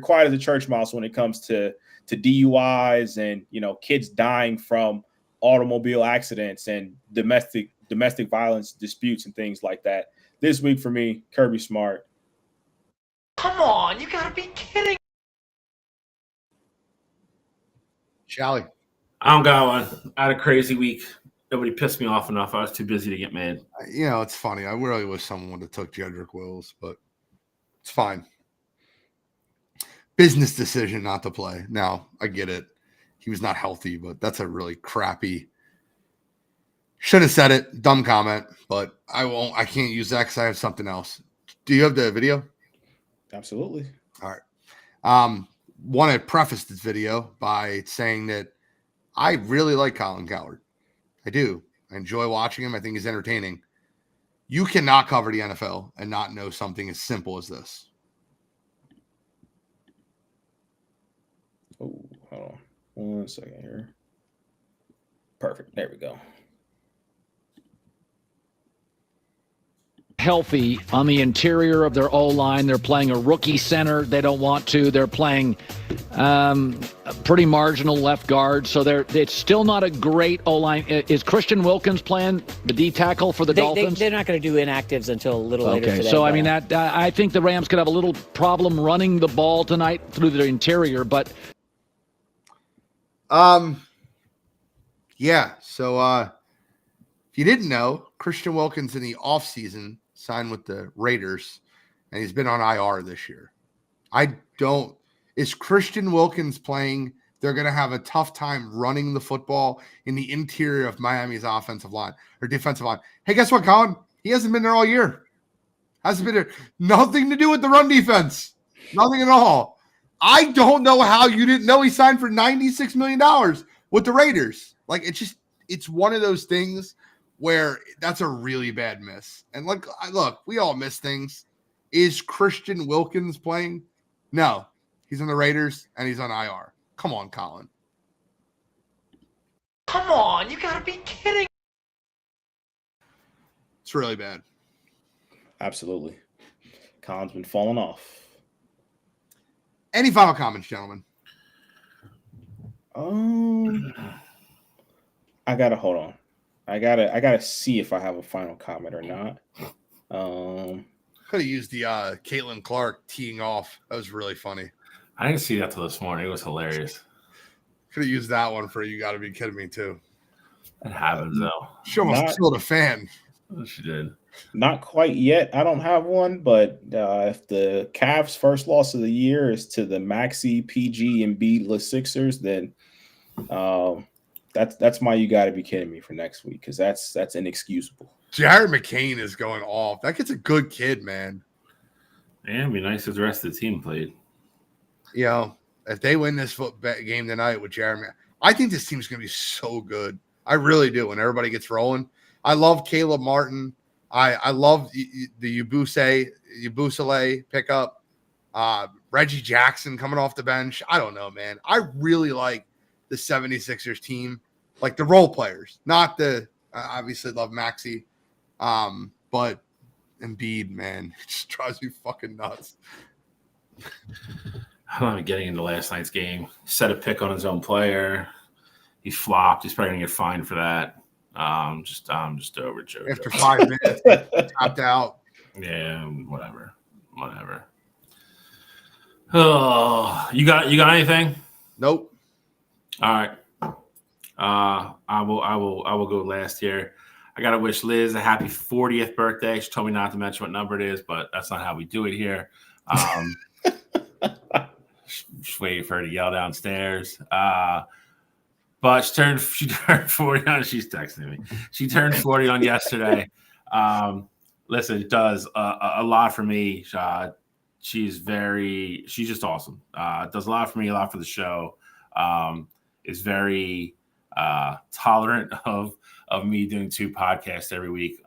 quiet as a church mouse when it comes to DUIs and, kids dying from automobile accidents and domestic violence disputes and things like that. This week for me, Kirby Smart. Come on, you gotta be kidding. Charlie. I don't got one. I had a crazy week. Nobody pissed me off enough. I was too busy to get mad. It's funny. I really wish someone would have took Jedrick Wills, but it's fine. Business decision not to play. Now, I get it. He was not healthy, but that's a really crappy. Should have said it. Dumb comment, but I won't. I can't use that because I have something else. Do you have the video? Absolutely. All right. Want to preface this video by saying that I really like Colin Cowherd. I do. I enjoy watching him. I think he's entertaining. You cannot cover the NFL and not know something as simple as this. Oh, hold on 1 second here. Perfect. There we go. Healthy on the interior of their O-line. They're playing a rookie center. They don't want to. They're playing a pretty marginal left guard. So it's still not a great O-line. Is Christian Wilkins playing the D tackle for the Dolphins? They're not going to do inactives until a little later today. So, I mean, I think the Rams could have a little problem running the ball tonight through the interior. But yeah. So if you didn't know, Christian Wilkins in the offseason signed with the Raiders, and he's been on IR this year. Is Christian Wilkins playing? They're going to have a tough time running the football in the interior of Miami's offensive line or defensive line. Hey, guess what, Colin? He hasn't been there all year. Hasn't been there. Nothing to do with the run defense. Nothing at all. I don't know how you didn't know he signed for $96 million with the Raiders. Like, it's one of those things where that's a really bad miss. And look, we all miss things. Is Christian Wilkins playing? No, he's on the Raiders and he's on IR. Come on, Colin. Come on, you gotta be kidding. It's really bad. Absolutely. Colin's been falling off. Any final comments, gentlemen? I gotta hold on. I gotta see if I have a final comment or not. Could have used the Caitlin Clark teeing off. That was really funny. I didn't see that till this morning. It was hilarious. Could have used that one for You Got to Be Kidding Me too. It happens though. She almost killed a fan. She did. Not quite yet. I don't have one, but if the Cavs' first loss of the year is to the Maxey, PG, and beatless Sixers, then that's my You Got to Be Kidding Me for next week, because that's inexcusable. Jared McCain is going off. That kid's a good kid, man. Yeah, it'd be nice if the rest of the team played. You know, if they win this game tonight with Jared, I think this team's going to be so good. I really do. When everybody gets rolling, I love Caleb Martin. I love the Yabusele pickup. Reggie Jackson coming off the bench. I don't know, man. I really like the 76ers team, like the role players, not the obviously love Maxey, but Embiid, man, it just drives me fucking nuts. I'm not getting into last night's game. Set a pick on his own player. He flopped. He's probably gonna get fined for that. I'm just over Joe. After 5 minutes, tapped out. Yeah, whatever. Oh, you got anything? Nope. All right. I will go last here. I gotta wish Liz a happy 40th birthday. She told me not to mention what number it is, but that's not how we do it here. Just waiting for her to yell downstairs. But she turned 40 on. She's texting me. She turned 40 on yesterday. Listen, it does a lot for me. She's just awesome. Does a lot for me, a lot for the show. Is very tolerant of me doing 2 podcasts every week.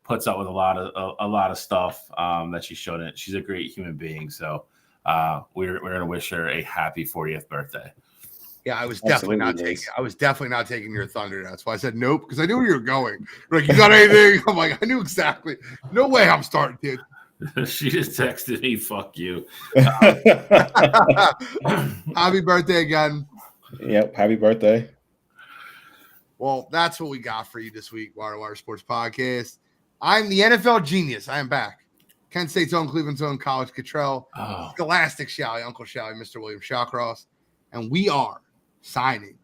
Puts up with a lot of stuff that she showed. She's a great human being. So we're gonna wish her a happy 40th birthday. Yeah, I was definitely not taking your thunder. That's why I said nope, because I knew where you were going. Like, you got anything? I'm like, I knew exactly. No way I'm starting, dude. She just texted me, "Fuck you." Happy birthday again. Yep, happy birthday. Well, that's what we got for you this week, Wire2Wire Sports Podcast. I'm the NFL genius. I am back. Kent State's own, Cleveland's own, College Cottrell, Scholastic Shally, Uncle Shally, Mr. William Shawcross, and we are signing